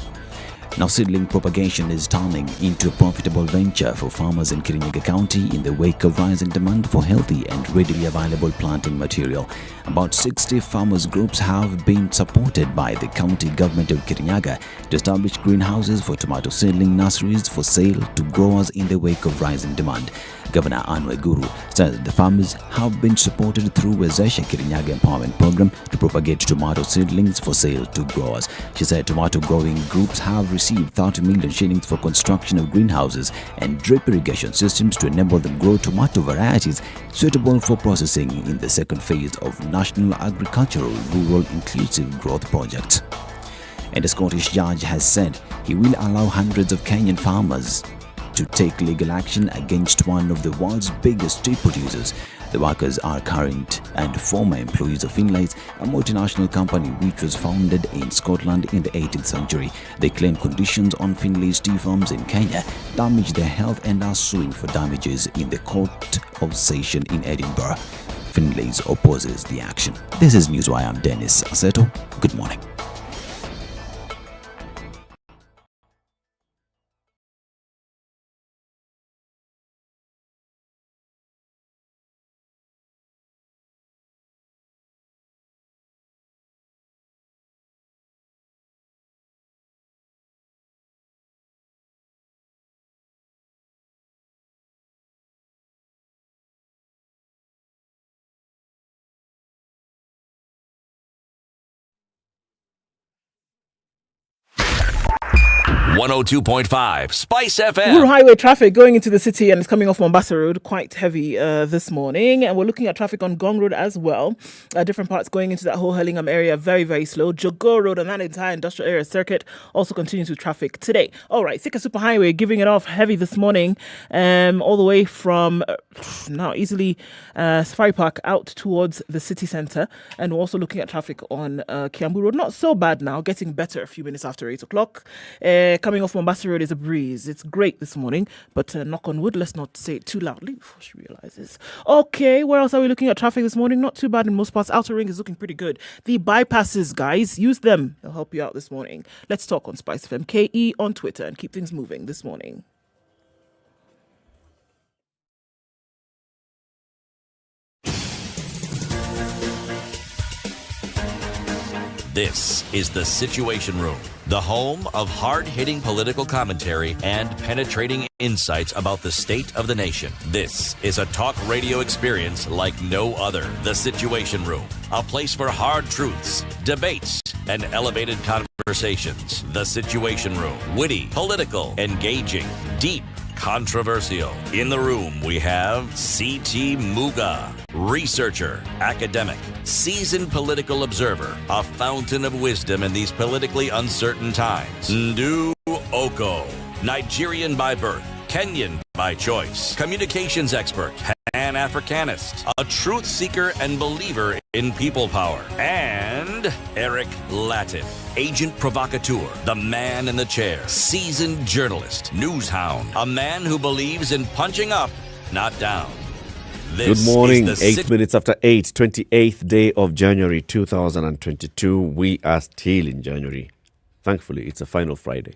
Now, seedling propagation is turning into a profitable venture for farmers in Kirinyaga County in the wake of rising demand for healthy and readily available planting material. About 60 farmers groups have been supported by the county government of Kirinyaga to establish greenhouses for tomato seedling nurseries for sale to growers in the wake of rising demand. Governor Anne Waiguru said the farmers have been supported through Wezesha Kirinyaga Empowerment Program to propagate tomato seedlings for sale to growers. She said tomato growing groups have received received 30 million shillings for construction of greenhouses and drip irrigation systems to enable them grow tomato varieties suitable for processing in the second phase of National Agricultural Rural Inclusive Growth Project. And a Scottish judge has said he will allow hundreds of Kenyan farmers to take legal action against one of the world's biggest tea producers. The workers are current and former employees of Finlay's, a multinational company which was founded in Scotland in the 18th century. They claim conditions on Finlay's tea farms in Kenya damage their health and are suing for damages in the Court of Session in Edinburgh. Finlay's opposes the action. This is Newswire. I'm Dennis Aseto. Good morning. .5 Spice FM. Uhuru Highway traffic going into the city and it's coming off Mombasa Road quite heavy this morning, and we're looking at traffic on Gong Road as well. Different parts going into that whole Hurlingham area very, very slow. Jogo Road and that entire industrial area circuit also continues with traffic today. All right, Thika Superhighway giving it off heavy this morning, all the way from now easily Safari Park out towards the city centre, and we're also looking at traffic on Kiambu Road. Not so bad now, getting better a few minutes after 8 o'clock. Coming off Mombasa Road is a breeze. It's great this morning, but knock on wood, let's not say it too loudly before she realizes. Okay, where else are we looking at traffic this morning? Not too bad in most parts. Outer Ring is looking pretty good. The bypasses, guys, use them. They'll help you out this morning. Let's talk on SpiceFM KE on Twitter and keep things moving this morning. This is The Situation Room, the home of hard-hitting political commentary and penetrating insights about the state of the nation. This is a talk radio experience like no other. The Situation Room, a place for hard truths, debates, and elevated conversations. The Situation Room, witty, political, engaging, deep, controversial. In the room, we have C.T. Muga, researcher, academic, seasoned political observer, a fountain of wisdom in these politically uncertain times. Ndu Okoh, Nigerian by birth, Kenyan by choice, communications expert, Pan-Africanist, a truth seeker and believer in people power, and Eric Latiff, agent provocateur, the man in the chair, seasoned journalist, news hound, a man who believes in punching up, not down. Good morning, 8 minutes after 8, 28th day of January 2022. We are still in January. Thankfully, it's a final Friday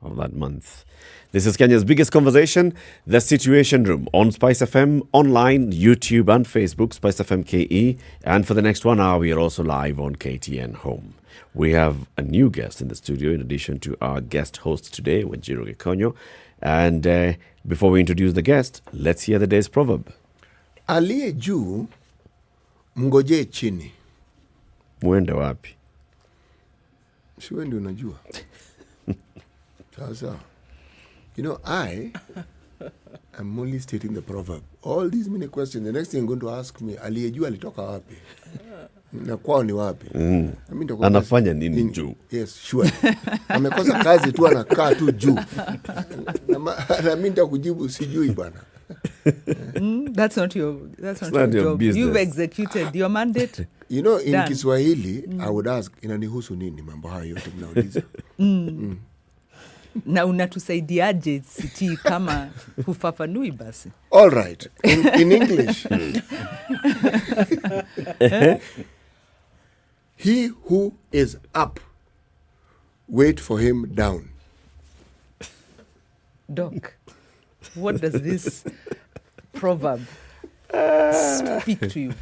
of that month. This is Kenya's biggest conversation, The Situation Room, on Spice FM, online, YouTube and Facebook, Spice FM KE. And for the next 1 hour, we are also live on KTN Home. We have a new guest in the studio, in addition to our guest host today, Wanjiru Gikonyo. And before we introduce the guest, let's hear the day's proverb. Aliye juu mngojee chini. Mwende wapi? Si wewe ndio unajua. Sasa. You know, I am only stating the proverb. All these many questions, the next thing you're going to ask me, aliye juu alitoka wapi? Na kwao ni wapi? Anafanya nini juu? Yes, sure. Amekosa kazi tu anakaa tu juu. Na mimi nitakujibu sijui bwana. That's not your job. Business. You've executed your mandate. You know, in Kiswahili, I would ask, inanihusu nini mambo hayo yote mnauliza? Na unatusaidiaje siti kama hufafanui basi? All right. In English. He who is up, wait for him down. Doc, what does this proverb speak to you?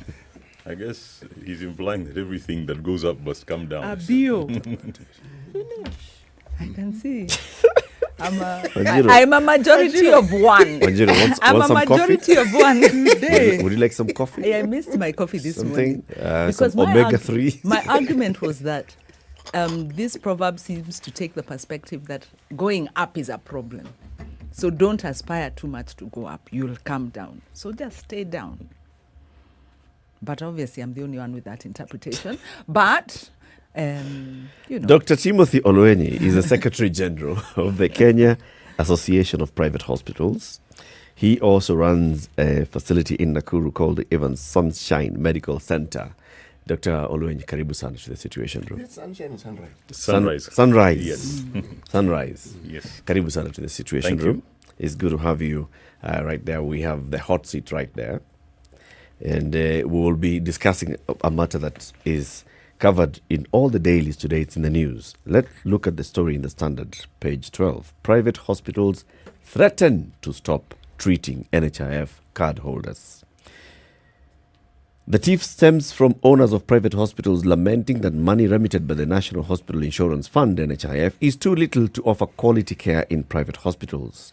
I guess he's implying that everything that goes up must come down. Abio. I can see. I'm a majority of one. I'm a majority of one today. Would you like some coffee? I missed my coffee this morning. Because omega-3. My argument was that this proverb seems to take the perspective that going up is a problem. So don't aspire too much to go up. You'll come down. So just stay down. But obviously, I'm the only one with that interpretation. But, you know. Dr. Timothy Olwenyi is the Secretary General of the Kenya Association of Private Hospitals. He also runs a facility in Nakuru called the Evans Sunshine Medical Center. Dr. Olwenyi, karibu sana to the Situation Room. It's sunshine and sunrise. Sunrise. Sunrise. Yes. Sunrise. Yes. Karibu sana to the Situation Thank Room. you. It's good to have you right there. We have the hot seat right there. And we will be discussing a matter that is covered in all the dailies today. It's in the news. Let's look at the story in the Standard, page 12. Private hospitals threaten to stop treating NHIF card holders. The tiff stems from owners of private hospitals lamenting that money remitted by the National Hospital Insurance Fund, NHIF, is too little to offer quality care in private hospitals.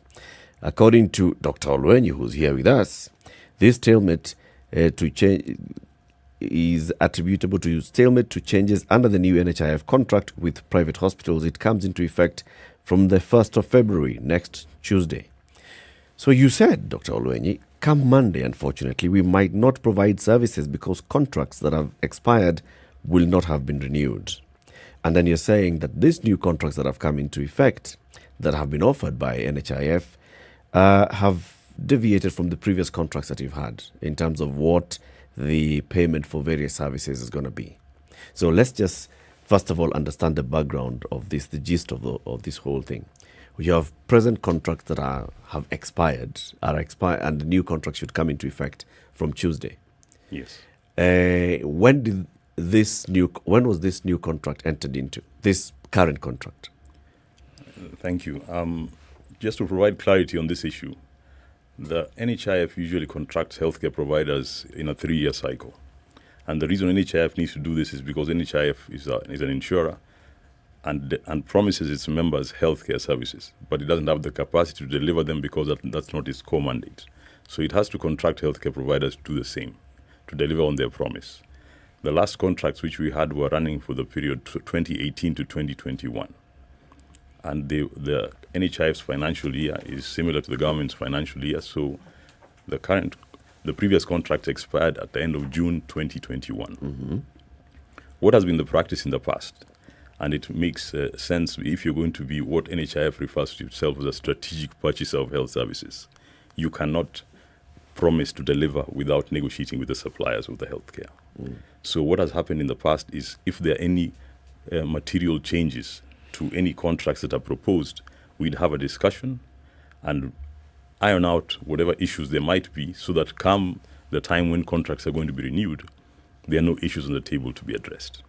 According to Dr. Olwenyi, who's here with us, this stalemate is attributable to stalemate to changes under the new NHIF contract with private hospitals. It comes into effect from the 1st of February, next Tuesday. So you said, Dr. Olwenyi, come Monday, unfortunately, we might not provide services because contracts that have expired will not have been renewed. And then you're saying that these new contracts that have come into effect, that have been offered by NHIF, have deviated from the previous contracts that you've had in terms of what the payment for various services is going to be. So let's just, first of all, understand the background of this, the gist of this whole thing. You have present contracts that have expired, and the new contracts should come into effect from Tuesday. Yes. When was this new contract entered into? This current contract? Thank you. Just to provide clarity on this issue, the NHIF usually contracts healthcare providers in a 3-year cycle. And the reason NHIF needs to do this is because NHIF is an insurer and promises its members healthcare services, but it doesn't have the capacity to deliver them because that's not its core mandate. So it has to contract healthcare providers to do the same, to deliver on their promise. The last contracts which we had were running for the period 2018 to 2021. And the NHIF's financial year is similar to the government's financial year, so the previous contract expired at the end of June 2021. Mm-hmm. What has been the practice in the past? And it makes sense if you're going to be what NHIF refers to itself as a strategic purchaser of health services. You cannot promise to deliver without negotiating with the suppliers of the healthcare. Mm. So what has happened in the past is if there are any material changes to any contracts that are proposed, we'd have a discussion and iron out whatever issues there might be so that come the time when contracts are going to be renewed, there are no issues on the table to be addressed.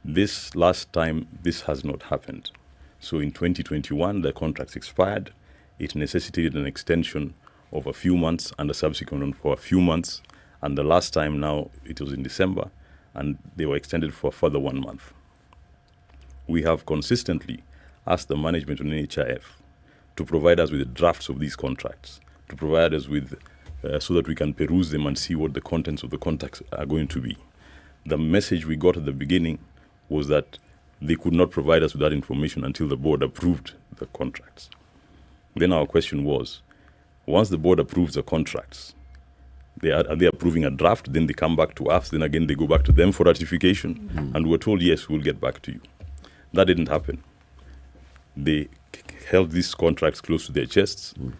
This last time, this has not happened. So in 2021, the contracts expired. It necessitated an extension of a few months and a subsequent one for a few months. And the last time now, it was in December, and they were extended for a further 1 month. We have consistently asked the management of NHIF to provide us with drafts of these contracts, to provide us with, so that we can peruse them and see what the contents of the contracts are going to be. The message we got at the beginning was that they could not provide us with that information until the board approved the contracts. Then our question was, once the board approves the contracts, are they approving a draft? Then they come back to us. Then again, they go back to them for ratification. Mm-hmm. And we were told, yes, we'll get back to you. That didn't happen. They held these contracts close to their chests. Mm.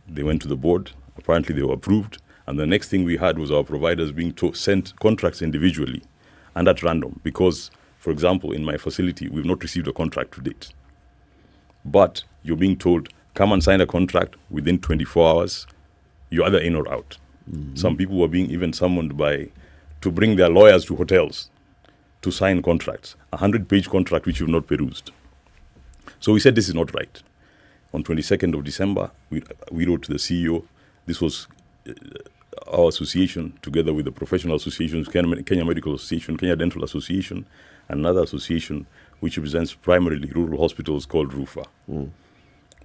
They went to the board. Apparently, they were approved. And the next thing we had was our providers being sent contracts individually and at random because, for example, in my facility, we've not received a contract to date. But you're being told, come and sign a contract within 24 hours, you're either in or out. Mm-hmm. Some people were being even summoned to bring their lawyers to hotels to sign contracts, a 100-page contract which you've not perused. So we said this is not right. On 22nd of December, we wrote to the CEO. This was our association, together with the professional associations, Kenya Medical Association, Kenya Dental Association, and another association which represents primarily rural hospitals called RUFA. Mm.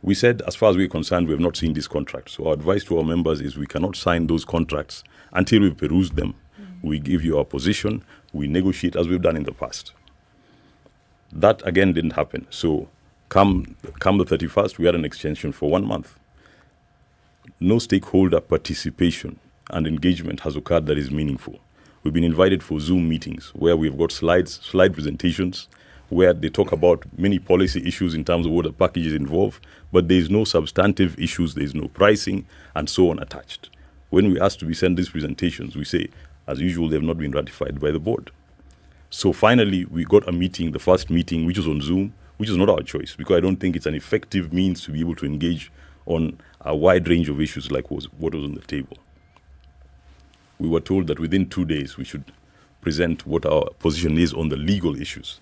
We said, as far as we're concerned, we have not seen this contract. So our advice to our members is we cannot sign those contracts until we've perused them. We give you our position, we negotiate as we've done in the past. That again didn't happen. So come the 31st, we had an extension for 1 month. No stakeholder participation and engagement has occurred that is meaningful. We've been invited for Zoom meetings where we've got slide presentations where they talk about many policy issues in terms of what the packages involve, but there is no substantive issues, there is no pricing, and so on attached. When we ask to be sent these presentations, we say, as usual, they have not been ratified by the board. So finally, we got a meeting, the first meeting, which was on Zoom, which is not our choice, because I don't think it's an effective means to be able to engage on a wide range of issues like what was on the table. We were told that within 2 days, we should present what our position is on the legal issues.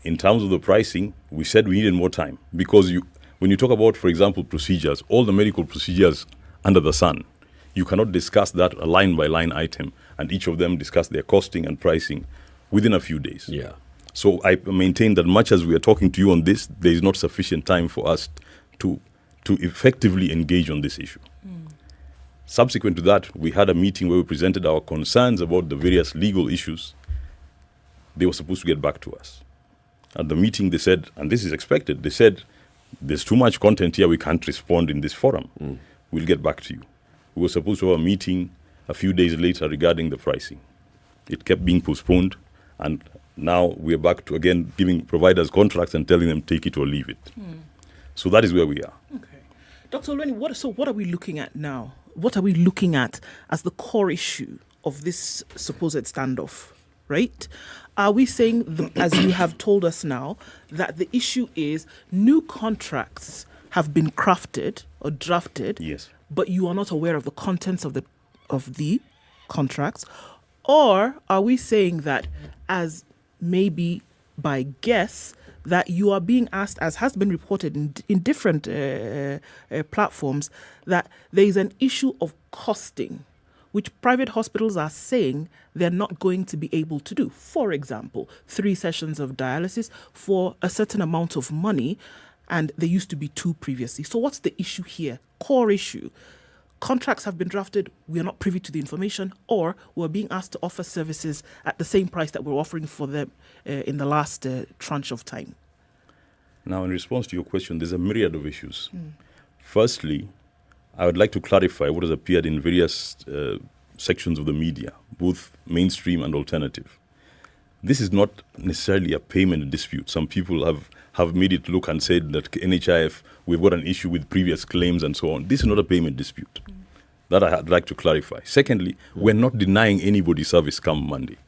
In terms of the pricing, we said we needed more time because when you talk about, for example, procedures, all the medical procedures under the sun, you cannot discuss that a line-by-line item and each of them discuss their costing and pricing within a few days. Yeah. So I maintain that much as we are talking to you on this, there is not sufficient time for us to effectively engage on this issue. Subsequent to that, we had a meeting where we presented our concerns about the various legal issues. They were supposed to get back to us. At the meeting, they said, and this is expected, they said, there's too much content here, we can't respond in this forum. We'll get back to you. We were supposed to have a meeting a few days later regarding the pricing. It kept being postponed, and now we're back to, again, giving providers contracts and telling them take it or leave it. So that is where we are. Okay. Dr. Olweni, what are we looking at now? What are we looking at as the core issue of this supposed standoff, right? Are we saying, as you have told us now, that the issue is new contracts have been crafted or drafted, yes, but you are not aware of the contents of the contracts? Or are we saying that, as maybe by guess, that you are being asked, as has been reported in different platforms, that there is an issue of costing, which private hospitals are saying they're not going to be able to do? For example, 3 sessions of dialysis for a certain amount of money, and there used to be 2 previously. So what's the issue here? Core issue. Contracts have been drafted, we are not privy to the information, or we're being asked to offer services at the same price that we're offering for them in the last tranche of time. Now, in response to your question, there's a myriad of issues. Firstly, I would like to clarify what has appeared in various sections of the media, both mainstream and alternative. This is not necessarily a payment dispute. Some people have made it look and said that NHIF, we've got an issue with previous claims and so on. This is not a payment dispute. That I'd like to clarify. Secondly, we're not denying anybody service come Monday.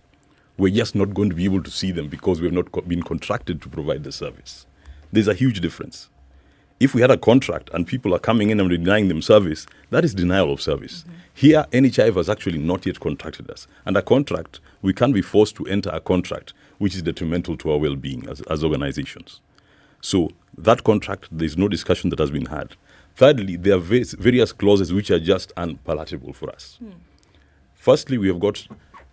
We're just not going to be able to see them because we've not been contracted to provide the service. There's a huge difference. If we had a contract and people are coming in and denying them service, that is denial of service. Here, NHIF has actually not yet contracted us. And a contract, we can't be forced to enter a contract which is detrimental to our well-being as organizations. So that contract, there's no discussion that has been had. Thirdly, there are various clauses which are just unpalatable for us. Firstly, we have got,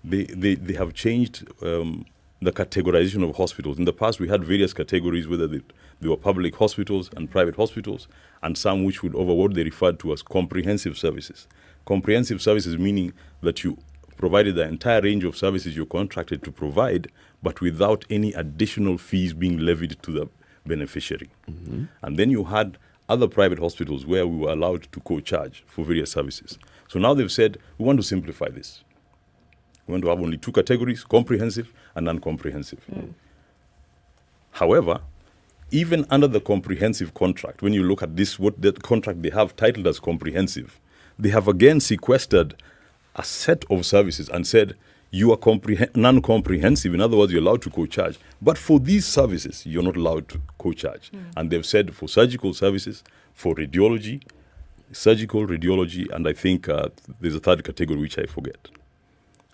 they have changed the categorization of hospitals. In the past, we had various categories, whether they were public hospitals and private hospitals, and some which would over what they referred to as comprehensive services. Comprehensive services meaning that you provided the entire range of services you're contracted to provide, but without any additional fees being levied to the beneficiary. And then you had other private hospitals where we were allowed to co-charge for various services. So now they've said, we want to simplify this. We want to have only 2 categories, comprehensive and non-comprehensive. However, even under the comprehensive contract, when you look at this, what the contract they have titled as comprehensive, they have again sequestered a set of services and said, you are non-comprehensive. In other words, you're allowed to co-charge. But for these services, you're not allowed to co-charge. And they've said for surgical services, for radiology, surgical, radiology, and I think there's a third category which I forget.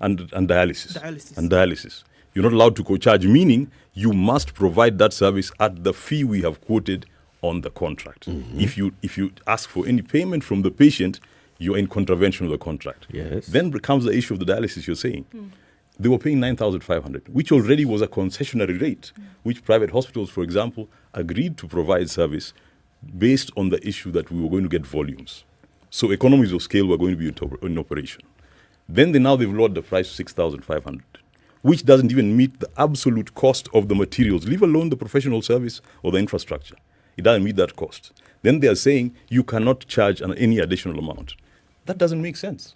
And dialysis. And dialysis. You're not allowed to co-charge, meaning you must provide that service at the fee we have quoted on the contract. If you ask for any payment from the patient, you're in contravention of the contract. Yes. Then becomes the issue of the dialysis you're saying. They were paying 9,500, which already was a concessionary rate, which private hospitals, for example, agreed to provide service based on the issue that we were going to get volumes. So economies of scale were going to be in operation. Then they've lowered the price to 6,500, which doesn't even meet the absolute cost of the materials, leave alone the professional service or the infrastructure. It doesn't meet that cost. Then they are saying you cannot charge any additional amount. That doesn't make sense.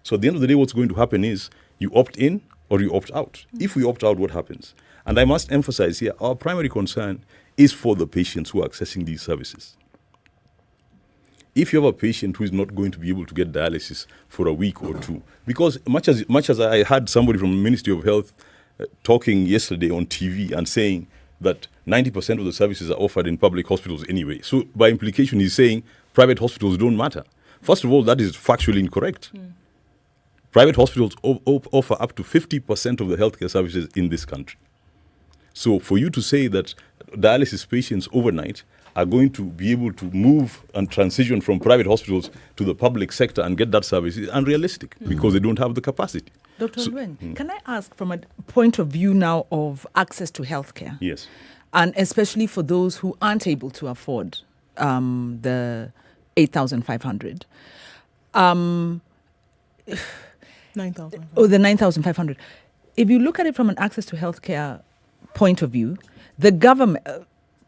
So at the end of the day, what's going to happen is you opt in or you opt out. If we opt out, what happens? And I must emphasize here, our primary concern is for the patients who are accessing these services. If you have a patient who is not going to be able to get dialysis for a week or two, because much as I had somebody from the Ministry of Health talking yesterday on TV and saying that 90% of the services are offered in public hospitals anyway. So by implication, he's saying private hospitals don't matter. First of all, that is factually incorrect. Private hospitals offer up to 50% of the healthcare services in this country. So for you to say that dialysis patients overnight are going to be able to move and transition from private hospitals to the public sector and get that service is unrealistic because they don't have the capacity. Dr. Luen, can I ask from a point of view now of access to healthcare? Yes. And especially for those who aren't able to afford the 8,500. 9,000. Oh, the 9,500. If you look at it from an access to healthcare point of view, the government,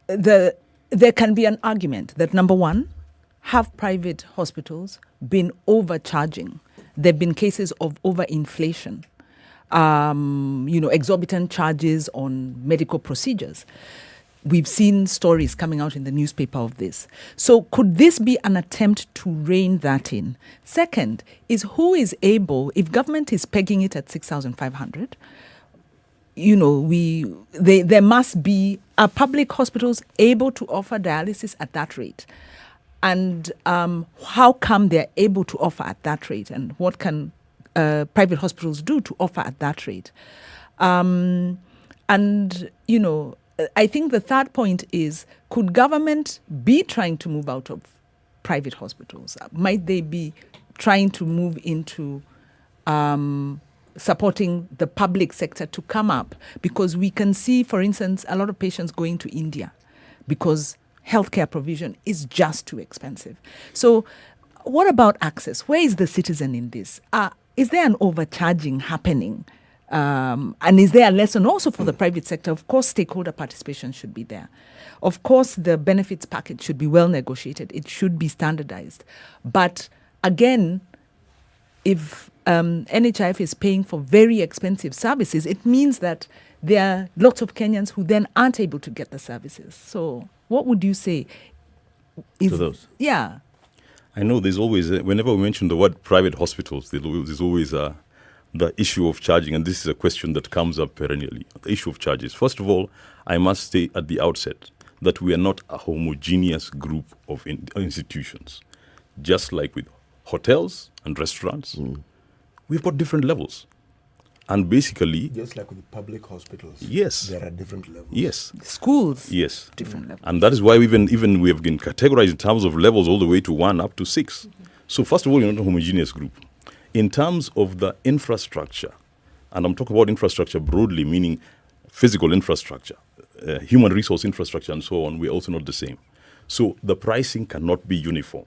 there can be an argument that, number one, have private hospitals been overcharging? There have been cases of overinflation, exorbitant charges on medical procedures. We've seen stories coming out in the newspaper of this. So could this be an attempt to rein that in? Second is who is able, if government is pegging it at 6,500, there must be public hospitals able to offer dialysis at that rate. And how come they're able to offer at that rate? And what can private hospitals do to offer at that rate? I think the third point is, could government be trying to move out of private hospitals? Might they be trying to move into supporting the public sector to come up? Because we can see, for instance, a lot of patients going to India because healthcare provision is just too expensive. So what about access? Where is the citizen in this? Is there an overcharging happening? And is there a lesson also for the private sector? Of course, stakeholder participation should be there. Of course, the benefits package should be well negotiated. It should be standardized. But again, if NHIF is paying for very expensive services, it means that there are lots of Kenyans who then aren't able to get the services. So what would you say? To those? Yeah. I know there's always, whenever we mention the word private hospitals, there's always the issue of charging, and this is a question that comes up perennially, the issue of charges. First of all, I must say at the outset that we are not a homogeneous group of institutions. Just like with hotels and restaurants, we've got different levels. And basically... Just like with public hospitals. Yes. There are different levels. Yes. Schools. Yes. Different levels. And that is why even we have been categorized in terms of levels all the way to 1 up to 6. So first of all, you're not a homogeneous group. In terms of the infrastructure, and I'm talking about infrastructure broadly, meaning physical infrastructure, human resource infrastructure, and so on, we're also not the same. So the pricing cannot be uniform.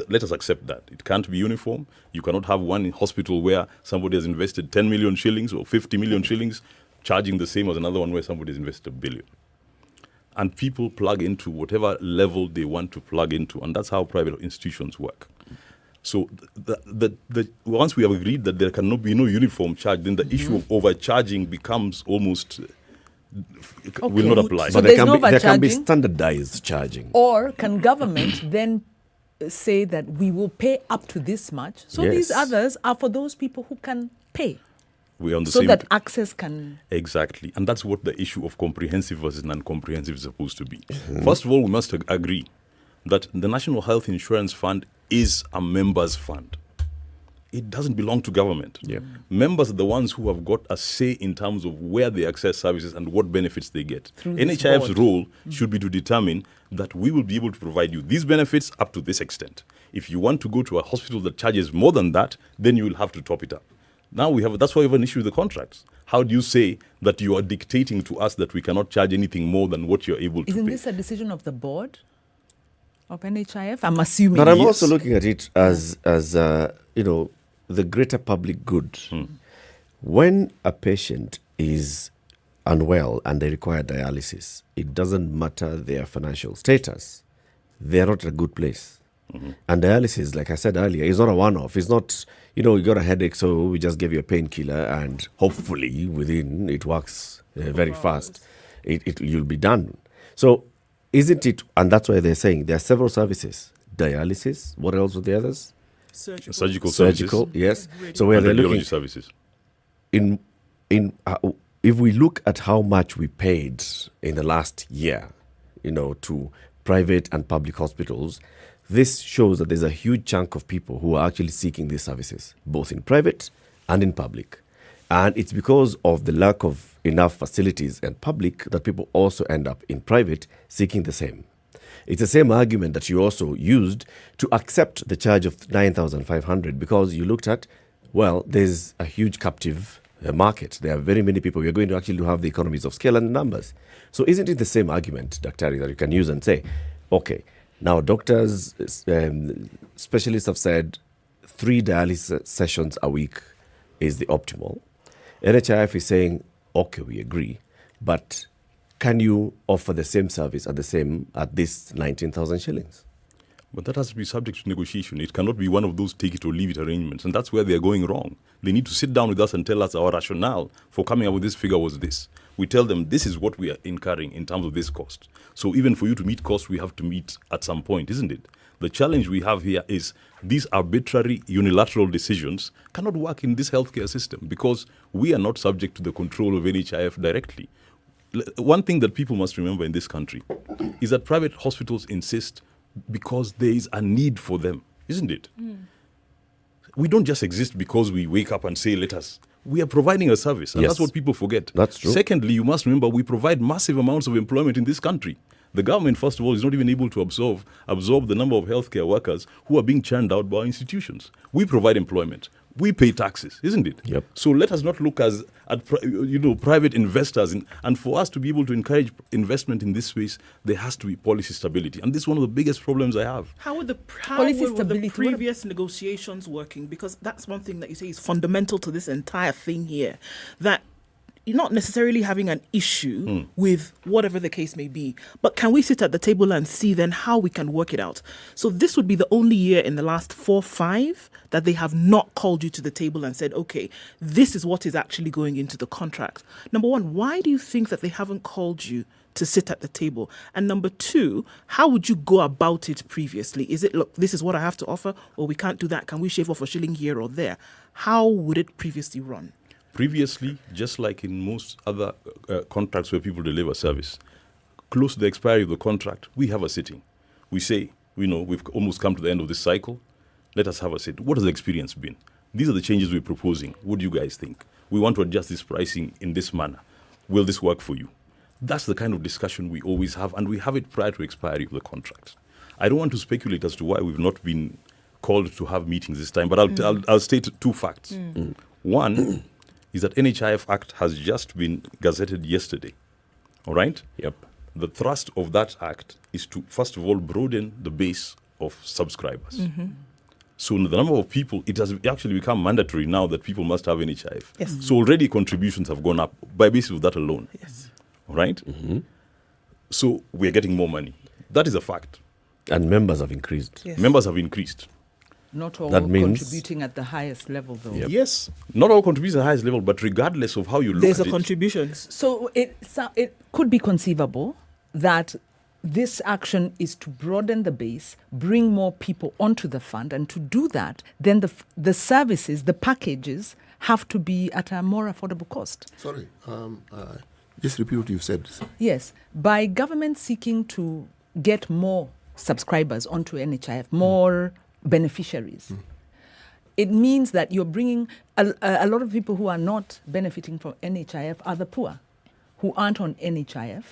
Let us accept that. It can't be uniform. You cannot have one hospital where somebody has invested 10 million shillings or 50 million shillings charging the same as another one where somebody has invested $1 billion. And people plug into whatever level they want to plug into, and that's how private institutions work. So once we have agreed that there cannot be no uniform charge, then the issue of overcharging becomes almost will not apply. So there can be standardized charging. Or can government then say that we will pay up to this much? So these others are for those people who can pay. We're on the so same that access can... Exactly. And that's what the issue of comprehensive versus non-comprehensive is supposed to be. First of all, we must agree that the National Health Insurance Fund is a members' fund. It doesn't belong to government. Members are the ones who have got a say in terms of where they access services and what benefits they get. NHIF's role should be to determine that we will be able to provide you these benefits up to this extent. If you want to go to a hospital that charges more than that, then you will have to top it up. Now that's why we have an issue with the contracts. How do you say that you are dictating to us that we cannot charge anything more than what you're able to pay? Isn't this a decision of the board of NHIF? I'm assuming. But I'm also looking at it as the greater public good. when a patient is unwell and they require dialysis, it doesn't matter their financial status. They're not at a good place. And dialysis, like I said earlier, is not a one-off. It's not, you got a headache, so we just give you a painkiller and hopefully within it works very fast. You'll be done. So isn't it, and that's why they're saying there are several services. Dialysis, what else were the others? Surgical Surgical, yes. So where they're looking services. If we look at how much we paid in the last year, to private and public hospitals, this shows that there's a huge chunk of people who are actually seeking these services, both in private and in public. And it's because of the lack of enough facilities in public that people also end up in private seeking the same. It's the same argument that you also used to accept the charge of 9,500 because you looked at, well, there's a huge captive market. There are very many people. We're going to actually have the economies of scale and numbers. So isn't it the same argument, Dr. that you can use and say, okay, now doctors, specialists have said 3 dialysis sessions a week is the optimal. NHIF is saying, okay, we agree, but can you offer the same service at this 19,000 shillings? But that has to be subject to negotiation. It cannot be one of those take it or leave it arrangements. And that's where they're going wrong. They need to sit down with us and tell us our rationale for coming up with this figure was this. We tell them this is what we are incurring in terms of this cost. So even for you to meet costs, we have to meet at some point, isn't it? The challenge we have here is these arbitrary unilateral decisions cannot work in this healthcare system because we are not subject to the control of NHIF directly. One thing that people must remember in this country is that private hospitals insist because there is a need for them, isn't it? We don't just exist because we wake up and say, let us. We are providing a service, and Yes. that's what people forget. That's true. Secondly, you must remember we provide massive amounts of employment in this country. The government, first of all, is not even able to absorb the number of healthcare workers who are being churned out by our institutions. We provide employment. We pay taxes, isn't it? Yep. So let us not look at private investors. And for us to be able to encourage investment in this space, there has to be policy stability. And this is one of the biggest problems I have. How were the stability, previous negotiations working? Because that's one thing that you say is fundamental to this entire thing here, that you're not necessarily having an issue with whatever the case may be, but can we sit at the table and see then how we can work it out? So this would be the only year in the last 4 or 5 that they have not called you to the table and said, okay, this is what is actually going into the contract. Number one, why do you think that they haven't called you to sit at the table? And number 2, how would you go about it previously? Is it, look, this is what I have to offer, or we can't do that. Can we shave off a shilling here or there? How would it previously run? Previously, just like in most other contracts where people deliver service, close to the expiry of the contract, we have a sitting. We say, we've almost come to the end of this cycle. Let us have a sit. What has the experience been? These are the changes we're proposing. What do you guys think? We want to adjust this pricing in this manner. Will this work for you? That's the kind of discussion we always have, and we have it prior to expiry of the contract. I don't want to speculate as to why we've not been called to have meetings this time, but I'll state 2 facts. One is that NHIF Act has just been gazetted yesterday. All right? Yep. The thrust of that act is to, first of all, broaden the base of subscribers. So the number of people, it has actually become mandatory now that people must have NHIF. Yes. So already contributions have gone up by basis of that alone. Yes. All right? So we're getting more money. That is a fact. And members have increased. Yes. Members have increased. Not all That means- contributing at the highest level, though. Yep. Yes, not all contribute at the highest level, but regardless of how you look There's at a it, contribution. So it could be conceivable that this action is to broaden the base, bring more people onto the fund, and to do that, then the services, the packages, have to be at a more affordable cost. Sorry, just repeat what you've said. Yes, by government seeking to get more subscribers onto NHIF, more beneficiaries, it means that you're bringing a lot of people who are not benefiting from NHIF are the poor, who aren't on NHIF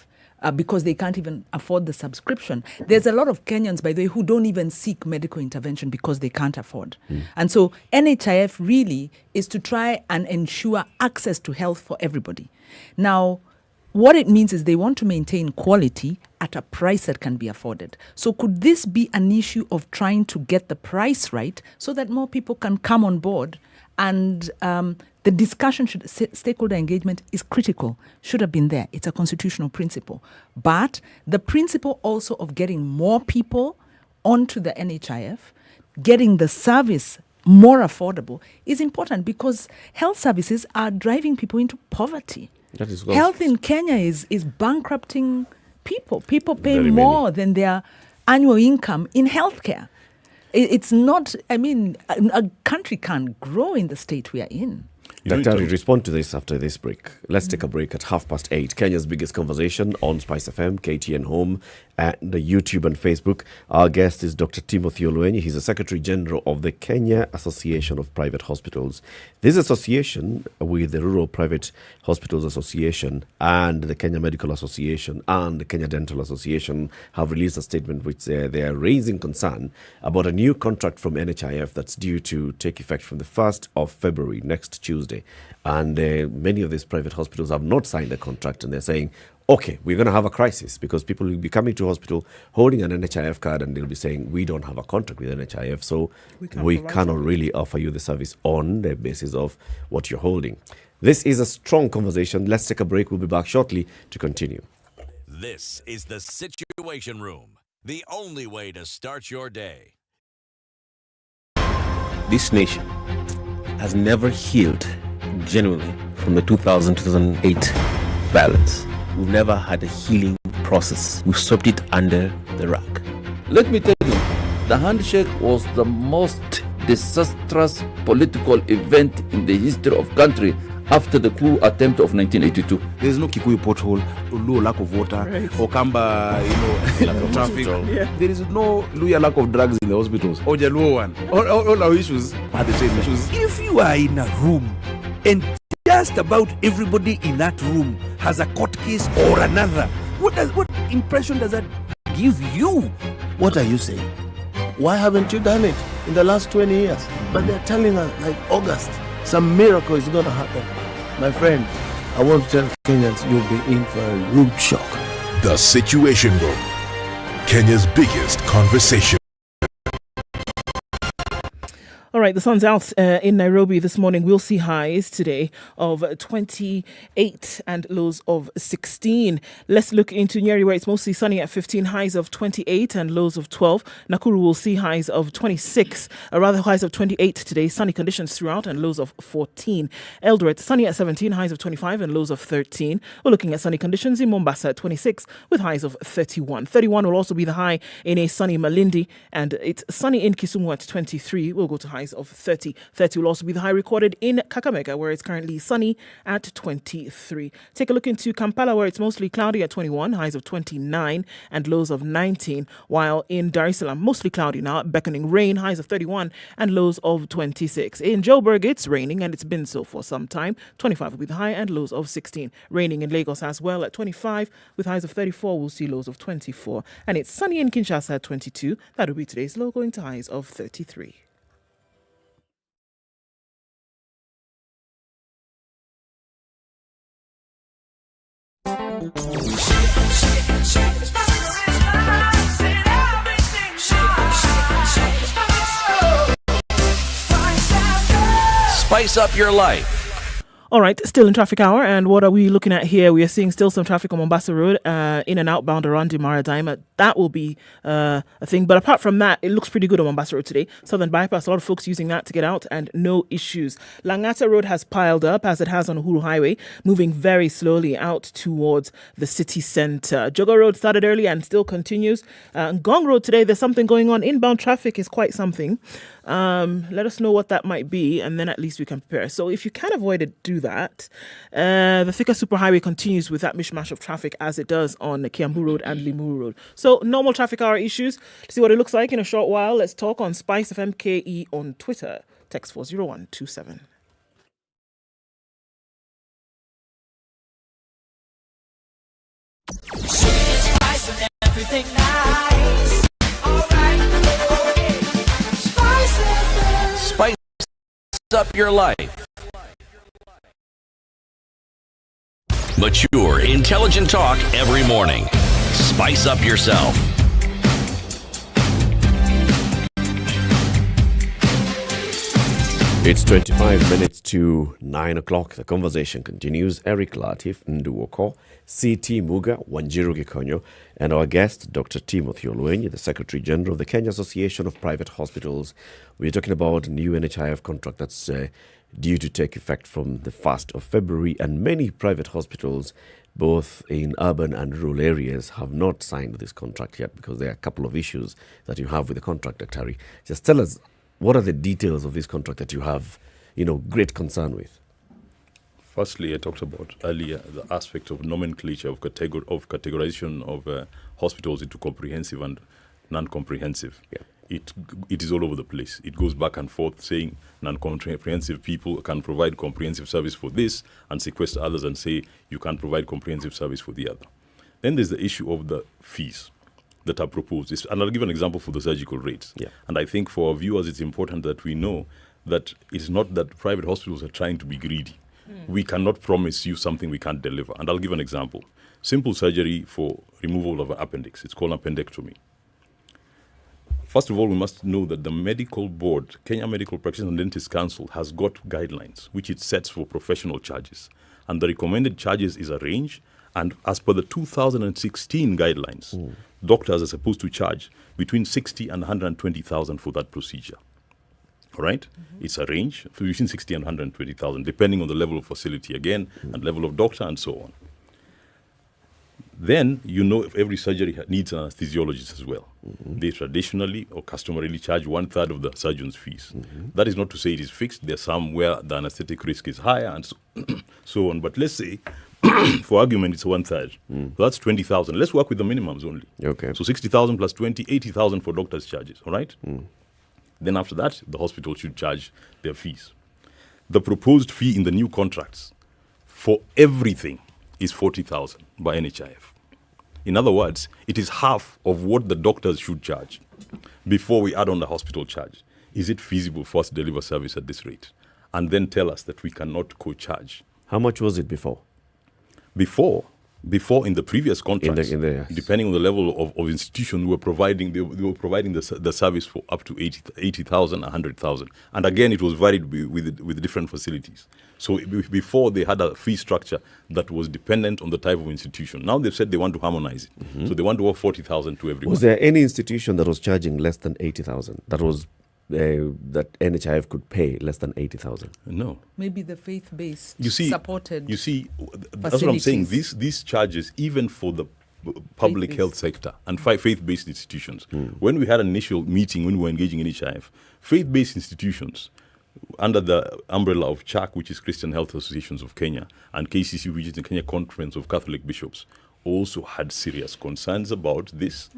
because they can't even afford the subscription. There's a lot of Kenyans, by the way, who don't even seek medical intervention because they can't afford. And so NHIF really is to try and ensure access to health for everybody. Now, what it means is they want to maintain quality at a price that can be afforded. So could this be an issue of trying to get the price right so that more people can come on board and The discussion stakeholder engagement is critical, should have been there. It's a constitutional principle. But the principle also of getting more people onto the NHIF, getting the service more affordable is important because health services are driving people into poverty. That is Health in Kenya is bankrupting people. People pay more than their annual income in healthcare. It's not, a country can't grow in the state we are in. Dr. Respond to this after this break. Let's take a break at 8:30. Kenya's biggest conversation on SpiceFM, KTN Home, and the YouTube and Facebook. Our guest is Dr. Timothy Olwenyi. He's the Secretary General of the Kenya Association of Private Hospitals. This association, with the Rural Private Hospitals Association and the Kenya Medical Association and the Kenya Dental Association, have released a statement which they are raising concern about a new contract from NHIF that's due to take effect from the 1st of February, next Tuesday. And many of these private hospitals have not signed a contract, and they're saying, okay, we're going to have a crisis because people will be coming to hospital holding an NHIF card, and they'll be saying, we don't have a contract with NHIF, so we cannot really offer you the service on the basis of what you're holding. This is a strong conversation. Let's take a break. We'll be back shortly to continue. This is the Situation Room, the only way to start your day. This nation has never healed genuinely from the 2000-2008 violence. We've never had a healing process. We've swept it under the rug. Let me tell you, the handshake was the most disastrous political event in the history of country after the coup attempt of 1982. There's no Kikuyu pothole, low lack of water, or Kamba, lack of traffic. Yeah. There is no Luya lack of drugs in the hospitals. Or Jaluo one. All our issues are the same issues. If you are in a room and just about everybody in that room has a court case or another, what impression does that give you? What are you saying? Why haven't you done it in the last 20 years? But they're telling us, like August, some miracle is going to happen. My friend, I want to tell Kenyans you'll be in for a rude shock. The Situation Room, Kenya's biggest conversation. All right, the sun's out in Nairobi this morning. We'll see highs today of 28 and lows of 16. Let's look into Nyeri, where it's mostly sunny at 15, highs of 28 and lows of 12. Nakuru will see highs of 26, highs of 28 today. Sunny conditions throughout and lows of 14. Eldoret, sunny at 17, highs of 25 and lows of 13. We're looking at sunny conditions in Mombasa at 26 with highs of 31. 31 will also be the high in a sunny Malindi, and it's sunny in Kisumu at 23. We'll go to highs of 30. 30 will also be the high recorded in Kakamega, where it's currently sunny at 23. Take a look into Kampala, where it's mostly cloudy at 21, highs of 29 and lows of 19, while in Dar es Salaam, mostly cloudy now, beckoning rain, highs of 31 and lows of 26. In Joburg, it's raining, and it's been so for some time. 25 will be the high and lows of 16. Raining in Lagos as well at 25, with highs of 34. We'll see lows of 24. And it's sunny in Kinshasa at 22. That will be today's low, going to highs of 33. Spice up your life. All right, still in traffic hour, and what are we looking at here? We are seeing still some traffic on Mombasa Road, in and outbound around Maritime. That will be a thing. But apart from that, it looks pretty good on Mombasa Road today. Southern Bypass, a lot of folks using that to get out, and no issues. Langata Road has piled up, as it has on Uhuru Highway, moving very slowly out towards the city centre. Jogo Road started early and still continues. Ngong Road today, there's something going on. Inbound traffic is quite something. Let us know what that might be, and then at least we can prepare. So if you can avoid it, do that. The Thika Superhighway continues with that mishmash of traffic as it does on Kiambu Road and Limuru Road. So normal traffic hour issues. To see what it looks like in a short while, let's talk on SpiceFM KE on Twitter. Text 40127. Spice and everything nice. Spice up your life. Mature, intelligent talk every morning. Spice up yourself. It's 25 minutes to 9 o'clock. The conversation continues. Eric Latiff, Ndu Okoh, CT Muga Ndu Okoh, and our guest, Dr. Timothy Olwenyi, the Secretary General of the Kenya Association of Private Hospitals. We're talking about a new NHIF contract that's due to take effect from the 1st of February, and many private hospitals, both in urban and rural areas, have not signed this contract yet because there are a couple of issues that you have with the contract, Dr. Hari. Just tell us, what are the details of this contract that you have, great concern with? Firstly, I talked about earlier the aspect of nomenclature of categorization of hospitals into comprehensive and non-comprehensive. Yeah. It is all over the place. It goes back and forth saying non-comprehensive people can provide comprehensive service for this and sequester others and say you can't provide comprehensive service for the other. Then there's the issue of the fees that are proposed. And I'll give an example for the surgical rates. Yeah. And I think for our viewers, it's important that we know that it's not that private hospitals are trying to be greedy. We cannot promise you something we can't deliver. And I'll give an example. Simple surgery for removal of an appendix. It's called appendectomy. First of all, we must know that the medical board, Kenya Medical Practitioners and Dentists Council, has got guidelines which it sets for professional charges. And the recommended charges is a range. And as per the 2016 guidelines, doctors are supposed to charge between 60 and 120,000 for that procedure. All right? It's a range between 60 and 120,000, depending on the level of facility again, and level of doctor, and so on. Then, if every surgery needs an anesthesiologist as well. They traditionally or customarily charge 1/3 of the surgeon's fees. That is not to say it is fixed. There's some where the anesthetic risk is higher and so on. But let's say, for argument, it's 1/3. So that's 20,000. Let's work with the minimums only. Okay. So 60,000 plus 20, 80,000 for doctors' charges. All right? Then after that, the hospital should charge their fees. The proposed fee in the new contracts for everything is 40,000 by NHIF. In other words, it is half of what the doctors should charge before we add on the hospital charge. Is it feasible for us to deliver service at this rate? And then tell us that we cannot co-charge. How much was it before? Before in the previous contracts, yes. depending on the level of institution, they were providing the service for up to 80,000, 100,000. And again, it was varied with different facilities. So before they had a fee structure that was dependent on the type of institution. Now they've said they want to harmonize it. So they want to offer 40,000 to everyone. Was there any institution that was charging less than 80,000? That NHIF could pay less than 80,000? No. Maybe the faith-based supported. You see, that's what I'm saying. These charges, even for the public health sector and faith-based institutions, when we had an initial meeting, when we were engaging in NHIF, faith-based institutions, under the umbrella of CHAC, which is Christian Health Associations of Kenya, and KCC, which is the Kenya Conference of Catholic Bishops, also had serious concerns about this.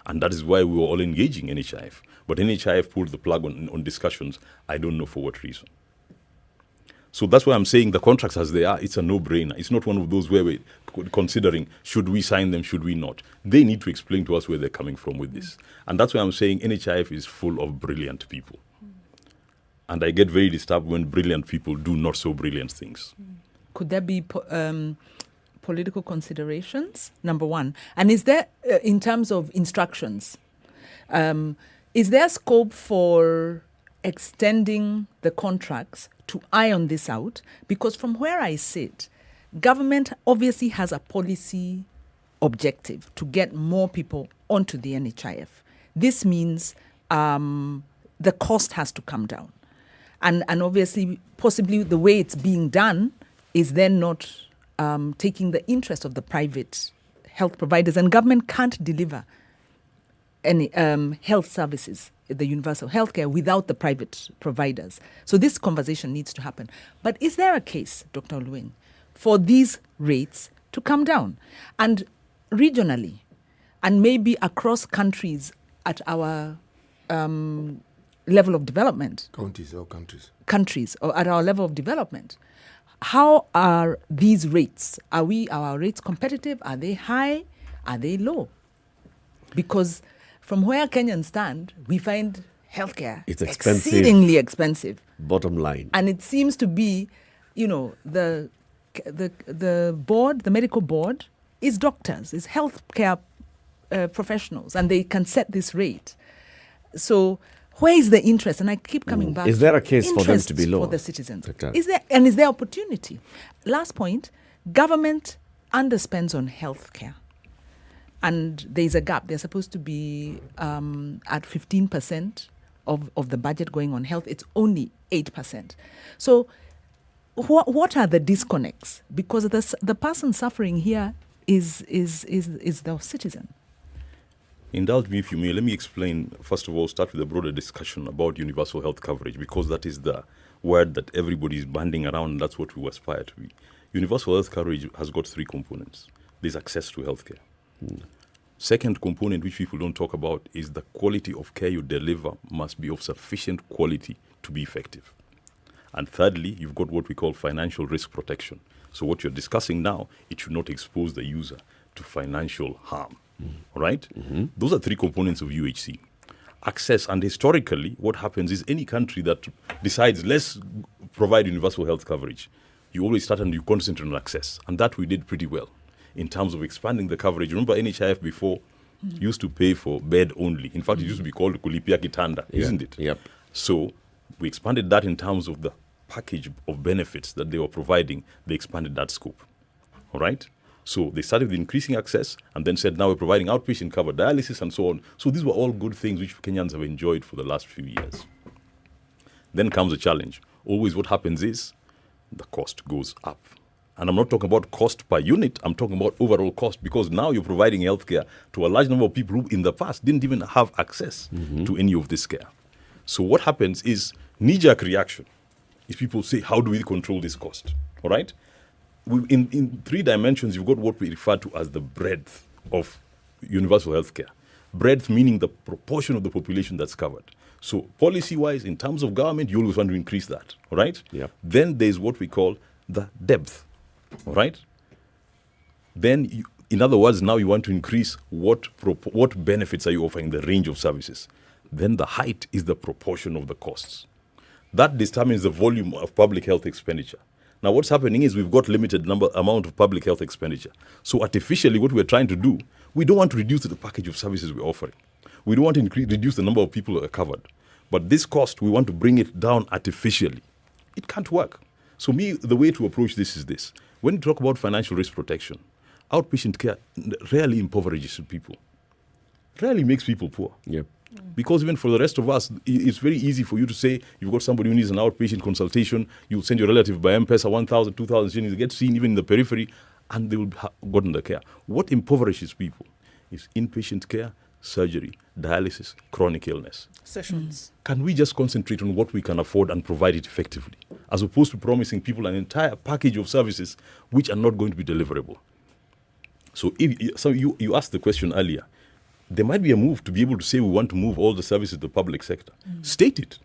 And that is why we were all engaging NHIF. But NHIF pulled the plug on discussions. I don't know for what reason. So that's why I'm saying the contracts as they are, it's a no-brainer. It's not one of those where we're considering, should we sign them, should we not? They need to explain to us where they're coming from with this. And that's why I'm saying NHIF is full of brilliant people. And I get very disturbed when brilliant people do not so brilliant things. Could there be political considerations, number one? And is there, in terms of instructions, is there scope for extending the contracts to iron this out? Because from where I sit, government obviously has a policy objective to get more people onto the NHIF. This means the cost has to come down. And obviously, possibly the way it's being done is then not taking the interest of the private health providers. And government can't deliver any health services, the universal healthcare, without the private providers. So this conversation needs to happen. But is there a case, Dr. Olwenyi, for these rates to come down? And regionally, and maybe across countries at our level of development. Countries, or at our level of development. How are these rates? Are our rates competitive? Are they high? Are they low? Because from where Kenyans stand, we find healthcare exceedingly expensive. Bottom line. And it seems to be, the board, the medical board, is doctors, is healthcare professionals, and they can set this rate. So Where is the interest? And I keep coming back. Is there a case for them interest to be lower? for the citizens? Dr. Is there opportunity? Last point, government underspends on healthcare. And there's a gap. They're supposed to be at 15% of the budget going on health. It's only 8%. So what are the disconnects? Because the person suffering here is the citizen. Indulge me if you may. Let me explain, first of all, start with a broader discussion about universal health coverage, because that is the word that everybody is banding around, and that's what we aspire to be. Universal health coverage has got three components. There's access to healthcare. Second component, which people don't talk about, is the quality of care you deliver must be of sufficient quality to be effective. And thirdly, you've got what we call financial risk protection. So what you're discussing now, it should not expose the user to financial harm. All right? Those are three components of UHC. Access, and historically, what happens is any country that decides, let's provide universal health coverage, you always start and you concentrate on access. And that we did pretty well in terms of expanding the coverage. Remember, NHIF before used to pay for bed only. In fact, it used to be called Kulipia Kitanda, isn't it? Yep. So we expanded that in terms of the package of benefits that they were providing. They expanded that scope. All right? So they started with increasing access and then said, now we're providing outpatient cover, dialysis, and so on. So these were all good things which Kenyans have enjoyed for the last few years. Then comes a challenge. Always what happens is the cost goes up. And I'm not talking about cost per unit, I'm talking about overall cost, because now you're providing healthcare to a large number of people who in the past didn't even have access to any of this care. So what happens is knee-jerk reaction is people say, how do we control this cost? All right? In three dimensions, you've got what we refer to as the breadth of universal healthcare. Breadth meaning the proportion of the population that's covered. So policy-wise, in terms of government, you always want to increase that, all right? Yep. Then there's what we call the depth, all right? Then, in other words, now you want to increase what benefits are you offering, the range of services. Then the height is the proportion of the costs. That determines the volume of public health expenditure. Now, what's happening is we've got limited amount of public health expenditure. So artificially, what we're trying to do, we don't want to reduce the package of services we're offering. We don't want to reduce the number of people that are covered. But this cost, we want to bring it down artificially. It can't work. So the way to approach this is this. When you talk about financial risk protection, outpatient care rarely impoverishes people. Rarely makes people poor. Yep. Because even for the rest of us, it's very easy for you to say you've got somebody who needs an outpatient consultation, you send your relative by M-Pesa 1,000, 2,000 shillings, they get seen even in the periphery, and they will have gotten the care. What impoverishes people is inpatient care, surgery, dialysis, chronic illness. Sessions. Can we just concentrate on what we can afford and provide it effectively, as opposed to promising people an entire package of services which are not going to be deliverable? So you asked the question earlier. There might be a move to be able to say we want to move all the services to the public sector. State it.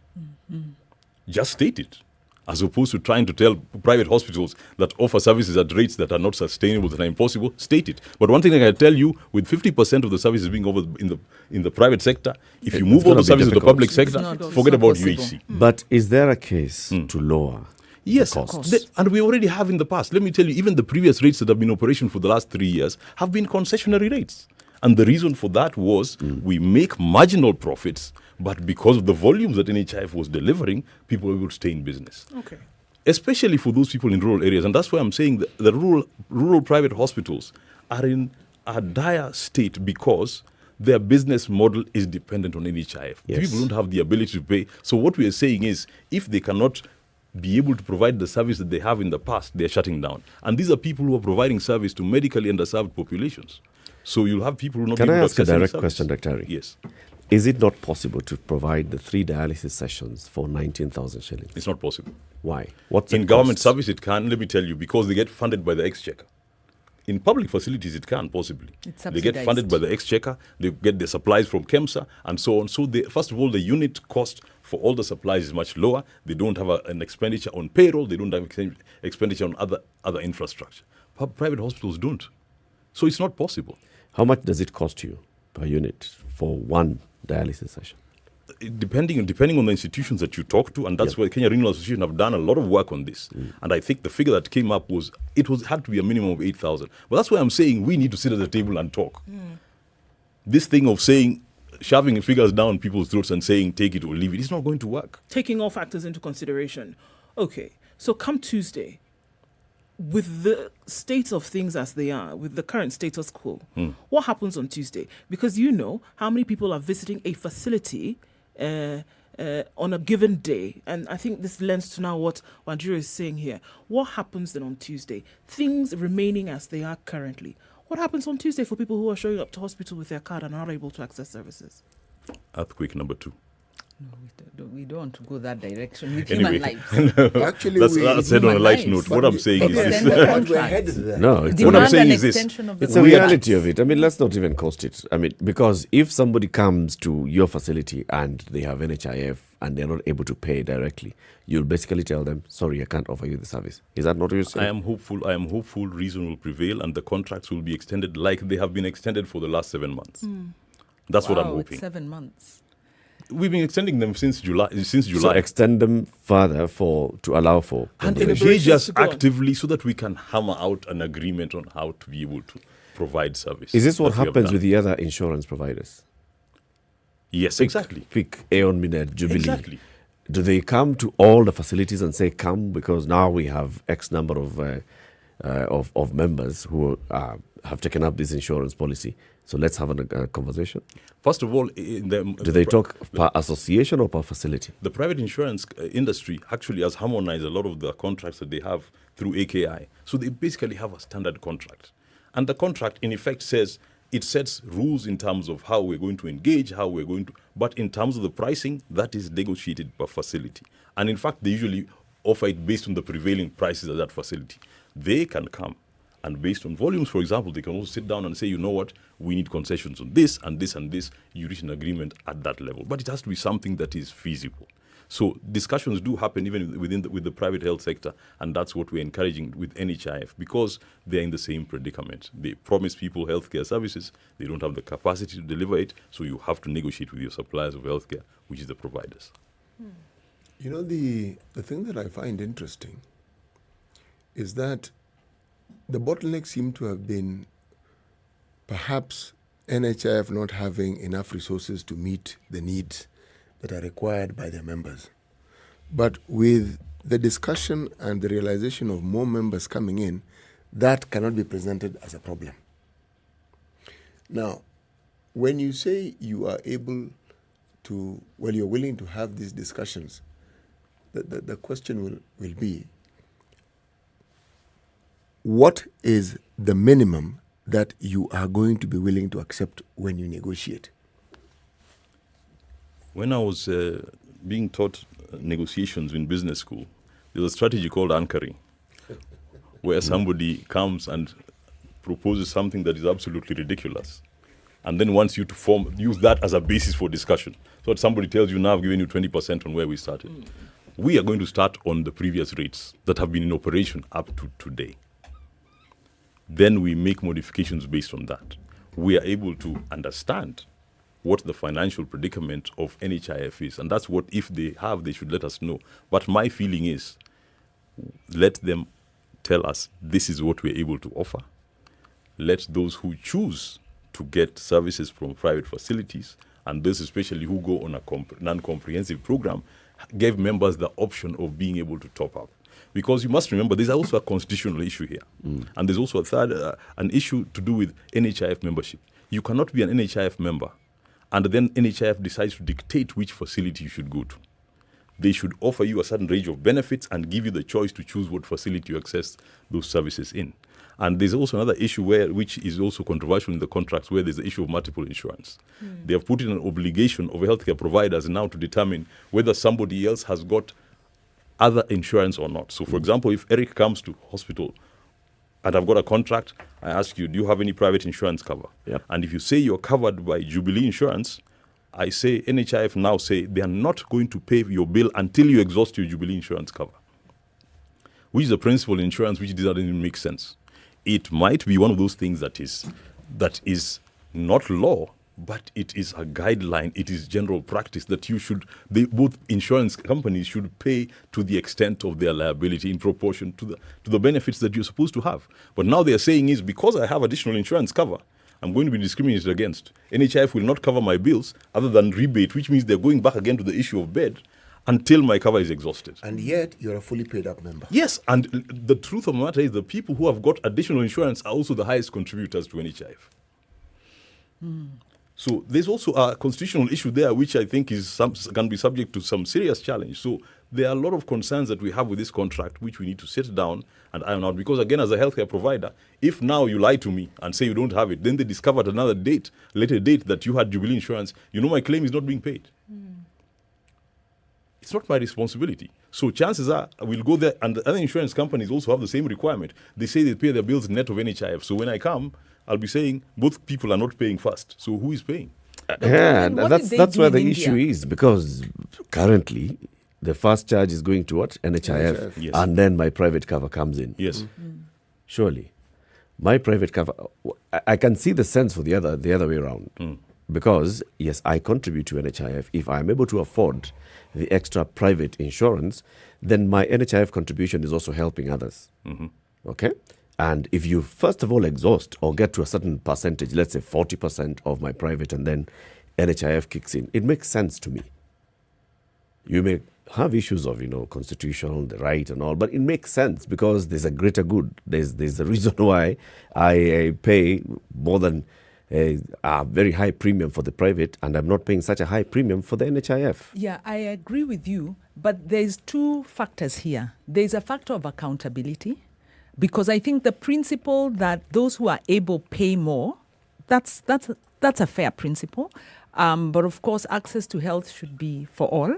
Just state it. As opposed to trying to tell private hospitals that offer services at rates that are not sustainable, that are impossible, state it. But one thing I can tell you, with 50% of the services being offered in the private sector, if you move all the services to the public sector, forget about UHC. But is there a case to lower Yes, the costs? and we already have in the past. Let me tell you, even the previous rates that have been in operation for the last 3 years have been concessionary rates. And the reason for that was we make marginal profits, but because of the volumes that NHIF was delivering, people were able to stay in business. Okay. Especially for those people in rural areas. And that's why I'm saying that the rural private hospitals are in a dire state because their business model is dependent on NHIF. Yes. People don't have the ability to pay. So what we are saying is, if they cannot be able to provide the service that they have in the past, they're shutting down. And these are people who are providing service to medically underserved populations. So you'll have people who not Can able I to ask a access any direct service. question, Dr. Ari? Yes. Is it not possible to provide the 3 dialysis sessions for 19,000 shillings? It's not possible. Why? What's In it government cost? service, it can, let me tell you, because they get funded by the exchequer. In public facilities, it can possibly. It's They get subsidized. funded by the exchequer, they get their supplies from KEMSA, and so on. So, first of all, the unit cost for all the supplies is much lower. They don't have an expenditure on payroll, they don't have expenditure on other infrastructure. Private hospitals don't. So, it's not possible. How much does it cost you per unit for one dialysis session? Depending on the institutions that you talk to, and that's why Kenya Renal Association have done a lot of work on this. And I think the figure that came up was had to be a minimum of 8,000. But that's why I'm saying we need to sit at the table and talk. This thing of saying shoving figures down people's throats and saying take it or leave it. It's not going to work. Taking all factors into consideration. Okay, so come Tuesday, with the state of things as they are, with the current status quo, what happens on Tuesday? Because you know how many people are visiting a facility on a given day. And I think this lends to now what Wanjiru is saying here. What happens then on Tuesday? Things remaining as they are currently. What happens on Tuesday for people who are showing up to hospital with their card and are not able to access services? Earthquake number 2. No, we don't want to go that direction with Anyway, human lives. no, Actually, that's said on a light note. What I'm saying is this. What I'm saying is this. It's a reality of it. I mean, let's not even cost it. I mean, because if somebody comes to your facility and they have NHIF and they're not able to pay directly, you'll basically tell them, sorry, I can't offer you the service. Is that not what you're saying? I am hopeful reason will prevail and the contracts will be extended like they have been extended for the last 7 months. That's what I'm hoping. It's 7 months. We've been extending them since July. So extend them further to allow for and engage us actively so that we can hammer out an agreement on how to be able to provide service. Is this what happens with the other insurance providers? Yes, exactly. Pick Aeon, Minet, Jubilee. Exactly. Do they come to all the facilities and say, come, because now we have X number of members who have taken up this insurance policy, so let's have a conversation? First of all, do they talk per association or per facility? The private insurance industry actually has harmonized a lot of the contracts that they have through AKI. So they basically have a standard contract. And the contract, in effect, says it sets rules in terms of how we're going to engage, but in terms of the pricing, that is negotiated per facility. And in fact, they usually offer it based on the prevailing prices at that facility. They can come. And based on volumes, for example, they can also sit down and say, you know what, we need concessions on this and this and this. You reach an agreement at that level. But it has to be something that is feasible. So discussions do happen even with the private health sector. And that's what we're encouraging with NHIF because they're in the same predicament. They promise people healthcare services. They don't have the capacity to deliver it. So you have to negotiate with your suppliers of healthcare, which is the providers. You know, the thing that I find interesting is that the bottleneck seem to have been perhaps NHIF not having enough resources to meet the needs that are required by their members. But with the discussion and the realization of more members coming in, that cannot be presented as a problem. Now, when you say you are able to, well, you're willing to have these discussions, the question will be, what is the minimum that you are going to be willing to accept when you negotiate? When I was being taught negotiations in business school, there's a strategy called anchoring, where somebody comes and proposes something that is absolutely ridiculous, and then wants you to use that as a basis for discussion. So that somebody tells you, now I've given you 20% on where we started. We are going to start on the previous rates that have been in operation up to today. Then we make modifications based on that. We are able to understand what the financial predicament of NHIF is. And that's what, if they have, they should let us know. But my feeling is, let them tell us this is what we're able to offer. Let those who choose to get services from private facilities, and those especially who go on a non-comprehensive program, give members the option of being able to top up. Because you must remember, there's also a constitutional issue here. And there's also a third, an issue to do with NHIF membership. You cannot be an NHIF member, and then NHIF decides to dictate which facility you should go to. They should offer you a certain range of benefits and give you the choice to choose what facility you access those services in. And there's also another issue which is also controversial in the contracts, where there's the issue of multiple insurance. They have put in an obligation of healthcare providers now to determine whether somebody else has got other insurance or not. So, for example, if Eric comes to hospital and I've got a contract, I ask you, do you have any private insurance cover? Yep. And if you say you're covered by Jubilee Insurance, I say, NHIF now say they are not going to pay your bill until you exhaust your Jubilee Insurance cover, which is a principle in insurance which doesn't make sense. It might be one of those things that is not law, but it is a guideline, it is general practice that both insurance companies should pay to the extent of their liability in proportion to the benefits that you're supposed to have. But now they are saying is, because I have additional insurance cover, I'm going to be discriminated against. NHIF will not cover my bills other than rebate, which means they're going back again to the issue of bed until my cover is exhausted. And yet, you're a fully paid up member. Yes, and the truth of the matter is the people who have got additional insurance are also the highest contributors to NHIF. So there's also a constitutional issue there, which I think can be subject to some serious challenge. So there are a lot of concerns that we have with this contract, which we need to sit down and iron out. Because again, as a healthcare provider, if now you lie to me and say you don't have it, then they discovered another later date that you had Jubilee insurance, my claim is not being paid. It's not my responsibility. So chances are we'll go there, and the other insurance companies also have the same requirement. They say they pay their bills net of NHIF. So when I come, I'll be saying both people are not paying first. So who is paying? Yeah, that's where the issue is, because currently the first charge is going to what? NHIF. Yes. And then my private cover comes in. Yes. Surely. My private cover, I can see the sense for the other way around. Because, yes, I contribute to NHIF. If I'm able to afford the extra private insurance, then my NHIF contribution is also helping others. Okay? And if you first of all exhaust or get to a certain percentage, let's say 40% of my private, and then NHIF kicks in, it makes sense to me. You may have issues of, constitutional, the right and all, but it makes sense because there's a greater good. There's a reason why I pay more than a very high premium for the private, and I'm not paying such a high premium for the NHIF. Yeah, I agree with you, but there's two factors here. There's a factor of accountability, because I think the principle that those who are able pay more, that's a fair principle. But of course, access to health should be for all.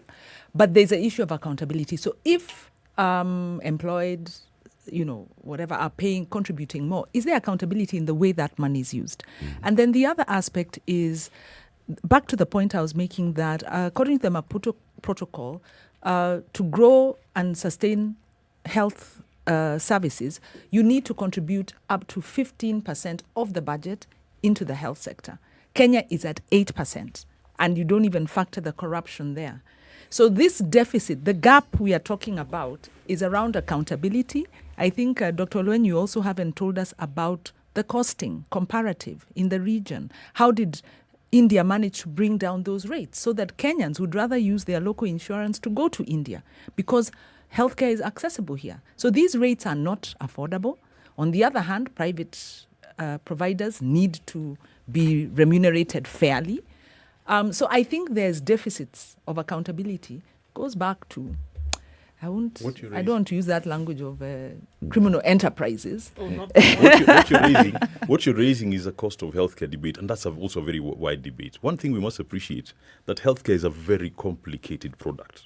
But there's an issue of accountability. So if employed, whatever, are contributing more, is there accountability in the way that money is used? And then the other aspect is, back to the point I was making, that according to the Maputo Protocol, to grow and sustain health services, you need to contribute up to 15% of the budget into the health sector. Kenya is at 8%, and you don't even factor the corruption there. So this deficit, the gap we are talking about, is around accountability. I think, Dr. Luen, you also haven't told us about the costing comparative in the region. How did India manage to bring down those rates so that Kenyans would rather use their local insurance to go to India? Because healthcare is accessible here. So these rates are not affordable. On the other hand, private providers need to be remunerated fairly. So I think there's deficits of accountability. Goes back to, I don't want to use that language of criminal enterprises. What you're raising is a cost of healthcare debate, and that's also a very wide debate. One thing we must appreciate, that healthcare is a very complicated product,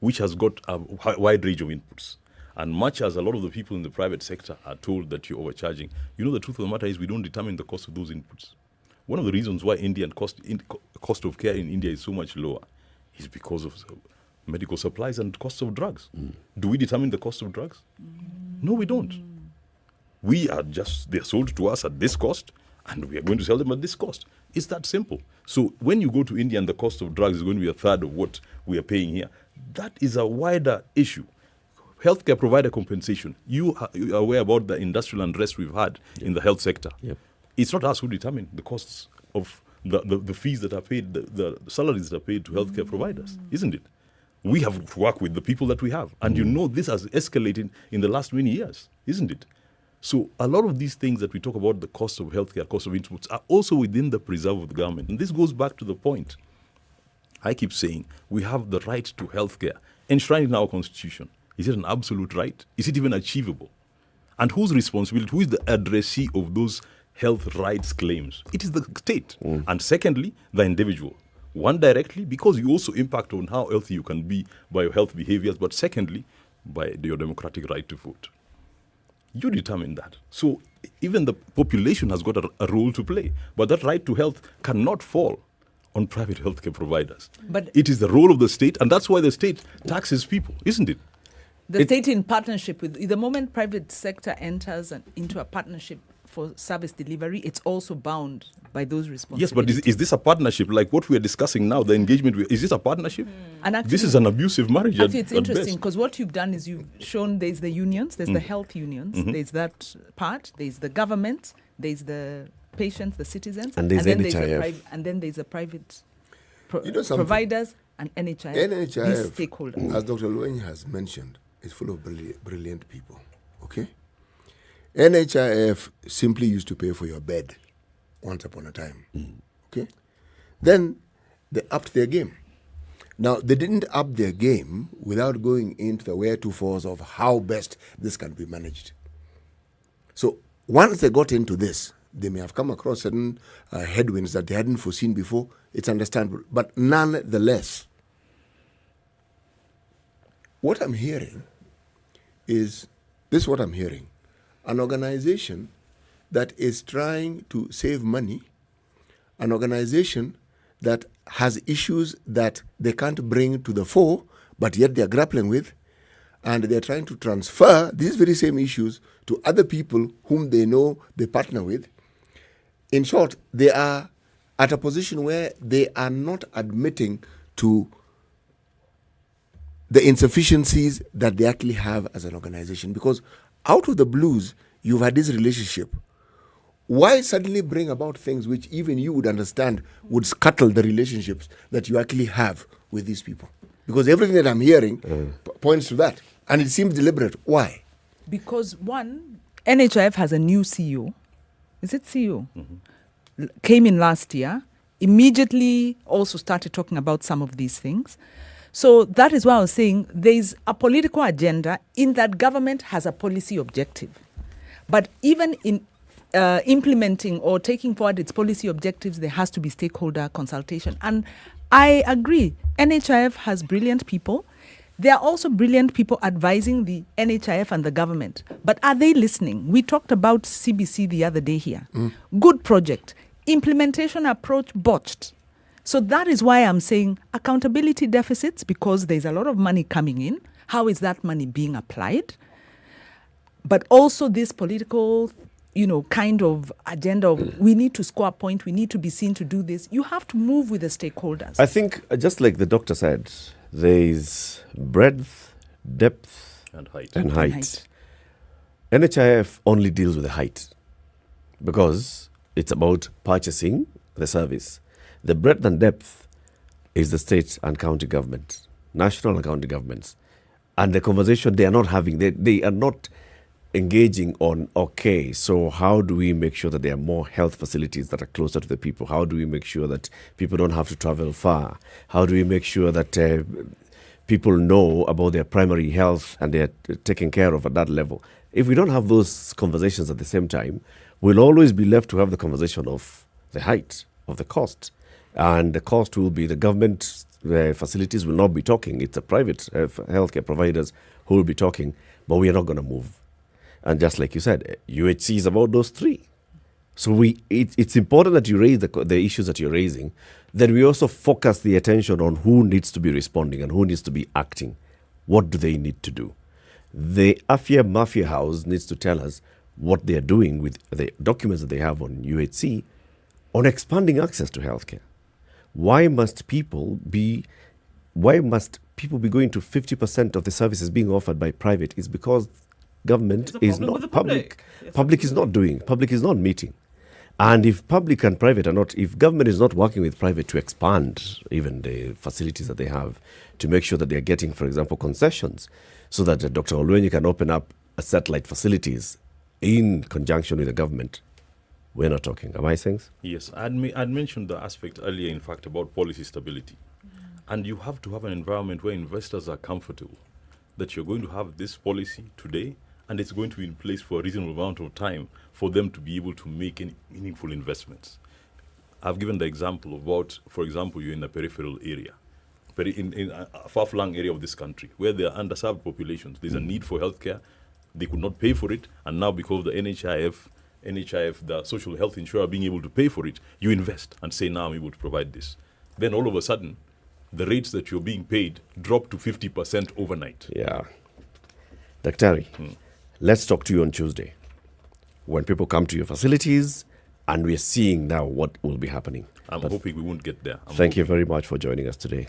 which has got a wide range of inputs. And much as a lot of the people in the private sector are told that you're overcharging, the truth of the matter is we don't determine the cost of those inputs. One of the reasons why cost of care in India is so much lower is because of medical supplies and cost of drugs. Do we determine the cost of drugs? No, we don't. They're sold to us at this cost, and we are going to sell them at this cost. It's that simple. So when you go to India and the cost of drugs is going to be a third of what we are paying here, that is a wider issue. Healthcare provider compensation. You are aware about the industrial unrest we've had in the health sector. Yep. It's not us who determine the costs of the fees that are paid, the salaries that are paid to healthcare providers, isn't it? We have to work with the people that we have. And this has escalated in the last many years, isn't it? So a lot of these things that we talk about, the cost of healthcare, cost of inputs, are also within the preserve of the government. And this goes back to the point I keep saying, we have the right to healthcare enshrined in our constitution. Is it an absolute right? Is it even achievable? And whose responsibility? Who is the addressee of those health rights claims? It is the state. And secondly, the individual. One, directly, because you also impact on how healthy you can be by your health behaviors, but secondly, by your democratic right to vote. You determine that. So even the population has got a role to play, but that right to health cannot fall on private healthcare providers. But it is the role of the state, and that's why the state taxes people, isn't it? The state in partnership with, the moment private sector enters into a partnership for service delivery, it's also bound by those responsibilities. Yes, but is this a partnership? Like what we are discussing now, the engagement, is this a partnership? And actually, this is an abusive marriage. Actually, it's interesting because what you've done is you've shown there's the unions, there's the health unions, there's that part, there's the government, there's the patients, the citizens, And there's then NHIF. there's a private something? providers and NHIF. These NHIF, stakeholders. as Dr. Lueny has mentioned, is full of brilliant people. Okay? NHIF simply used to pay for your bed once upon a time. Okay? Then they upped their game. Now, they didn't up their game without going into the wherewithals of how best this can be managed. So, once they got into this, they may have come across certain headwinds that they hadn't foreseen before. It's understandable. But nonetheless, what I'm hearing is this: what I'm hearing. An organization that is trying to save money, an organization that has issues that they can't bring to the fore, but yet they're grappling with, and they're trying to transfer these very same issues to other people whom they know they partner with. In short, they are at a position where they are not admitting to the insufficiencies that they actually have as an organization. Because out of the blues, you've had this relationship. Why suddenly bring about things which even you would understand would scuttle the relationships that you actually have with these people? Because everything that I'm hearing points to that. And it seems deliberate. Why? Because one, NHIF has a new CEO. Is it CEO? Came in last year, immediately also started talking about some of these things. So that is why I was saying there's a political agenda in that government has a policy objective. But even in implementing or taking forward its policy objectives, there has to be stakeholder consultation. And I agree, NHIF has brilliant people. There are also brilliant people advising the NHIF and the government. But are they listening? We talked about CBC the other day here. Good project. Implementation approach botched. So that is why I'm saying accountability deficits, because there's a lot of money coming in. How is that money being applied? But also this political, kind of agenda of we need to score a point, we need to be seen to do this. You have to move with the stakeholders. I think, just like the doctor said, there is breadth, depth, and height. NHIF only deals with the height because it's about purchasing the service. The breadth and depth is the state and county government, national and county governments. And the conversation they are not having, they are not engaging on, okay, so how do we make sure that there are more health facilities that are closer to the people? How do we make sure that people don't have to travel far? How do we make sure that people know about their primary health and they're taken care of at that level? If we don't have those conversations at the same time, we'll always be left to have the conversation of the height, of the cost. And the cost will be the government facilities will not be talking. It's the private healthcare providers who will be talking, but we are not going to move. And just like you said, UHC is about those three. So it's important that you raise the issues that you're raising. Then we also focus the attention on who needs to be responding and who needs to be acting. What do they need to do? The Afia Mafia House needs to tell us what they are doing with the documents that they have on UHC on expanding access to healthcare. Why must people be going to 50% of the services being offered by private? Is because government is not public. Public is not doing. Public is not meeting. And if public and private are not, if government is not working with private to expand even the facilities that they have, to make sure that they're getting, for example, concessions, so that Dr. Oluenyi can open up satellite facilities in conjunction with the government, we're not talking. Am I saying? Yes, I'd mentioned the aspect earlier, in fact, about policy stability. And you have to have an environment where investors are comfortable that you're going to have this policy today and it's going to be in place for a reasonable amount of time for them to be able to make any meaningful investments. I've given the example about, for example, you're in a peripheral area, in a far-flung area of this country where there are underserved populations. There's a need for healthcare. They could not pay for it, and now because of the NHIF, the social health insurer, being able to pay for it, you invest and say, now I'm able to provide this. Then all of a sudden, the rates that you're being paid drop to 50% overnight. Yeah. Dr. Let's talk to you on Tuesday when people come to your facilities and we're seeing now what will be happening. I'm hoping we won't get there. Thank you very much for joining us today.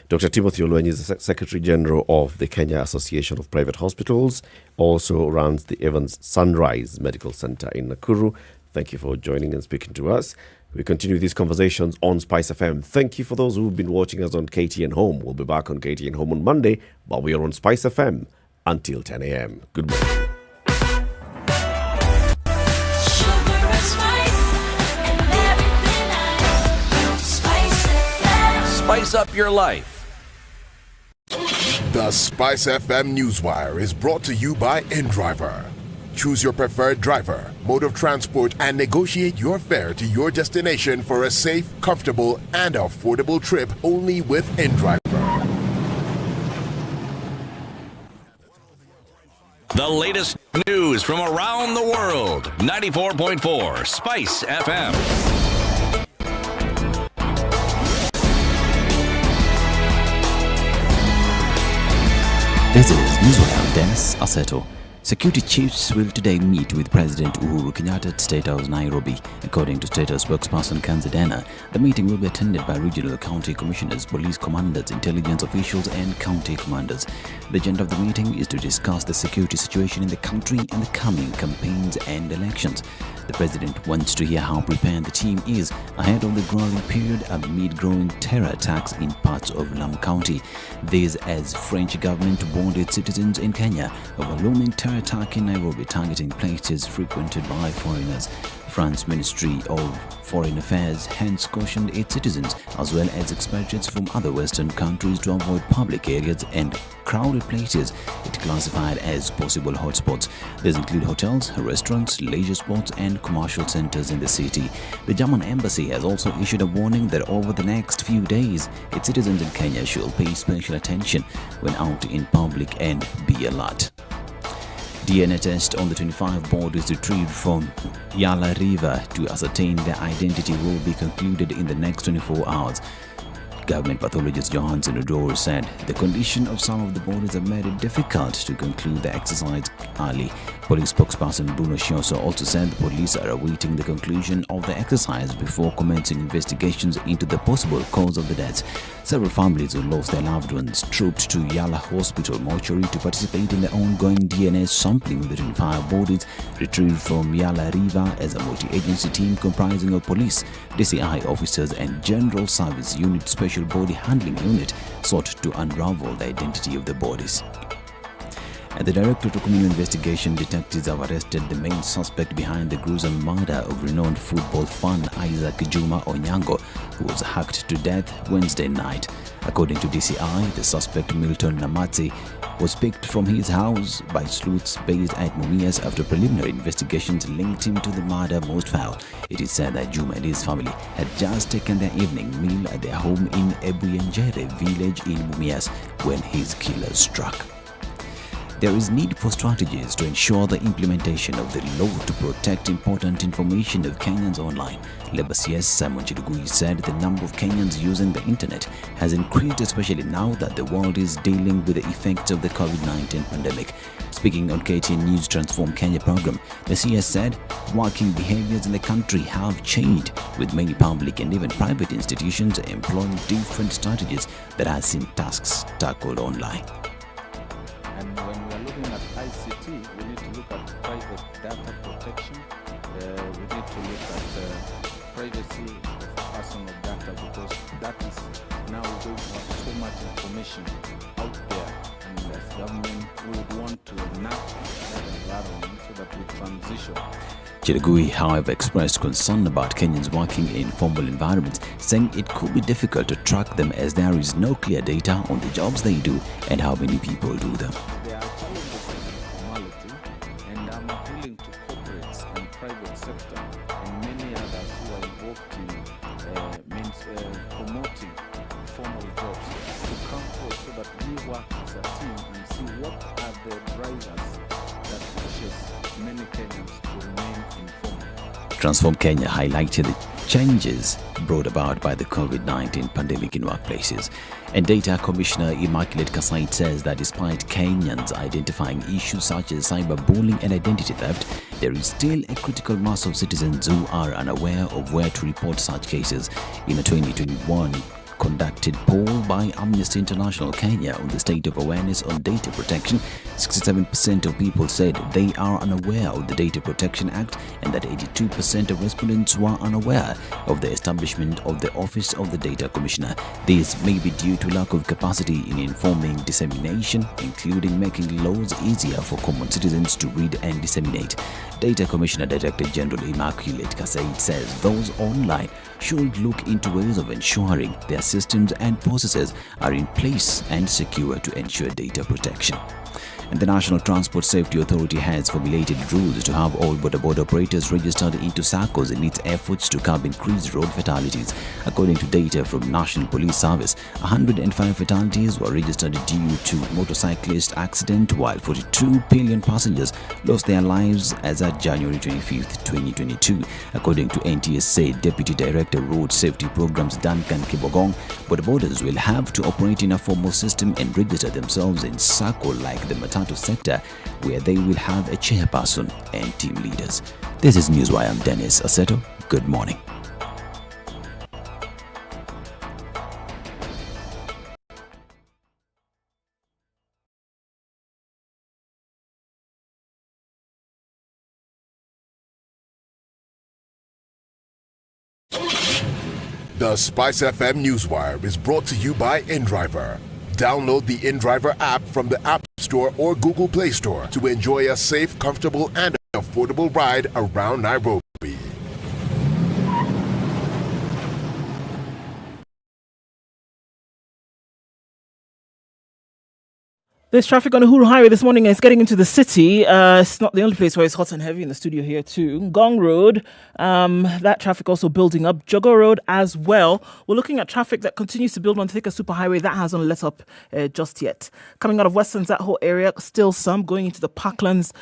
Dr. Timothy Oluenyi is the Secretary General of the Kenya Association of Private Hospitals, also runs the Evans Sunrise Medical Center in Nakuru. Thank you for joining and speaking to us. We continue these conversations on Spice FM. Thank you for those who've been watching us on KTN Home. We'll be back on KTN Home on Monday, but we are on Spice FM until 10 a.m. Good morning. Spice up your life. The Spice FM Newswire is brought to you by InDriver. Choose your preferred driver, mode of transport, and negotiate your fare to your destination for a safe, comfortable, and affordable trip only with InDriver. The latest news from around the world. 94.4 Spice FM. This is Newswire. Dennis Aseto. Security chiefs will today meet with President Uhuru Kenyatta at State House, Nairobi. According to State House spokesperson Kanzadena, the meeting will be attended by regional county commissioners, police commanders, intelligence officials, and county commanders. The agenda of the meeting is to discuss the security situation in the country and the coming campaigns and elections. The president wants to hear how prepared the team is ahead of the growing period amid growing terror attacks in parts of Lamu County. This as French government warned its citizens in Kenya of a looming terror attack in Nairobi targeting places frequented by foreigners. France Ministry of Foreign Affairs hence cautioned its citizens as well as expatriates from other Western countries to avoid public areas and crowded places it classified as possible hotspots. These include hotels, restaurants, leisure spots, and commercial centers in the city. The German embassy has also issued a warning that over the next few days, its citizens in Kenya should pay special attention when out in public and be alert. DNA test on the 25 bodies retrieved from Yala River to ascertain their identity will be concluded in the next 24 hours. Government pathologist Johansson Odor said the condition of some of the bodies have made it difficult to conclude the exercise early. Police spokesperson Bruno Shioso also said the police are awaiting the conclusion of the exercise before commencing investigations into the possible cause of the deaths. Several families who lost their loved ones trooped to Yala Hospital mortuary to participate in the ongoing DNA sampling of the 25 bodies retrieved from Yala River as a multi-agency team comprising of police, DCI officers and General Service Unit Special Body Handling Unit sought to unravel the identity of the bodies. And the Directorate of Criminal Investigation detectives have arrested the main suspect behind the gruesome murder of renowned football fan Isaac Juma Onyango, who was hacked to death Wednesday night. According to DCI, the suspect Milton Namatsi was picked from his house by sleuths based at Mumias after preliminary investigations linked him to the murder most foul. It is said that Juma and his family had just taken their evening meal at their home in Ebuyenjere village in Mumias when his killer struck. There is need for strategies to ensure the implementation of the law to protect important information of Kenyans online. Labour CS Simon Chidugui said the number of Kenyans using the internet has increased, especially now that the world is dealing with the effects of the COVID-19 pandemic. Speaking on KTN News Transform Kenya program, the CS said working behaviors in the country have changed, with many public and even private institutions employing different strategies that have seen tasks tackled online. And when we are looking at ICT, we need to look at private data protection. We need to look at privacy of personal data, because that is now going to have so much information out there. And as government, we would want to enact that environment so that we transition. Chiragui, however, expressed concern about Kenyans working in formal environments, saying it could be difficult to track them as there is no clear data on the jobs they do and how many people do them. There are challenges in informality, and I'm appealing to corporates and private sector and many others who are involved in promoting formal jobs to come forward so that we work as a team and see what are the drivers that pushes many Kenyans to remain informal. Transform Kenya highlighted the changes brought about by the COVID-19 pandemic in workplaces. And Data Commissioner Immaculate Kasait says that despite Kenyans identifying issues such as cyberbullying and identity theft, there is still a critical mass of citizens who are unaware of where to report such cases. In a 2021 conducted poll by Amnesty International Kenya on the state of awareness on data protection, 67% of people said they are unaware of the Data Protection Act, and that 82% of respondents were unaware of the establishment of the Office of the Data Commissioner. This may be due to lack of capacity in informing dissemination, including making laws easier for common citizens to read and disseminate. Data Commissioner Director General Immaculate Kasaid says those online should look into ways of ensuring their systems and processes are in place and secure to ensure data protection. And the National Transport Safety Authority has formulated rules to have all border operators registered into SACCOs in its efforts to curb increased road fatalities. According to data from National Police Service, 105 fatalities were registered due to motorcyclist accident, while 42 pillion passengers lost their lives as at January 25th, 2022. According to NTSA Deputy Director Road Safety Programs Duncan Kibogong, border will have to operate in a formal system and register themselves in SACCO like the Matatu sector, where they will have a chairperson and team leaders. This is Newswire. I'm Dennis Aseto. Good morning. The SpiceFM Newswire is brought to you by InDriver. Download the InDriver app from the App Store or Google Play Store to enjoy a safe, comfortable, and affordable ride around Nairobi. There's traffic on Uhuru Highway this morning and it's getting into the city. It's not the only place where it's hot and heavy in the studio here too. Ngong Road, that traffic also building up. Jogo Road as well. We're looking at traffic that continues to build on Thika Superhighway. That hasn't let up just yet. Coming out of Westlands, that whole area, still some. Going into the Parklands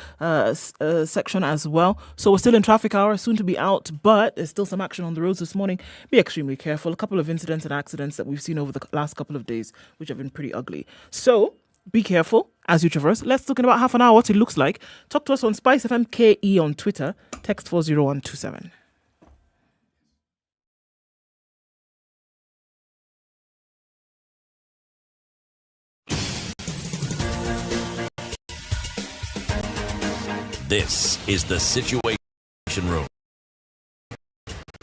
section as well. So we're still in traffic hour, soon to be out, but there's still some action on the roads this morning. Be extremely careful. A couple of incidents and accidents that we've seen over the last couple of days, which have been pretty ugly. So be careful as you traverse. Let's look in about half an hour what it looks like. Talk to us on SpiceFM KE on Twitter. Text 40127. This is the Situation Room,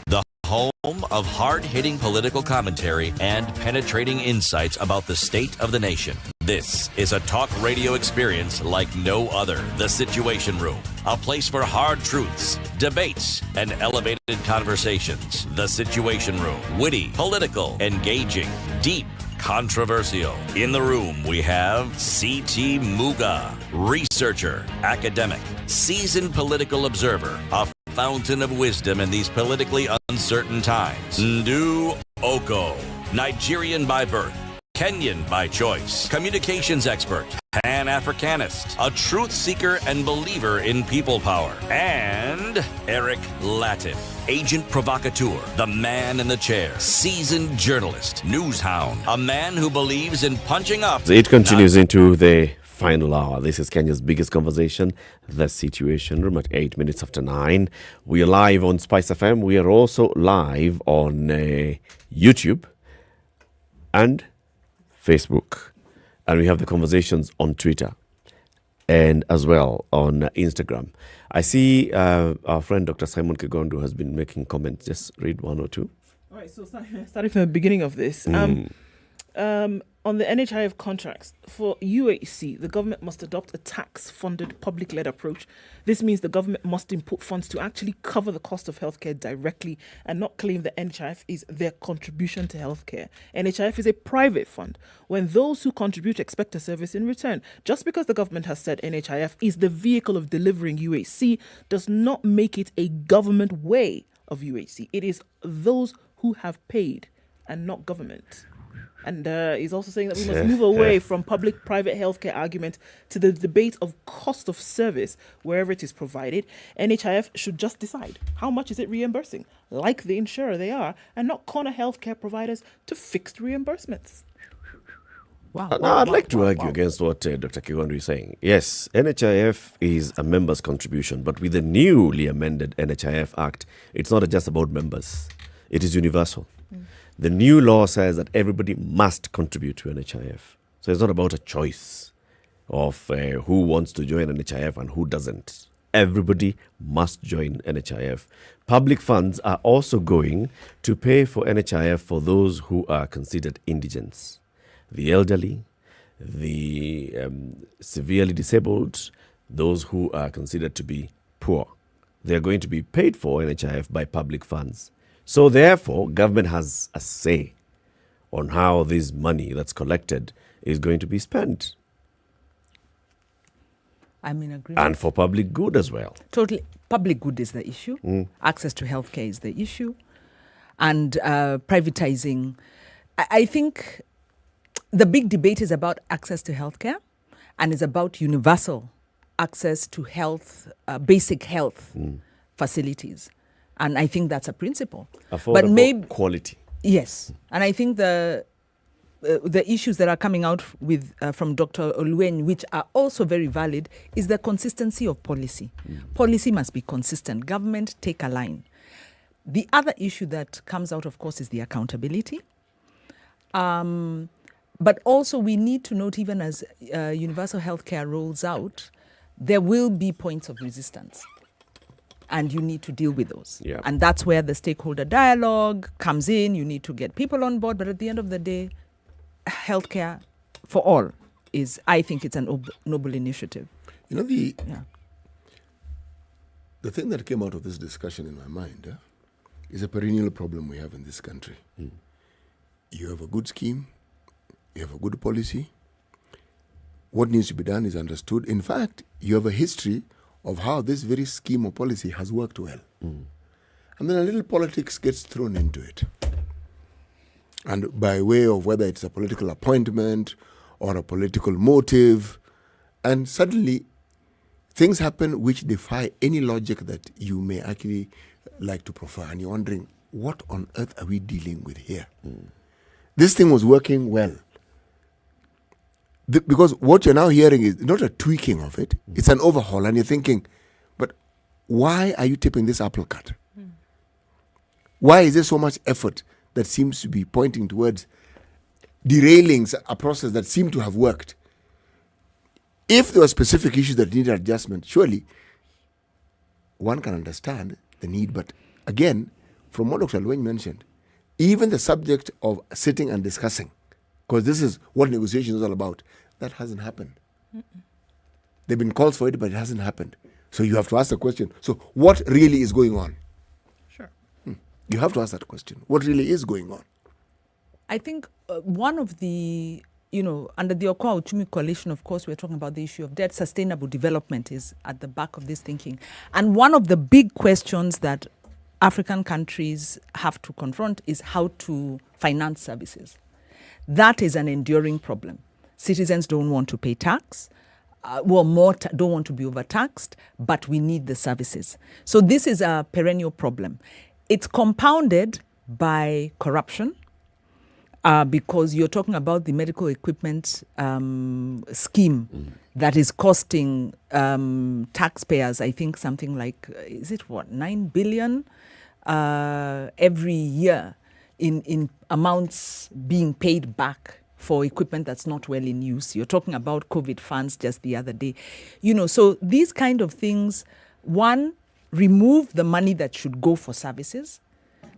the home of hard-hitting political commentary and penetrating insights about the state of the nation. This is a talk radio experience like no other. The Situation Room, a place for hard truths, debates, and elevated conversations. The Situation Room, witty, political, engaging, deep, controversial. In the room, we have C.T. Muga, researcher, academic, seasoned political observer, a fountain of wisdom in these politically uncertain times. Ndu Okoh, Nigerian by birth, Kenyan by choice, communications expert, Pan-Africanist, a truth seeker and believer in people power, and Eric Latiff, agent provocateur, the man in the chair, seasoned journalist, news hound, a man who believes in punching up. It continues into the final hour. This is Kenya's biggest conversation, The Situation Room, at 8 minutes after 9. We are live on Spice FM. We are also live on YouTube and Facebook. And we have the conversations on Twitter and as well on Instagram. I see our friend Dr. Simon Kigondu has been making comments. Just read one or two. All right, so starting from the beginning of this. On the NHIF contracts, for UHC, the government must adopt a tax-funded, public-led approach. This means the government must input funds to actually cover the cost of healthcare directly and not claim that NHIF is their contribution to healthcare. NHIF is a private fund when those who contribute expect a service in return. Just because the government has said NHIF is the vehicle of delivering UHC does not make it a government way of UHC. It is those who have paid and not government. And he's also saying that we must move away from public-private healthcare argument to the debate of cost of service wherever it is provided. NHIF should just decide how much is it reimbursing, like the insurer they are, and not corner healthcare providers to fixed reimbursements. Wow. I'd like to argue against what Dr. Kigondu is saying. Yes, NHIF is a member's contribution, but with the newly amended NHIF Act, it's not just about members. It is universal. The new law says that everybody must contribute to NHIF. So it's not about a choice of who wants to join NHIF and who doesn't. Everybody must join NHIF. Public funds are also going to pay for NHIF for those who are considered indigents, the elderly, the severely disabled, those who are considered to be poor. They are going to be paid for NHIF by public funds. So therefore, government has a say on how this money that's collected is going to be spent. I'm in agreement. And for public good as well. Totally. Public good is the issue. Access to healthcare is the issue. And privatizing. I think the big debate is about access to healthcare, and it's about universal access to health, basic health facilities. And I think that's a principle. Affordable, but maybe quality. Yes. And I think the issues that are coming out with from Dr. Oluwen, which are also very valid, is the consistency of policy. Policy must be consistent. Government take a line. The other issue that comes out, of course, is the accountability. But also we need to note, even as universal healthcare rolls out, there will be points of resistance. And you need to deal with those. Yeah. And that's where the stakeholder dialogue comes in. You need to get people on board. But at the end of the day, healthcare for all is, I think it's an noble initiative. You know, the thing that came out of this discussion in my mind is a perennial problem we have in this country. You have a good scheme. You have a good policy. What needs to be done is understood. In fact, you have a history of how this very scheme or policy has worked well. And then a little politics gets thrown into it. And by way of whether it's a political appointment or a political motive, and suddenly things happen which defy any logic that you may actually like to prefer. And you're wondering, what on earth are we dealing with here? This thing was working well. Because what you're now hearing is not a tweaking of it, it's an overhaul. And you're thinking, but why are you tipping this apple cart? Why is there so much effort that seems to be pointing towards derailing a process that seemed to have worked? If there were specific issues that needed adjustment, surely one can understand the need. But again, from what Dr. Oluwen mentioned, even the subject of sitting and discussing, because this is what negotiation is all about, that hasn't happened. There have been calls for it, but it hasn't happened. So you have to ask the question, so what really is going on? Sure. You have to ask that question. What really is going on? I think one of the, under the Okoh Uchumi Coalition, of course, we're talking about the issue of debt. Sustainable development is at the back of this thinking. And one of the big questions that African countries have to confront is how to finance services. That is an enduring problem. Citizens don't want to pay tax, don't want to be overtaxed, but we need the services. So this is a perennial problem. It's compounded by corruption, because you're talking about the medical equipment scheme that is costing taxpayers, I think something like, 9 billion every year in amounts being paid back for equipment that's not well in use. You're talking about COVID funds just the other day. So these kind of things, one, remove the money that should go for services,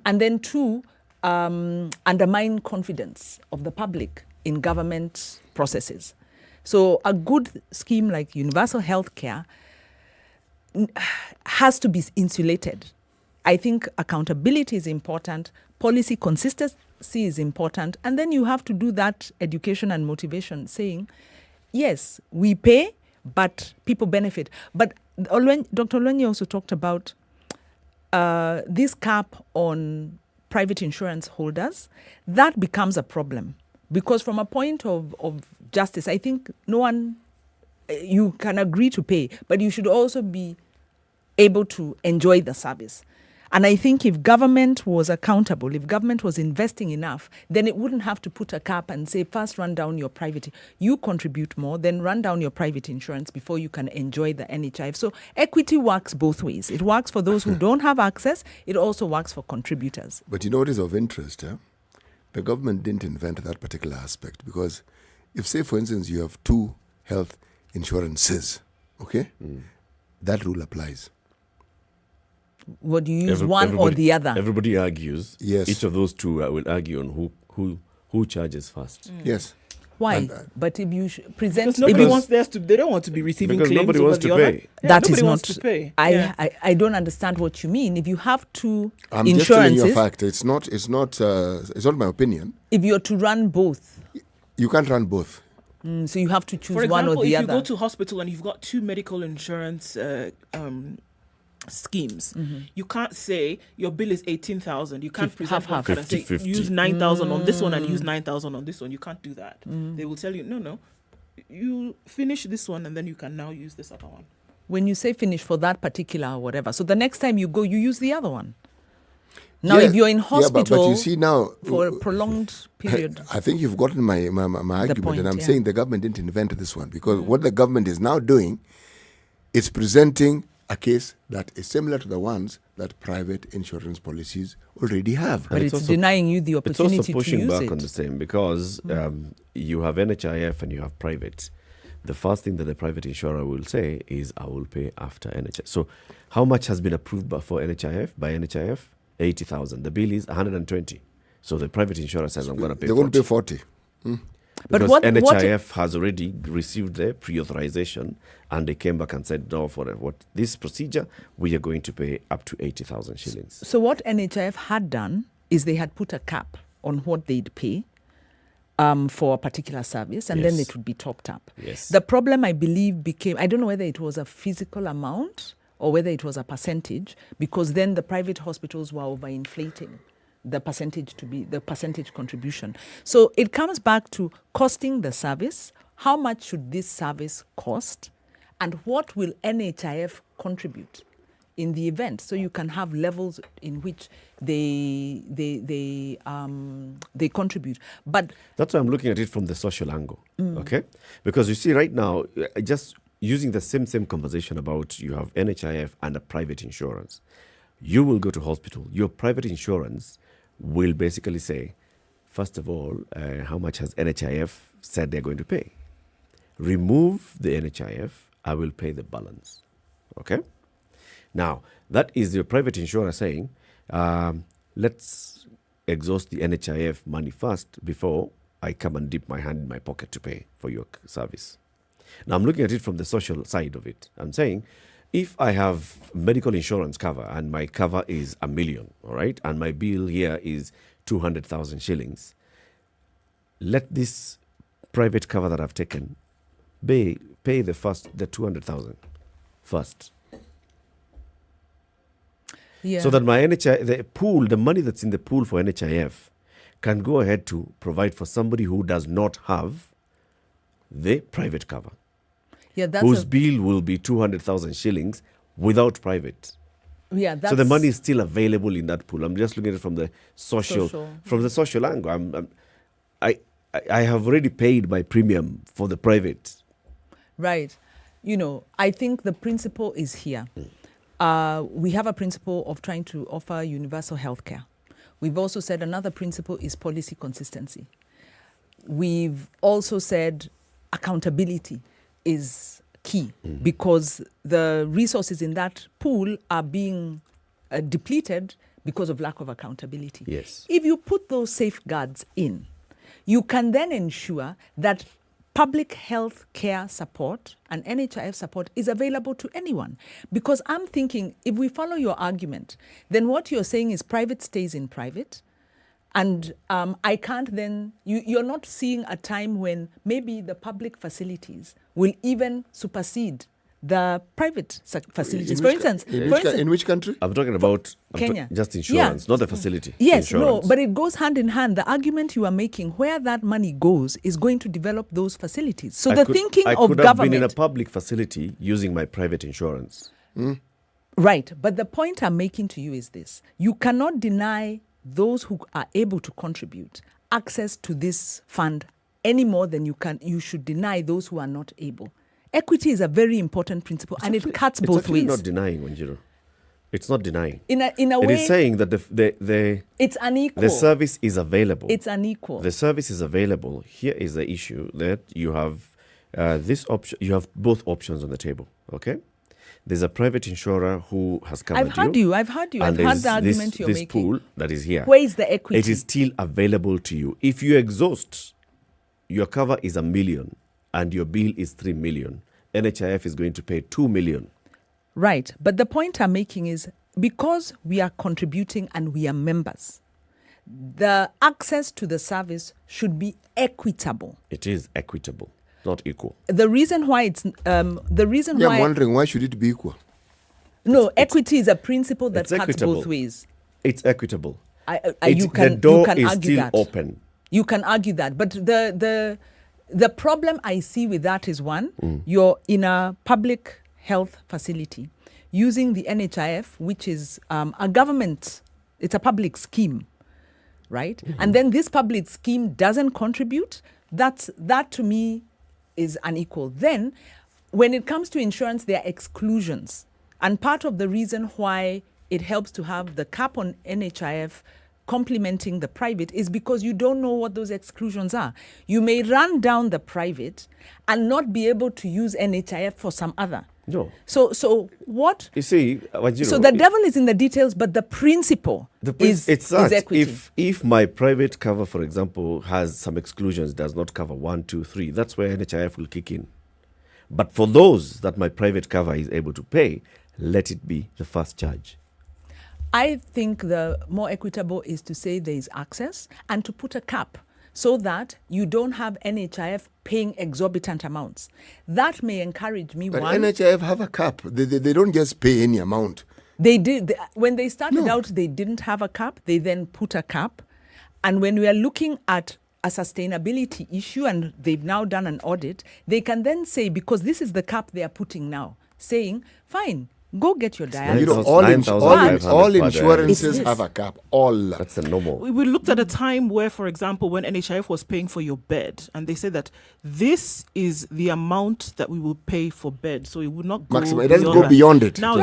and then two, undermine confidence of the public in government processes. So a good scheme like universal healthcare has to be insulated. I think accountability is important, policy consistency is important, and then you have to do that education and motivation, saying, yes, we pay, but people benefit. But Dr. Oluwen also talked about this cap on private insurance holders. That becomes a problem, because from a point of justice, I think you can agree to pay, but you should also be able to enjoy the service. And I think if government was accountable, if government was investing enough, then it wouldn't have to put a cap and say, first run down your private, you contribute more, then run down your private insurance before you can enjoy the NHIF. So equity works both ways. It works for those who don't have access. It also works for contributors. But you know what is of interest? The government didn't invent that particular aspect, because if, say, for instance, you have two health insurances, okay, that rule applies. What do you use, one or the other? Everybody argues. Yes. Each of those two will argue on who charges first. Yes. Why? But if you present, because nobody wants theirs to, they don't want to be receiving because claims nobody over wants the to other. pay. Yeah, that nobody is wants not. to pay. I don't understand what you mean. If you have two I'm insurances, just telling you a fact. It's not my opinion. if you're to run both, You can't run both. so you have to choose For one example, or the if other. you go to hospital and you've got two medical insurance schemes, you can't say your bill is 18,000. You can't present half. one card and say 50-50. use 9,000 on this one and use 9,000 on this one. You can't do that. They will tell you, no, you finish this one and then you can now use this other one. When you say finish for that particular whatever, so the next time you go, you use the other one. Now, Yeah, if you're in hospital but you see now, for a prolonged period, I think you've gotten my argument, point, and I'm yeah. saying the government didn't invent this one, because what the government is now doing is presenting a case that is similar to the ones that private insurance policies already have. but it's also- denying you the It's opportunity also pushing to use back it. on the same, because you have NHIF and you have private. The first thing that the private insurer will say is, I will pay after NHIF. So how much has been approved for NHIF? By NHIF? 80,000. The bill is 120. So the private insurer says, I'm going to pay They're 40. going to pay 40. Because what NHIF has already received the pre-authorization, and they came back and said, no, for this procedure, we are going to pay up to 80,000 shillings. So what NHIF had done is they had put a cap on what they'd pay for a particular service, and then Yes. it would be topped up. Yes. The problem, I believe, became, I don't know whether it was a physical amount or whether it was a percentage, because then the private hospitals were overinflating the percentage contribution. So it comes back to costing the service. How much should this service cost? And what will NHIF contribute in the event? So you can have levels in which they contribute. But that's why I'm looking at it from the social angle, okay? Because you see right now, just using the same conversation about you have NHIF and a private insurance. You will go to hospital. Your private insurance will basically say, first of all, how much has NHIF said they're going to pay? Remove the NHIF, I will pay the balance, okay? Now, that is your private insurer saying, let's exhaust the NHIF money first before I come and dip my hand in my pocket to pay for your service. Now, I'm looking at it from the social side of it. I'm saying, if I have medical insurance cover and my cover is 1 million, all right, and my bill here is 200,000 shillings, let this private cover that I've taken pay the 200,000 first. yeah. So that my the money that's in the pool for NHIF can go ahead to provide for somebody who does not have the private cover, yeah, that's whose bill will be 200,000 shillings without private. yeah, that's So the money is still available in that pool. I'm just looking at it from the social. From the social angle. I have already paid my premium for the private. Right. You know, I think the principle is here. We have a principle of trying to offer universal health care. We've also said another principle is policy consistency. We've also said accountability is key because the resources in that pool are being depleted because of lack of accountability. Yes. If you put those safeguards in, you can then ensure that public health care support and NHIF support is available to anyone. Because I'm thinking, if we follow your argument, then what you're saying is private stays in private. And I can't then, you're not seeing a time when maybe the public facilities will even supersede the private facilities. In which country? I'm talking about Kenya. Just insurance, not the facility. Yes, insurance. no, but it goes hand in hand. The argument you are making, where that money goes, is going to develop those facilities. So I the could- thinking I of could have been in a government. public facility using my private insurance. Right. But the point I'm making to you is this. You cannot deny those who are able to contribute access to this fund any more than you should deny those who are not able. Equity is a very important principle, and it cuts both ways. It's not denying, Wanjiru. It's not denying. In a it way, is saying that it's unequal. The service is available. It's unequal. The service is available. Here is the issue that you have this option. You have both options on the table. Okay. There's a private insurer who has covered I've heard you. I've heard and the argument you're this making. pool that is here. Where is the equity? It is still available to you. If you exhaust, your cover is $1 million and your bill is $3 million. NHIF is going to pay $2 million. Right. But the point I'm making is because we are contributing and we are members, the access to the service should be equitable. It is equitable, not equal. The reason why it's I'm wondering why should it be equal? No, equity is a principle that cuts equitable. both ways. It's equitable. The door you can is argue still that. open. You can argue that, but the problem I see with that is one: you're in a public health facility using the NHIF, which is a government. It's a public scheme, right? And then this public scheme doesn't contribute. That to me is unequal. Then, when it comes to insurance, there are exclusions, and part of the reason why it helps to have the cap on NHIF complementing the private is because you don't know what those exclusions are. You may run down the private and not be able to use NHIF for some other. No. So what? You see, Wanjiru, so the devil is in the details, but the principle is equity. If my private cover, for example, has some exclusions, does not cover 1, 2, 3, that's where NHIF will kick in. But for those that my private cover is able to pay, let it be the first charge. I think the more equitable is to say there is access and to put a cap so that you don't have NHIF paying exorbitant amounts. That may encourage me. But NHIF have a cap. They don't just pay any amount. They did. When they started out, they didn't have a cap. They then put a cap. And when we are looking at a sustainability issue and they've now done an audit, they can then say, because this is the cap they are putting now, saying, fine, go get your dialysis. All insurances have a cap. All. That's the normal. We looked at a time where, for example, when NHIF was paying for your bed, and they said that this is the amount that we will pay for bed, so it would not go maximum. It doesn't go beyond it. Now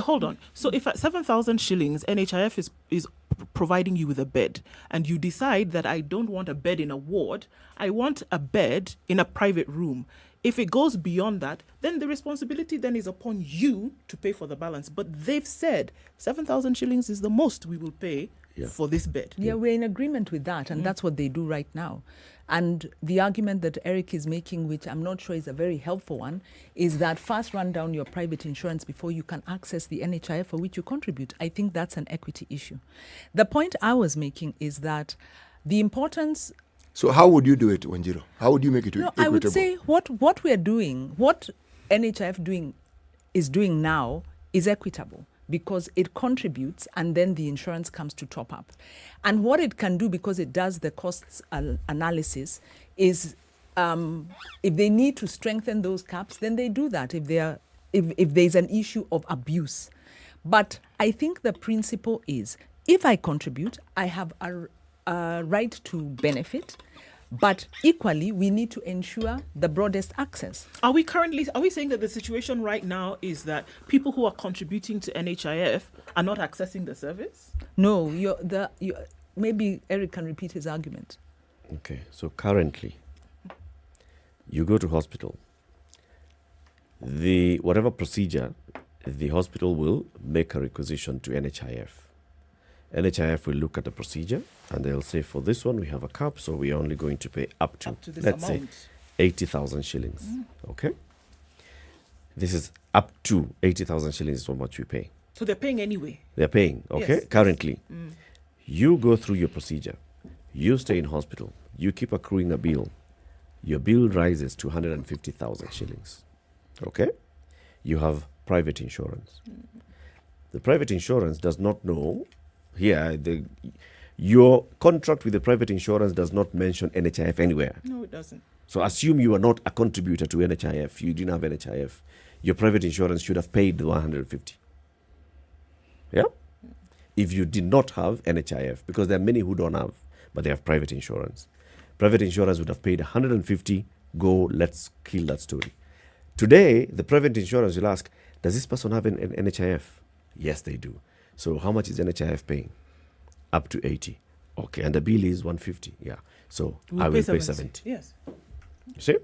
hold on. So if at 7,000 shillings, NHIF is providing you with a bed, and you decide that I don't want a bed in a ward, I want a bed in a private room. If it goes beyond that, then the responsibility then is upon you to pay for the balance. But they've said 7,000 shillings is the most we will pay for this bed. Yeah, we're in agreement with that, and that's what they do right now. And the argument that Eric is making, which I'm not sure is a very helpful one, is that first run down your private insurance before you can access the NHIF for which you contribute. I think that's an equity issue. The point I was making is that the importance... So how would you do it, Wanjiru? How would you make it equitable? I would say what we're doing, what NHIF is doing now is equitable because it contributes and then the insurance comes to top up. And what it can do, because it does the costs analysis, is if they need to strengthen those caps, then they do that if there's an issue of abuse. But I think the principle is, if I contribute, I have a right to benefit, but equally we need to ensure the broadest access. Are we saying that the situation right now is that people who are contributing to NHIF are not accessing the service? No, maybe Eric can repeat his argument. Okay, so currently you go to hospital, whatever procedure, the hospital will make a requisition to NHIF. NHIF will look at the procedure and they'll say, for this one we have a cap, so we're only going to pay up to let's say 80,000 shillings. Okay, this is up to 80,000 shillings is how much we pay. So they're paying anyway. They're paying, okay? Yes. Currently, you go through your procedure, you stay in hospital, you keep accruing a bill, your bill rises to 150,000 shillings. Okay, you have private insurance. The private insurance does not know. Here, your contract with the private insurance does not mention NHIF anywhere. No, it doesn't. So assume you are not a contributor to NHIF. You didn't have NHIF. your private insurance should have paid the 150. Yeah? If you did not have NHIF, because there are many who don't have, but they have private insurance. Private insurance would have paid 150, go, let's kill that story. Today, the private insurance will ask, does this person have an NHIF? Yes, they do. So how much is NHIF paying? Up to 80. Okay, and the bill is 150. Yeah. So I will pay 70. Yes. You see?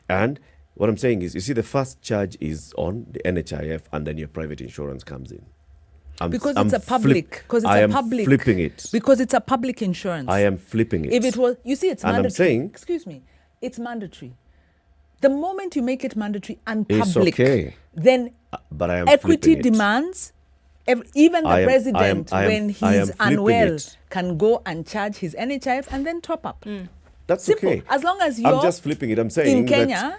And what I'm saying is, you see, the first charge is on the NHIF, and then your private insurance comes in. Because it's a public. I am flipping it. Because it's a public insurance. I am flipping it. If it was, you see, it's And I'm mandatory. saying- Excuse me, it's mandatory. The moment you make it mandatory and It's public, okay. then But I am equity flipping it. demands. Even the I am- president, I am when he's flipping unwell, it. can go and charge his NHIF and then top up. That's Simple. okay. As long as you're I'm just flipping it. I'm saying in that- Kenya,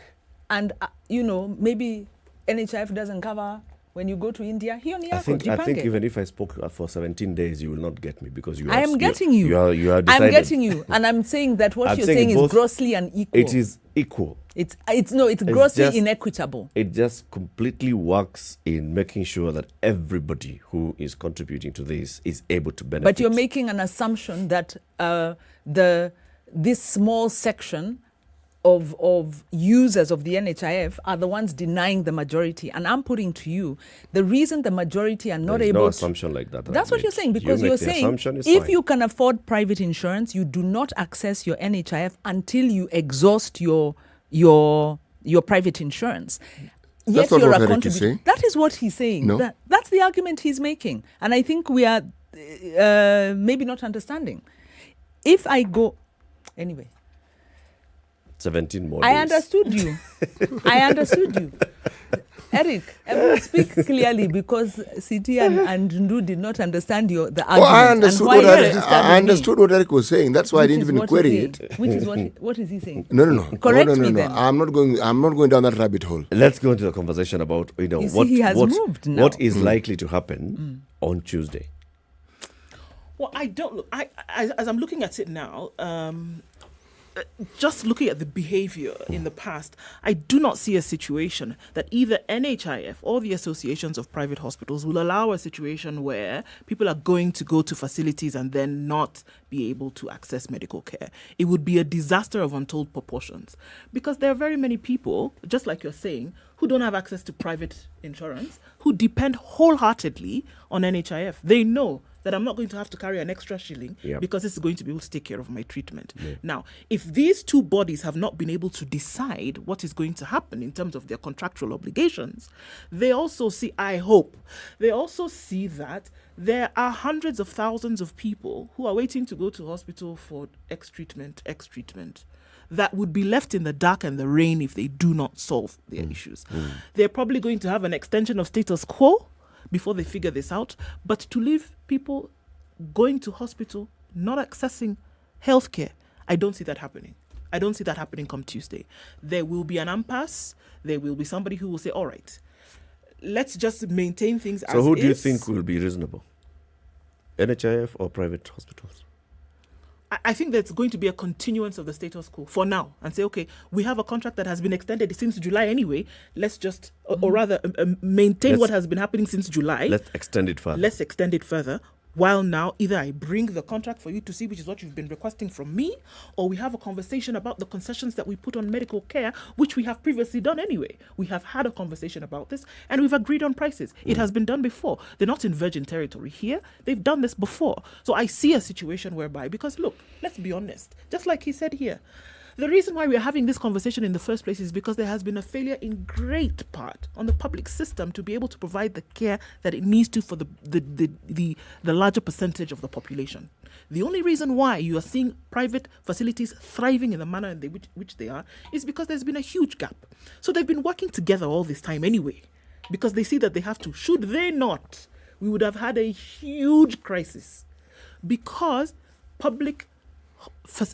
and maybe NHIF doesn't cover when you go to India. Here I think even if I spoke for 17 days, you will not get me, because you. I am getting you. You are I'm decided. getting you, and I'm saying that what I'm you're saying saying is both- grossly unequal. It is equal. It's grossly just- inequitable. It just completely works in making sure that everybody who is contributing to this is able to benefit. But you're making an assumption that this small section of users of the NHIF are the ones denying the majority. And I'm putting to you, the reason the majority are not There's able no to... assumption like that. That's what you're saying, because You you're make the saying assumption, it's if fine. you can afford private insurance, you do not access your NHIF until you exhaust your private insurance. That's not what Eric is saying. That is what he's saying. No. That's the argument he's making. And I think we are maybe not understanding. If I go... Anyway. 17 more I days. understood you. I understood you. Eric, I will speak clearly, because Siti and Ndu did not understand the argument. I understood and why what you Eric, understand I me. understood what Eric was saying. That's why I Which didn't is even what query he's it. saying. Which is what is he saying? No. Correct no, me then. I'm not going down that rabbit hole. Let's go into the conversation about You see, he has moved now. what is likely to happen on Tuesday. Well, I don't look. As I'm looking at it now, just looking at the behavior in the past, I do not see a situation that either NHIF or the associations of private hospitals will allow a situation where people are going to go to facilities and then not be able to access medical care. It would be a disaster of untold proportions, because there are very many people, just like you're saying, who don't have access to private insurance, who depend wholeheartedly on NHIF. They know that I'm not going to have to carry an extra shilling because it's going to be able to take care of my treatment. Yeah. Now, if these two bodies have not been able to decide what is going to happen in terms of their contractual obligations, they also see, I hope, they also see that there are hundreds of thousands of people who are waiting to go to hospital for X treatment, that would be left in the dark and the rain if they do not solve their issues. They're probably going to have an extension of status quo before they figure this out, but to leave people going to hospital, not accessing healthcare, I don't see that happening. I don't see that happening come Tuesday. There will be an impasse. There will be somebody who will say, all right, let's just maintain things as is. So who do you think will be reasonable? NHIF or private hospitals? I think there's going to be a continuance of the status quo for now, and say, okay, we have a contract that has been extended since July anyway. Let's just, or rather, maintain what has been happening since July. Let's extend it further. While now, either I bring the contract for you to see, which is what you've been requesting from me, or we have a conversation about the concessions that we put on medical care, which we have previously done anyway. We have had a conversation about this, and we've agreed on prices. It has been done before. They're not in virgin territory here. They've done this before. So I see a situation whereby, because look, let's be honest, just like he said here, the reason why we're having this conversation in the first place is because there has been a failure in great part on the public system to be able to provide the care that it needs to for the larger percentage of the population. The only reason why you are seeing private facilities thriving in the manner in which they are is because there's been a huge gap. So they've been working together all this time anyway, because they see that they have to. Should they not, we would have had a huge crisis, because public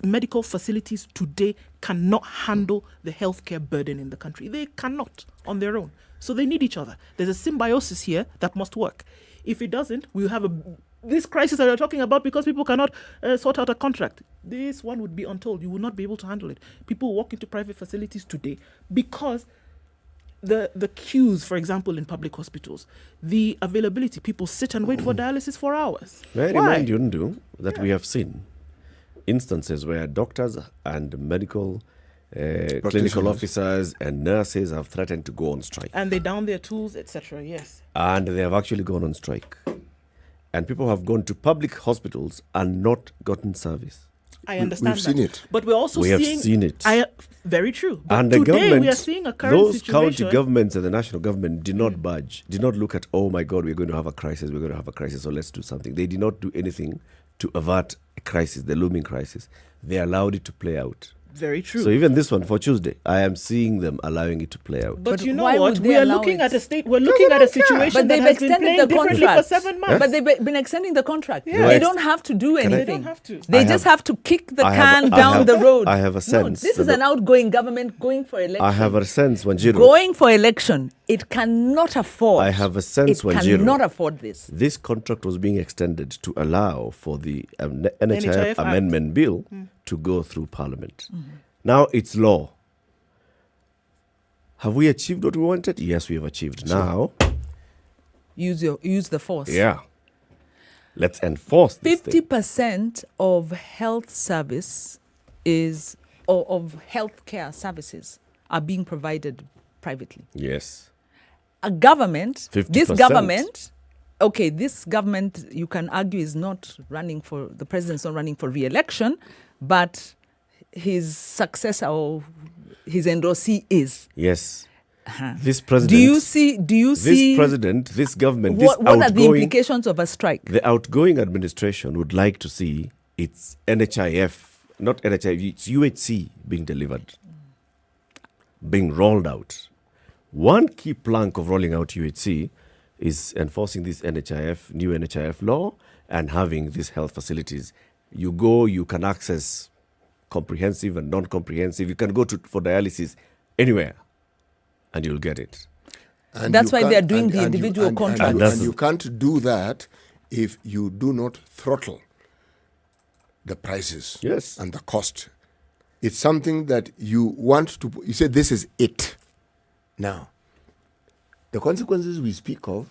medical facilities today cannot handle the healthcare burden in the country. They cannot on their own. So they need each other. There's a symbiosis here that must work. If it doesn't, we'll have this crisis that we're talking about because people cannot sort out a contract. This one would be untold. You will not be able to handle it. People walk into private facilities today because the queues, for example, in public hospitals, the availability, people sit and wait for dialysis for hours. May I remind you, Ndu, that we have seen instances where doctors and medical clinical officers and nurses have threatened to go on strike. And they down their tools, etc. Yes. And they have actually gone on strike. And people have gone to public hospitals and not gotten service. I understand We've seen it. But we're also We seeing... have seen it. Very true. But And the today government, we are seeing a current those situation... county governments and the national government did not budge, did not look at, oh my God, we're going to have a crisis, so let's do something. They did not do anything to avert a crisis, the looming crisis. They allowed it to play out. Very true. So even this one for Tuesday, I am seeing them allowing it to play out. But you know why what? would they We are allow looking it? at a state. We're looking at a situation But that they've has been extended playing the differently contract for 7 months. But they've been extending the contract. Yeah. They don't have to do anything. They don't have to. They just have to kick the I can have- I down have- the road. I have a No, sense this is that an outgoing government going for election. I have a sense, Wanjiru. Going for election. It cannot afford. I have a sense, It Wanjiru. cannot afford this. This contract was being extended to allow for the NHIF NHIF Act. amendment bill to go through Parliament. Now it's law. Have we achieved what we wanted? Yes, we have achieved. Now, Use the force. yeah, let's enforce this thing. 50% of health service is or of healthcare services are being provided privately. Yes. A government, 50%. this government, you can argue, is not running for, the president's not running for re-election, but his successor or his endorsee is. Yes. Uh-huh. This president. Do you see? This president, this government, What this are the implications of a strike? The outgoing administration would like to see its NHIF, not NHIF, it's UHC being delivered, being rolled out. One key plank of rolling out UHC is enforcing this new NHIF law and having these health facilities. You go, you can access comprehensive and non-comprehensive. You can go for dialysis anywhere and you'll get it. And That's you why can't- they are doing the and you- individual and contracts. And you can't do that if you do not throttle the prices and the cost. It's something that you want to, you say this is it. Now, the consequences we speak of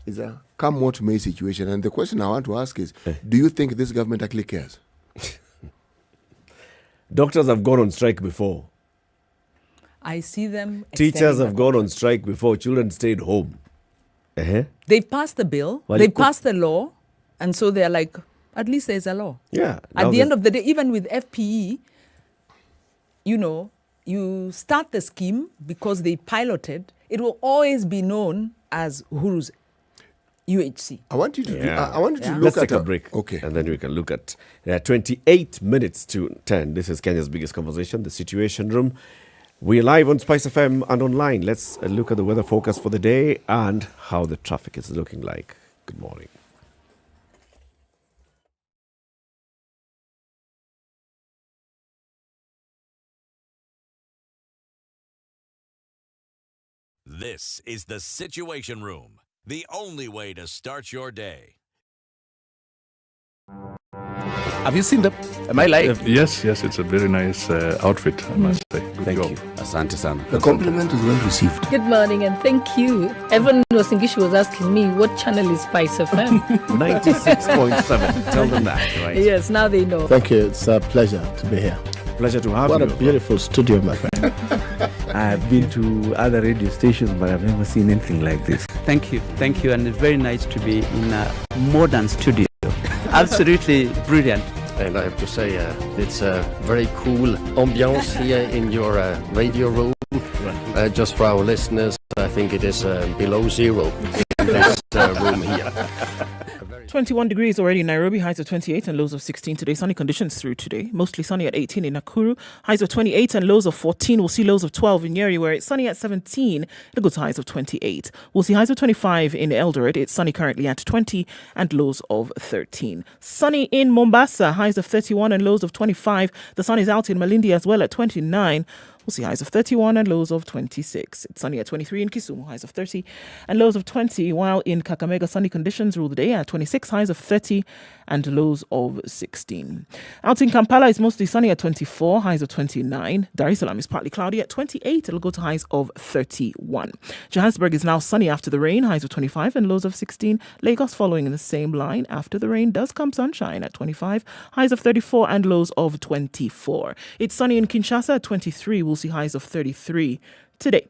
is a come what may situation. And the question I want to ask is, do you think this government actually cares? Doctors have gone on strike before. I see them. Teachers extending have gone on strike before. Children stayed home. They've passed the bill. Well, They've it could- passed the law. And so they're like, at least there's a law. Yeah. At the end of the day, even with FPE, you start the scheme because they piloted. It will always be known as Uhuru's UHC. I want you to Let's look take at a break. Okay. And then we can look at 28 minutes to 10. This is Kenya's biggest conversation, the Situation Room. We're live on SpiceFM and online. Let's look at the weather forecast for the day and how the traffic is looking like. Good morning. This is the Situation Room, the only way to start your day. Have you seen them? Am I lying? Yes, it's a very nice outfit, I must say. Good job. Asante sana. The compliment is well received. Good morning and thank you. Everyone was thinking she was asking me what channel is SpiceFM. 96.7. Tell them that, right? Yes, now they know. Thank you. It's a pleasure to be here. Pleasure to have you. you. What a beautiful studio, my friend. I've been to other radio stations, but I've never seen anything like this. Thank you, and it's very nice to be in a modern studio. Absolutely brilliant. And I have to say, it's a very cool ambiance here in your radio room. Just for our listeners, I think it is below zero in this room here. 21 degrees already in Nairobi, highs of 28 and lows of 16 today. Sunny conditions through today. Mostly sunny at 18 in Nakuru, highs of 28 and lows of 14. We'll see lows of 12 in Nyeri, where it's sunny at 17. It'll go to highs of 28. We'll see highs of 25 in Eldoret. It's sunny currently at 20 and lows of 13. Sunny in Mombasa, highs of 31 and lows of 25. The sun is out in Malindi as well at 29. We'll see highs of 31 and lows of 26. It's sunny at 23 in Kisumu, highs of 30 and lows of 20, while in Kakamega, sunny conditions rule the day at 26, highs of 30 and lows of 16. Out in Kampala, it's mostly sunny at 24, highs of 29. Dar es Salaam is partly cloudy at 28. It'll go to highs of 31. Johannesburg is now sunny after the rain, highs of 25 and lows of 16. Lagos following in the same line. After the rain does come sunshine at 25, highs of 34 and lows of 24. It's sunny in Kinshasa at 23. We'll see highs of 33 today.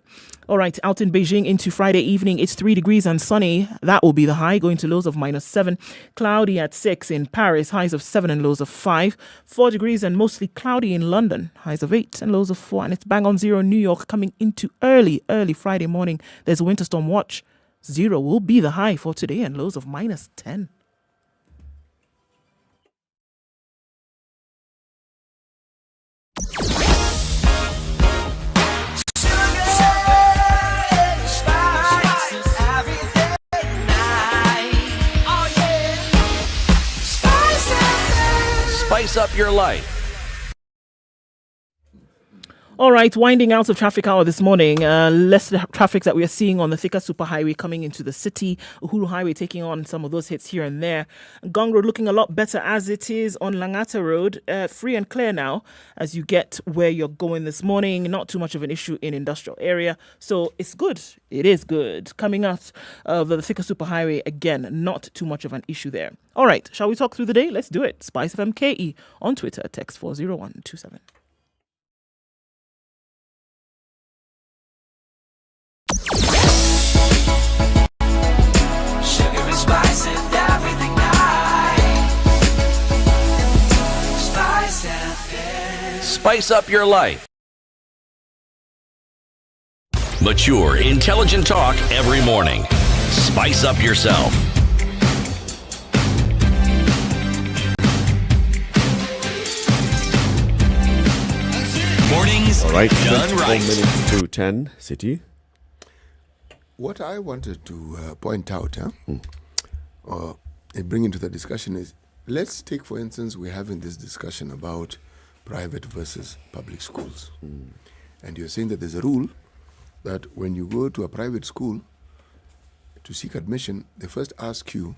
All right, out in Beijing into Friday evening, it's 3 degrees and sunny. That will be the high, going to lows of -7. Cloudy at 6 in Paris, highs of 7 and lows of 5. 4 degrees and mostly cloudy in London, highs of 8 and lows of 4. And it's bang on 0 in New York coming into early Friday morning. There's a winter storm watch. 0 will be the high for today and lows of -10. Spice up your life. All right, winding out of traffic hour this morning. Less traffic that we are seeing on the Thika Superhighway coming into the city. Uhuru Highway taking on some of those hits here and there. Gong Road looking a lot better as it is on Langata Road. Free and clear now as you get where you're going this morning. Not too much of an issue in industrial area. So it's good. It is good. Coming out of the Thika Superhighway, again, not too much of an issue there. All right, shall we talk through the day? Let's do it. SpiceFM KE on Twitter. Text 40127. Spice and everything nice. Spice FM. Spice up your life. Mature, intelligent talk every morning. Spice up yourself. Mornings All right, done 24 right. minutes to 10, City. What I wanted to point out, or bring into the discussion is, let's take, for instance, we're having this discussion about private versus public schools. And you're saying that there's a rule that when you go to a private school to seek admission, they first ask you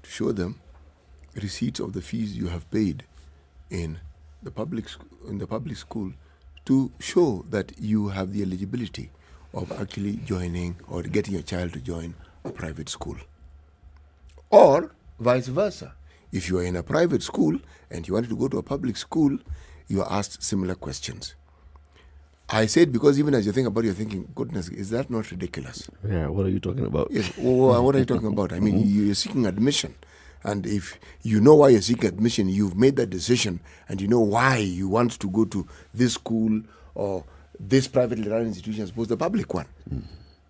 to show them receipts of the fees you have paid in the public school to show that you have the eligibility of actually joining or getting your child to join a private school. Or vice versa. If you are in a private school and you wanted to go to a public school, you are asked similar questions. I said because even as you think about it, you're thinking, goodness, is that not ridiculous? Yeah, what are you talking about? Yes, well, what are you talking about? I mean, you're seeking admission. And if you know why you're seeking admission, you've made that decision and you know why you want to go to this school or this privately run institution as opposed to the public one.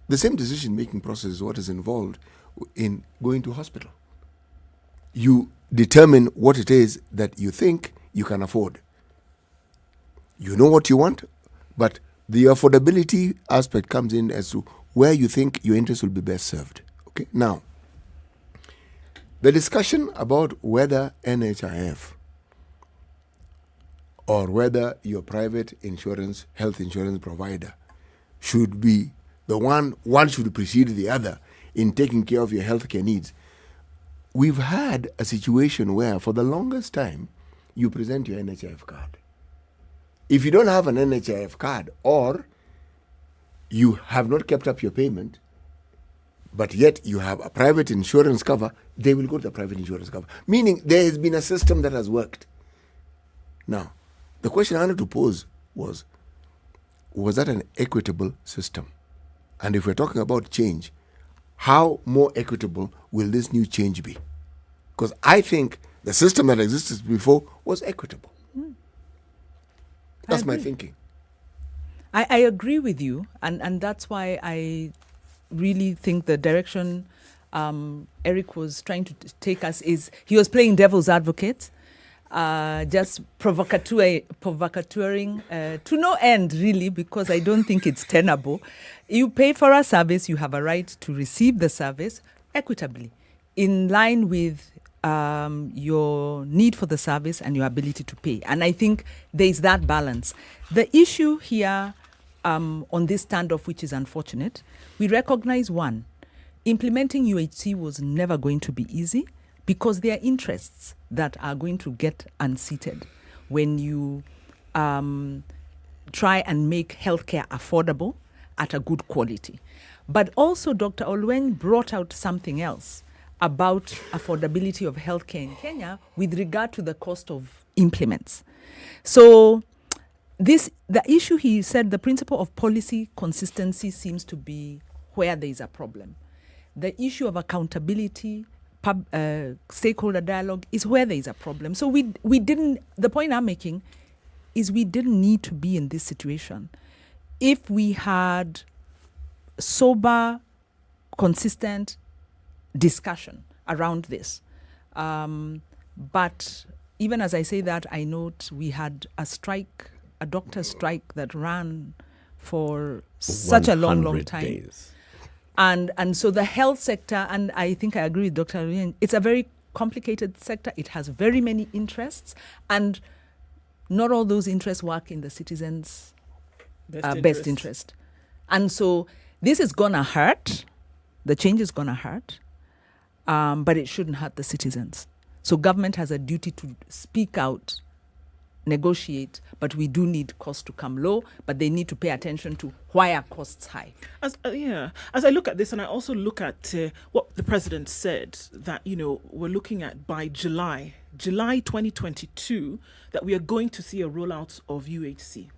The same decision-making process is what is involved in going to hospital. You determine what it is that you think you can afford. You know what you want, but the affordability aspect comes in as to where you think your interest will be best served. Okay. Now, the discussion about whether NHIF or whether your private insurance, health insurance provider should be the one should precede the other in taking care of your healthcare needs. We've had a situation where for the longest time, you present your NHIF card. If you don't have an NHIF card or you have not kept up your payment, but yet you have a private insurance cover, they will go to the private insurance cover. Meaning there has been a system that has worked. Now, the question I wanted to pose was that an equitable system? And if we're talking about change, how more equitable will this new change be? Because I think the system that existed before was equitable. That's my thinking. I agree with you, and that's why I really think the direction Eric was trying to take us is he was playing devil's advocate, just provocateuring to no end, really, because I don't think it's tenable. You pay for a service, you have a right to receive the service equitably, in line with your need for the service and your ability to pay. And I think there is that balance. The issue here on this standoff, which is unfortunate. We recognize one, implementing UHC was never going to be easy because there are interests that are going to get unseated when you try and make healthcare affordable at a good quality. But also Dr. Olweny brought out something else about affordability of healthcare in Kenya with regard to the cost of implements. So the issue, he said, the principle of policy consistency seems to be where there is a problem. The issue of accountability, stakeholder dialogue is where there is a problem. So we didn't, the point I'm making is we didn't need to be in this situation if we had sober, consistent discussion around this. But even as I say that, I note we had a strike, a doctor's strike that ran for such a long time. Days. And so the health sector, and I think I agree with Dr. Olweny, it's a very complicated sector. It has very many interests, and not all those interests work in the citizens' best interest. And so this is going to hurt. The change is going to hurt, but it shouldn't hurt the citizens. So government has a duty to speak out, negotiate, but we do need costs to come low, but they need to pay attention to why are costs high. As I look at this, and I also look at what the president said, that, we're looking at by July 2022, that we are going to see a rollout of UHC.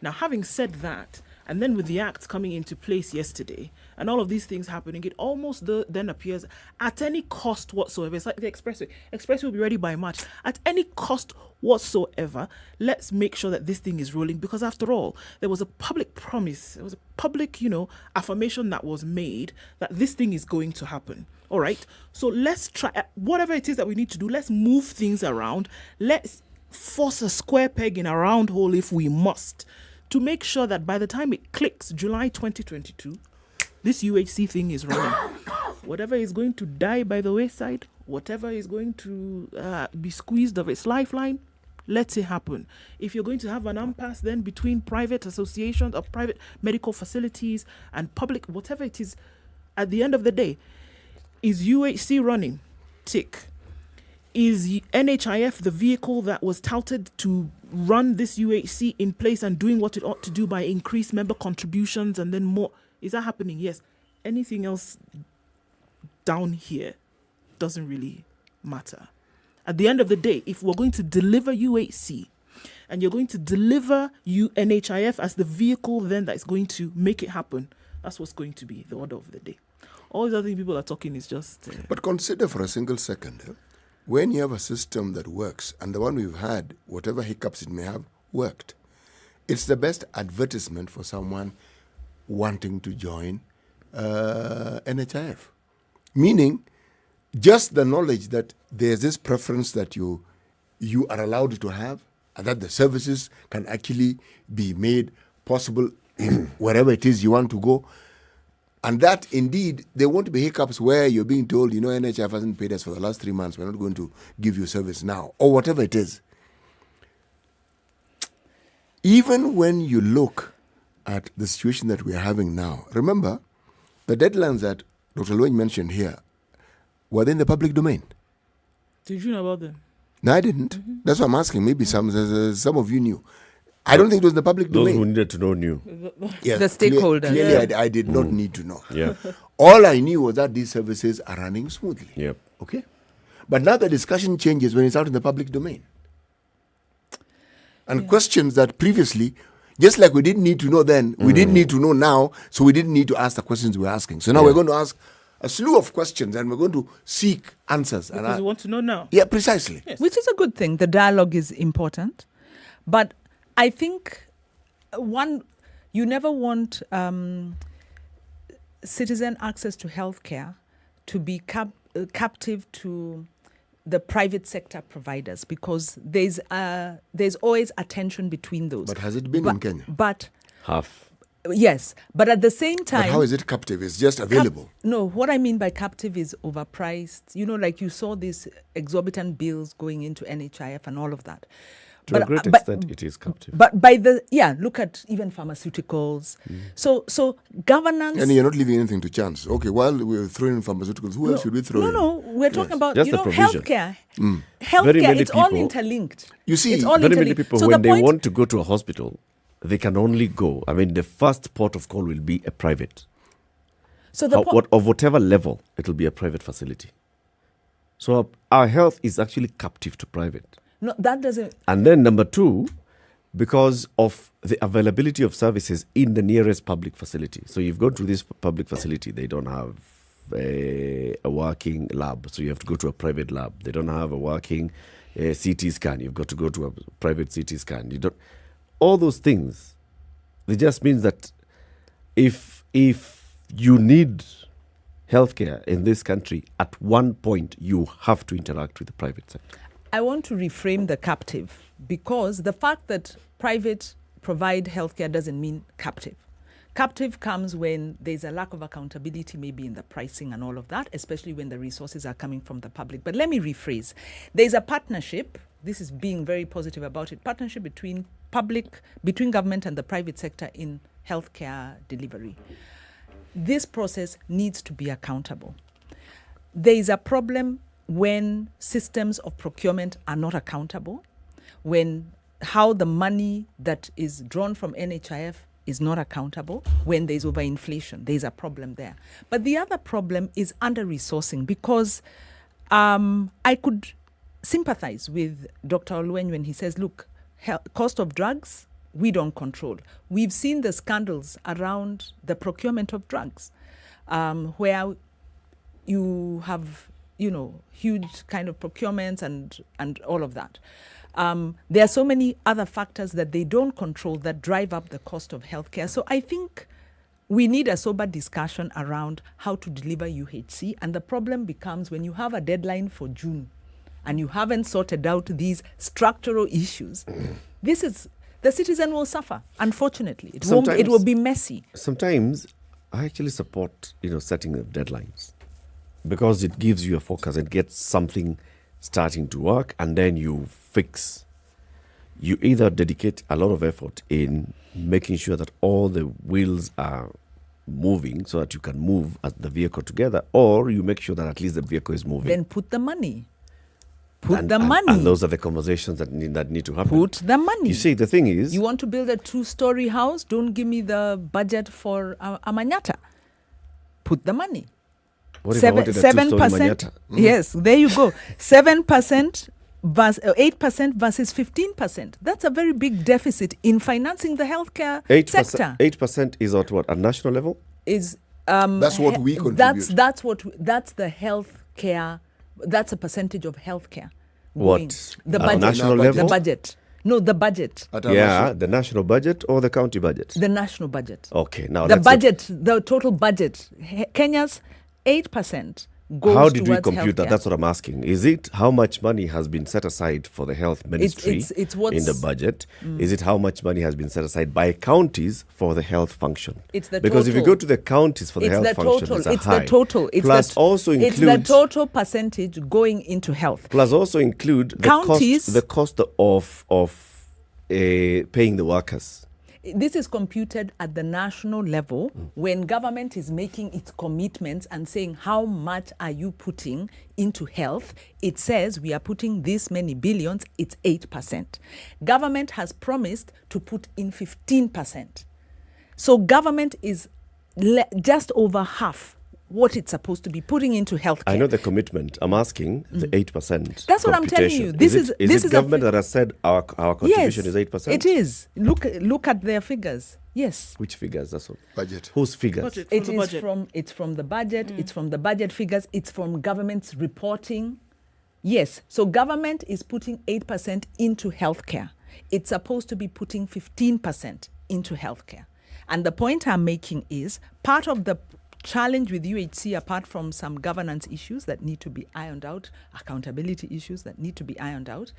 Now, having said that, and then with the act coming into place yesterday, and all of these things happening, it almost then appears at any cost whatsoever. It's like the expressway. Expressway will be ready by March. At any cost whatsoever, let's make sure that this thing is rolling, because after all, there was a public promise, there was a public, affirmation that was made that this thing is going to happen. All right. So let's try, whatever it is that we need to do, let's move things around. Let's force a square peg in a round hole if we must, to make sure that by the time it clicks, July 2022, this UHC thing is running. Whatever is going to die by the wayside, whatever is going to be squeezed of its lifeline, let it happen. If you're going to have an impasse then between private associations or private medical facilities and public, whatever it is, at the end of the day, is UHC running? Tick. Is NHIF the vehicle that was touted to run this UHC in place and doing what it ought to do by increased member contributions and then more? Is that happening? Yes. Anything else down here doesn't really matter. At the end of the day, if we're going to deliver UHC and you're going to deliver NHIF as the vehicle then that is going to make it happen, that's what's going to be the order of the day. All these other things people are talking is just... But consider for a single second, when you have a system that works, and the one we've had, whatever hiccups it may have, worked, it's the best advertisement for someone wanting to join NHIF. Meaning, just the knowledge that there's this preference that you are allowed to have, and that the services can actually be made possible in wherever it is you want to go. And that, indeed, there won't be hiccups where you're being told, NHIF hasn't paid us for the last 3 months, we're not going to give you service now, or whatever it is. Even when you look at the situation that we're having now, remember, the deadlines that Dr. Olweny mentioned here were in the public domain. Did you know about them? No, I didn't. Mm-hmm. That's why I'm asking. Maybe some of you knew. I don't think it was the public domain. Those who needed to know knew. Yes, the stakeholders. Clearly, I did not need to know. Yeah. All I knew was that these services are running smoothly. Yep. Okay? But now the discussion changes when it's out in the public domain. And questions that previously, just like we didn't need to know then, we didn't need to know now, so we didn't need to ask the questions we're asking. So now we're going to ask a slew of questions and we're going to seek answers. Because we want to know now. Yeah, precisely. Yes. Which is a good thing. The dialogue is important. But I think, you never want citizen access to healthcare to be captive to the private sector providers, because there's always a tension between those. But has it been in Kenya? But half. Yes, but at the same time... But how is it captive? It's just available. No, what I mean by captive is overpriced. Like you saw these exorbitant bills going into NHIF and all of that. To a great extent, it is captive. But look at even pharmaceuticals. So governance. And you're not leaving anything to chance. Okay, while we're throwing in pharmaceuticals, who else should we throw in? No, we're talking about Just the provision. healthcare. Very Healthcare, many it's all people- interlinked. You see, it's all Very many interlinked. people, So when the they point- want to go to a hospital, they can only go. I mean, the first port of call will be a private. So the of whatever level, it will be a private facility. So our health is actually captive to private. No, that doesn't. And then number two, because of the availability of services in the nearest public facility. So you've gone to this public facility, they don't have a working lab, so you have to go to a private lab. They don't have a working CT scan, you've got to go to a private CT scan. You don't. All those things, it just means that if you need healthcare in this country, at one point you have to interact with the private sector. I want to reframe the captive, because the fact that private provide healthcare doesn't mean captive. Captive comes when there's a lack of accountability, maybe in the pricing and all of that, especially when the resources are coming from the public. But let me rephrase. There's a partnership, this is being very positive about it, partnership between government and the private sector in healthcare delivery. This process needs to be accountable. There is a problem when systems of procurement are not accountable, when how the money that is drawn from NHIF is not accountable, when there's overinflation. There's a problem there. But the other problem is under-resourcing, because I could sympathize with Dr. Olwen when he says, look, cost of drugs, we don't control. We've seen the scandals around the procurement of drugs, where you have, huge kind of procurements and all of that. There are so many other factors that they don't control that drive up the cost of healthcare. So I think we need a sober discussion around how to deliver UHC. And the problem becomes when you have a deadline for June and you haven't sorted out these structural issues, the citizen will suffer. Unfortunately, it will be messy. Sometimes I actually support, setting of deadlines, because it gives you a focus and gets something starting to work, and then you fix. You either dedicate a lot of effort in making sure that all the wheels are moving so that you can move the vehicle together, or you make sure that at least the vehicle is moving. Then put the money. And those are the conversations that need to happen. Put the money. You see, the thing is, you want to build a 2-story house, don't give me the budget for a manyatta. Put the money. What if I wanted a 2-story manyatta? Yes, there you go. 7% 8% versus 15%. That's a very big deficit in financing the healthcare sector. 8% is at what? At national level? That's what we contribute. That's the healthcare. That's a percentage of healthcare. What? The At budget. national level? The budget. No, the budget. The national budget or the county budget? The national budget. Okay, now the budget, the total budget. Kenya's 8% goes How did we towards compute that? healthcare. That's what I'm asking. Is it how much money has been set aside for the health ministry it's in the budget? Is it how much money has been set aside by counties for the health function? It's the because total. if you go to the counties for the health function, it's the total. It's plus the, also include it's the total percentage going into health. Plus also include the cost of paying the workers. This is computed at the national level when government is making its commitments and saying how much are you putting into health. It says we are putting this many billions, it's 8%. Government has promised to put in 15%. So government is just over half what it's supposed to be putting into healthcare. I know the commitment. I'm asking the 8%. That's what I'm telling you. This is government that has said our contribution is 8%? It is. Look at their figures. Yes. Which figures? That's what. Budget. Whose figures? Budget, it's from the budget. It's from the budget figures. It's from government's reporting. Yes. So government is putting 8% into healthcare. It's supposed to be putting 15% into healthcare. And the point I'm making is part of the challenge with UHC, apart from some governance issues that need to be ironed out, accountability issues that need to be ironed out,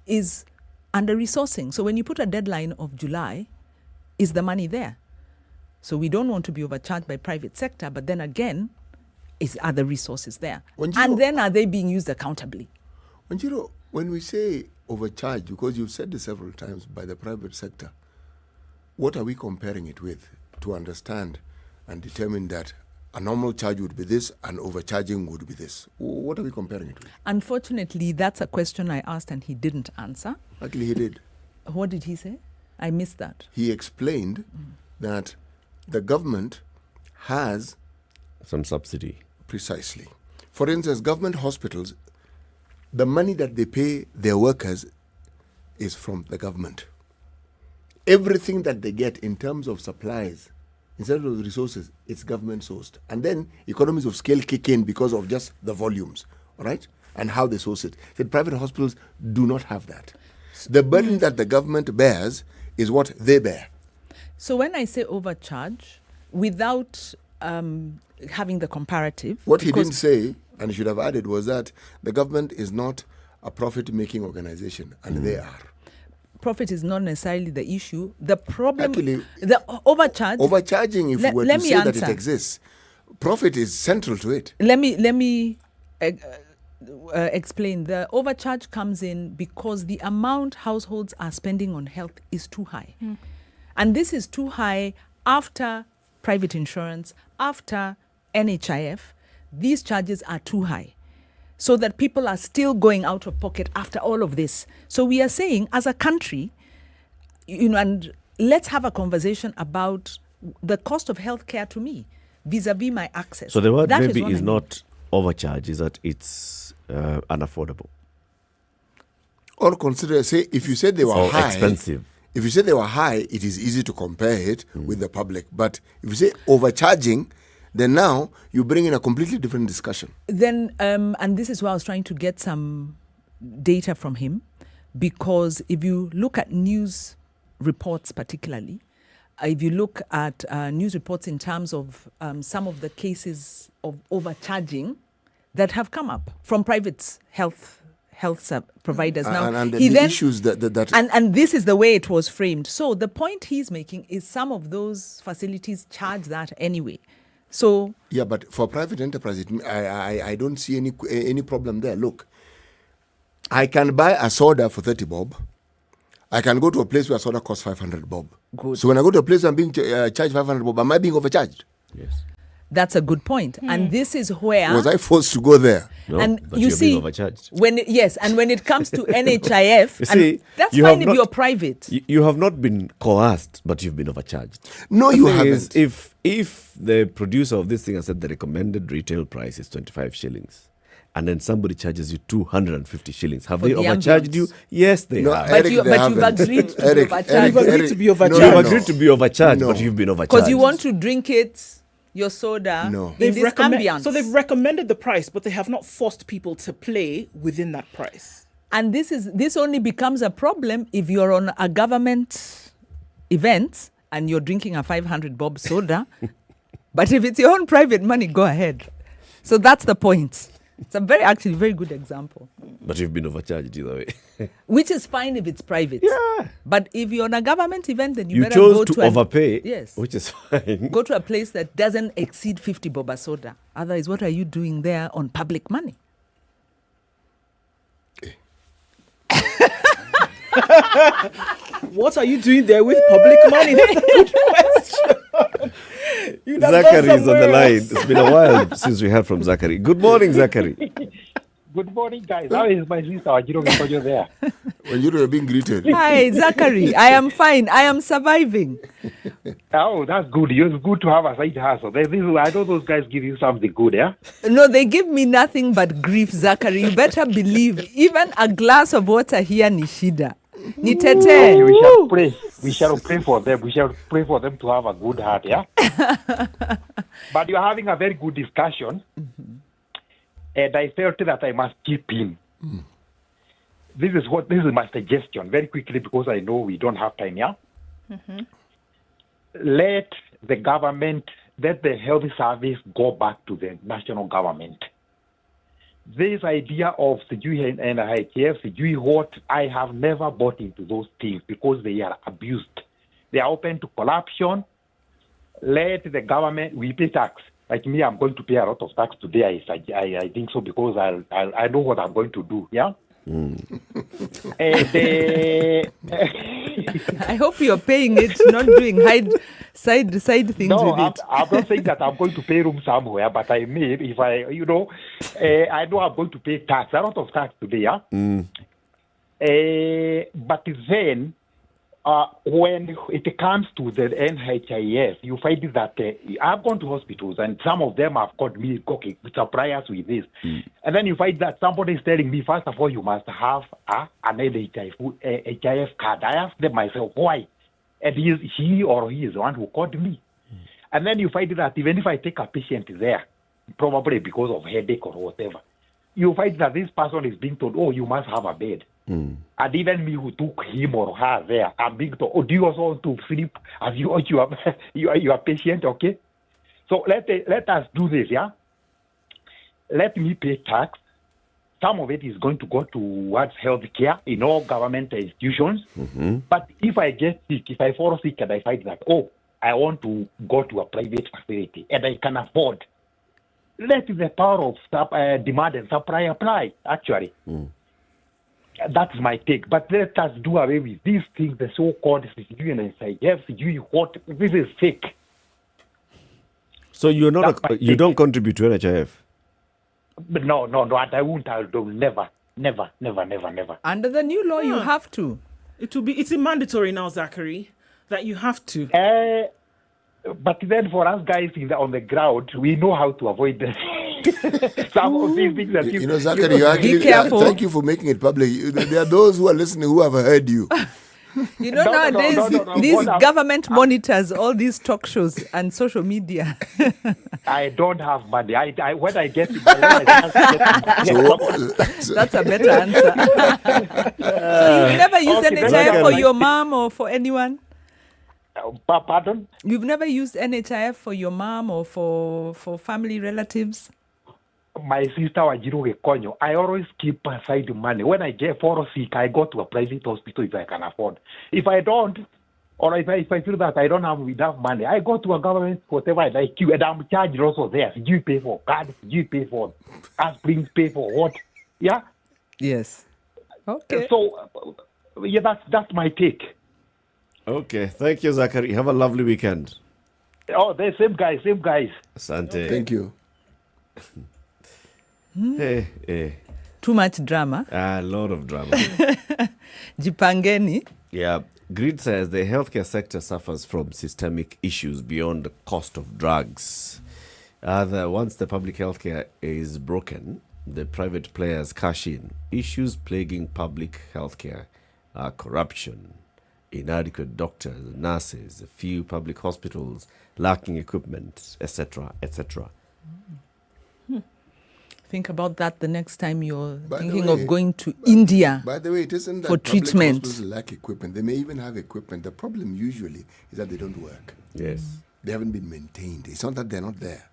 is under-resourcing. So when you put a deadline of July, is the money there? So we don't want to be overcharged by private sector, but then again, are the resources there? And then are they being used accountably? When we say overcharged, because you've said this several times, by the private sector, what are we comparing it with to understand and determine that a normal charge would be this and overcharging would be this? What are we comparing it with? Unfortunately, that's a question I asked and he didn't answer. Actually, he did. What did he say? I missed that. He explained that the government has some subsidy. Precisely. For instance, government hospitals, the money that they pay their workers is from the government. Everything that they get in terms of supplies, instead of resources, it's government sourced. And then economies of scale kick in because of just the volumes, all right? And how they source it. The private hospitals do not have that. The burden that the government bears is what they bear. So when I say overcharge, without having the comparative... What he didn't say, and should have added, was that the government is not a profit-making organization, and they are. Profit is not necessarily the issue. The problem... Actually, the overcharge... Overcharging, if we were to say answer. that it exists, profit is central to it. Let me explain. The overcharge comes in because the amount households are spending on health is too high. And this is too high after private insurance, after NHIF. These charges are too high, so that people are still going out of pocket after all of this. So we are saying, as a country, and let's have a conversation about the cost of healthcare to me, vis-a-vis my access. So the word that maybe is not overcharge, is that it's unaffordable. Or consider, say, if you said they were high, expensive. If you say they were high, it is easy to compare it with the public. But if you say overcharging, then now you bring in a completely different discussion. Then, and this is why I was trying to get some data from him, because if you look at news reports particularly, if you look at news reports in terms of some of the cases of overcharging that have come up from private health providers. Now, and the issues that and this is the way it was framed. So the point he's making is some of those facilities charge that anyway. So yeah, but for private enterprise, I don't see any problem there. Look, I can buy a soda for 30 bob. I can go to a place where soda costs 500 bob. Good. So when I go to a place I'm being charged 500 bob, am I being overcharged? Yes. That's a good point. And this is where... Was I forced to go there? No, and but you see, being overcharged. when it comes to NHIF, see, that's fine if you're private. You have not been coerced, but you've been overcharged. No, you haven't. If the producer of this thing has said the recommended retail price is 25 shillings, and then somebody charges you 250 shillings, have they overcharged you? Yes, they have. But you've agreed to be overcharged. You've agreed to be overcharged. You've agreed to be overcharged, but you've been overcharged. Because you want to drink it... your soda in this ambience. So they've recommended the price, but they have not forced people to play within that price. And this only becomes a problem if you're on a government event and you're drinking a 500 bob soda. But if it's your own private money, go ahead. So that's the point. It's a very good example. But you've been overcharged either way. Which is fine if it's private. Yeah. But if you're on a government event, then you better chose go to overpay. Yes. Which is fine. Go to a place that doesn't exceed 50 boba soda. Otherwise, what are you doing there on public money? What are you doing there with public money? That's a good question. Zachary is on the line. It's been a while since we heard from Zachary. Good morning, Zachary. Good morning, guys. How is my sister Wajiro there? When you were being greeted. Hi, Zachary. I am fine. I am surviving. Oh, that's good. It's good to have a side hustle. I know those guys give you something good, yeah? No, they give me nothing but grief, Zachary. You better believe. Even a glass of water here, Nishida. Nitete. Okay, we shall pray. We shall pray for them. We shall pray for them to have a good heart, yeah? But you're having a very good discussion. Mm-hmm. And I felt that I must keep in. This is my suggestion very quickly because I know we don't have time, yeah? Mm-hmm. Let the government, let the health service go back to the national government. This idea of the NHIF, I have never bought into those things because they are abused. They are open to corruption. Let the government, we pay tax. Like me, I'm going to pay a lot of tax today. I think so because I know what I'm going to do. Yeah. I hope you're paying it, not doing side things No, with it. I'm not saying that I'm going to pay room somewhere, but I may, if I, I know I'm going to pay tax, a lot of tax today, yeah? But then, when it comes to the NHIS, you find that I've gone to hospitals and some of them have called me, okay, supply us with this. And then you find that somebody is telling me, first of all, you must have an NHIS card. I asked them myself, why? And he or he is the one who called me. And then you find that even if I take a patient there, probably because of headache or whatever, you find that this person is being told, oh, you must have a bed. And even me who took him or her there, I'm being told, oh, do you also want to sleep as you are patient, okay? So let us do this, yeah? Let me pay tax. Some of it is going to go towards health care in all government institutions. But if I get sick, if I fall sick and I find that, oh, I want to go to a private facility and I can afford, let the power of demand and supply apply, actually. That's my take. But let us do away with these things, the so-called what? This is fake. So you don't contribute to NHIF? But no, I won't. I'll do never. Under the new law, you have to. It's mandatory now, Zachary, that you have to. But then for us guys on the ground, we know how to avoid some of these things that Zachary, be careful. Thank you for making it public. There are those who are listening who have heard you. Nowadays, these government monitors all these talk shows and social media. I don't have money. When I get it, that's a better answer. So you've never used NHIF for your mom or for anyone? Pardon? You've never used NHIF for your mom or for family relatives? My sister Wajiru Gekonyo, I always keep aside money. When I get sick, I go to a private hospital if I can afford. If I don't, or if I feel that I don't have enough money, I go to a government, whatever I like, and I'm charged also there. You pay for cards, you pay for aspirins, pay for what? Yeah? Yes. Okay. So, that's my take. Okay. Thank you, Zachary. Have a lovely weekend. Oh, the same guys. Asante. Thank you. Too much drama. A lot of drama. Jipangeni. Yeah. Grid says the healthcare sector suffers from systemic issues beyond the cost of drugs. Once the public healthcare is broken, the private players cash in. Issues plaguing public healthcare are corruption, inadequate doctors, nurses, a few public hospitals lacking equipment, etc., etc. Think about that the next time you're thinking of going to India. By the way, it isn't that for treatment. Hospitals lack equipment. They may even have equipment. The problem usually is that they don't work. Yes. They haven't been maintained. It's not that they're not there.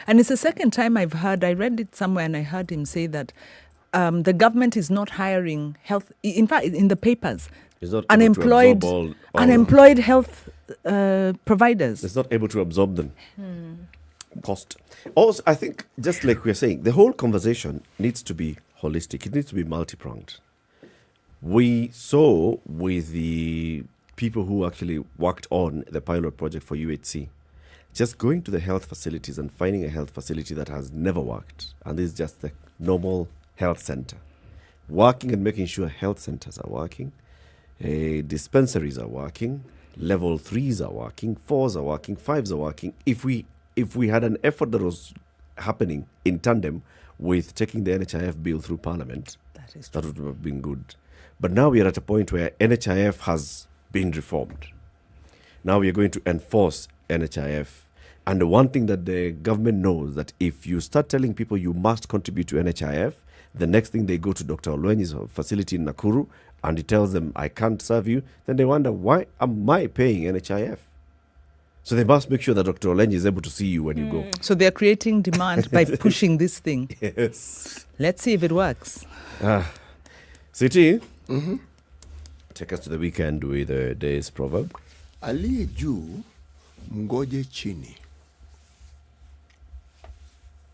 And it's the second time I read it somewhere and I heard him say that the government is not hiring health, in fact, in the papers, unemployed health providers. It's not able to absorb them. Cost. Also, I think, just like we're saying, the whole conversation needs to be holistic. It needs to be multi-pronged. We saw with the people who actually worked on the pilot project for UHC, just going to the health facilities and finding a health facility that has never worked, and this is just the normal health center, working and making sure health centers are working, dispensaries are working, level 3s are working, 4s are working, 5s are working. If we had an effort that was happening in tandem with taking the NHIF bill through Parliament, that would have been good. But now we are at a point where NHIF has been reformed. Now we are going to enforce NHIF. And the one thing that the government knows, that if you start telling people you must contribute to NHIF, the next thing they go to Dr. Olwenyi's facility in Nakuru and he tells them, I can't serve you, then they wonder, why am I paying NHIF? So they must make sure that Dr. Olenyi is able to see you when you go. So they're creating demand by pushing this thing. Yes. Let's see if it works. City, take us to the weekend with the day's proverb. Aliye juu mgoje chini.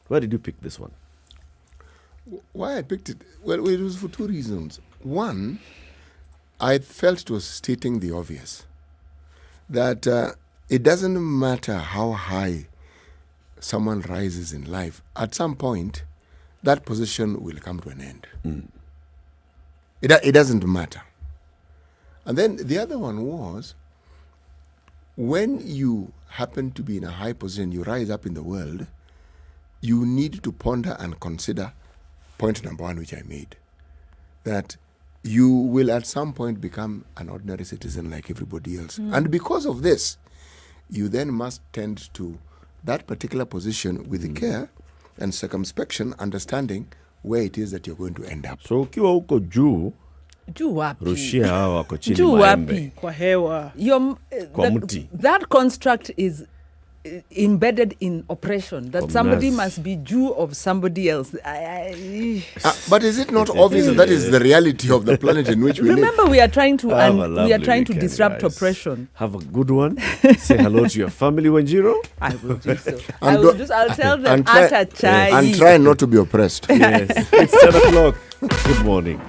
Where did you pick this one? Why I picked it? Well, it was for two reasons. One, I felt it was stating the obvious, that it doesn't matter how high someone rises in life, at some point, that position will come to an end. It doesn't matter. And then the other one was, when you happen to be in a high position, you rise up in the world, you need to ponder and consider point number one, which I made, that you will at some point become an ordinary citizen like everybody else. And because of this, you then must tend to that particular position with care and circumspection, understanding where it is that you're going to end up. So ukiwa huko juu wapi? rushia hawa wako chini Juu maembe. wapi? Kwa hewa. Kwa mti. That construct is embedded in oppression, that somebody must be Jew of somebody else. But is it not obvious that is the reality of the planet in which we live? Remember, we are trying to disrupt oppression. Have a good one. Say hello to your family, Wanjiro. I will do so. I'll tell them and try not to be oppressed. Yes. It's 10 o'clock. Good morning.